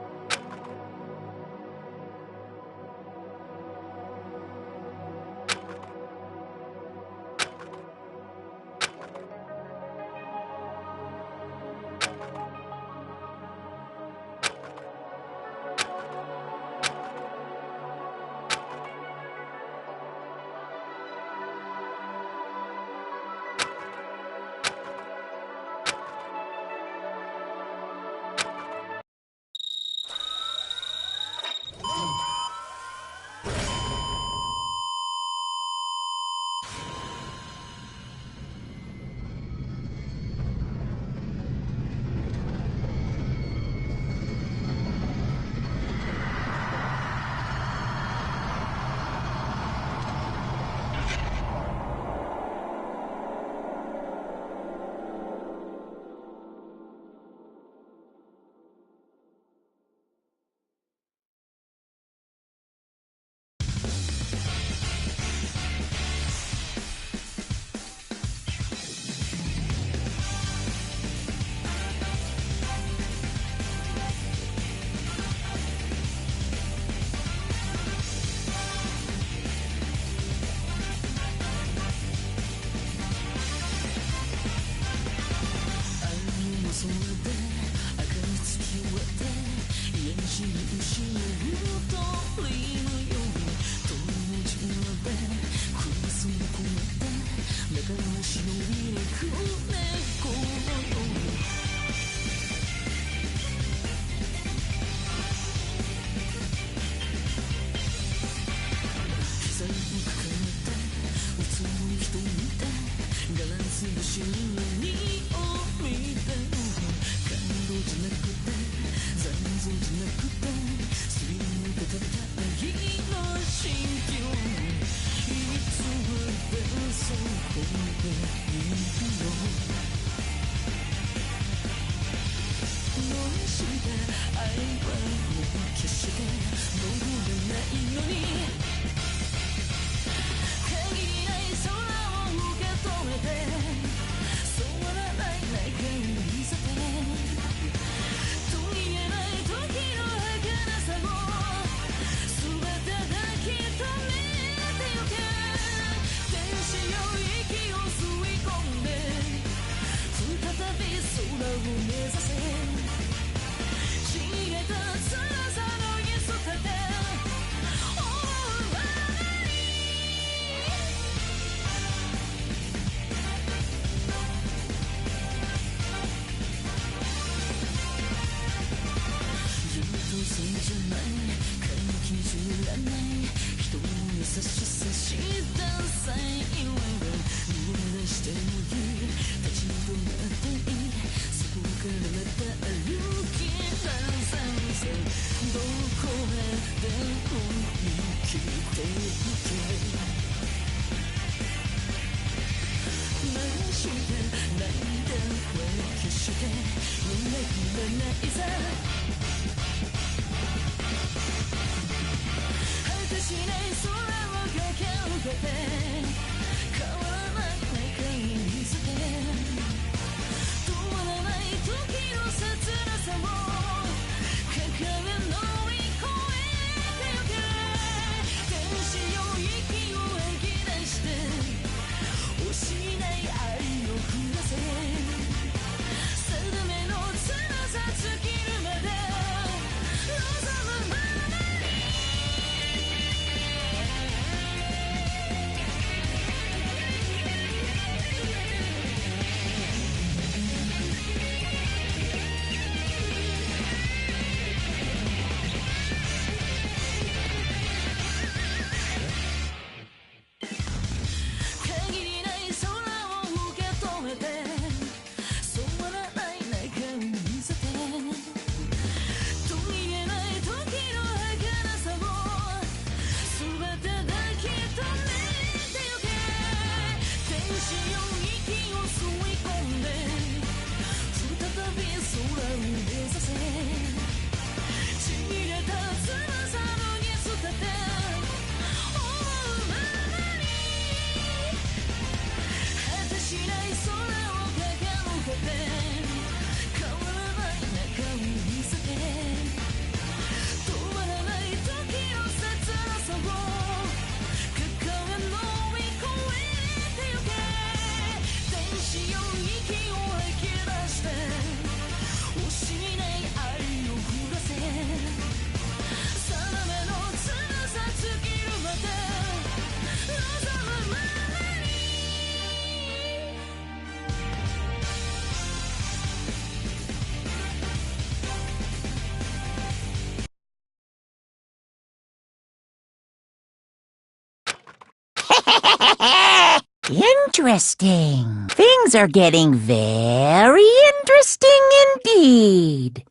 Interesting. Things are getting very interesting indeed.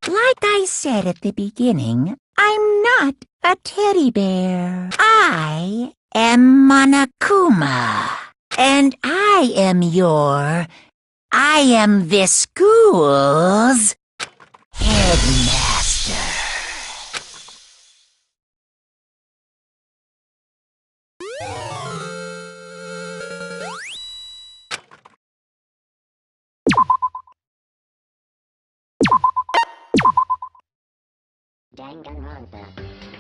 Like I said at the beginning, I'm not a teddy bear. I am Monokuma. And I am this school's headmaster. Danganronpa.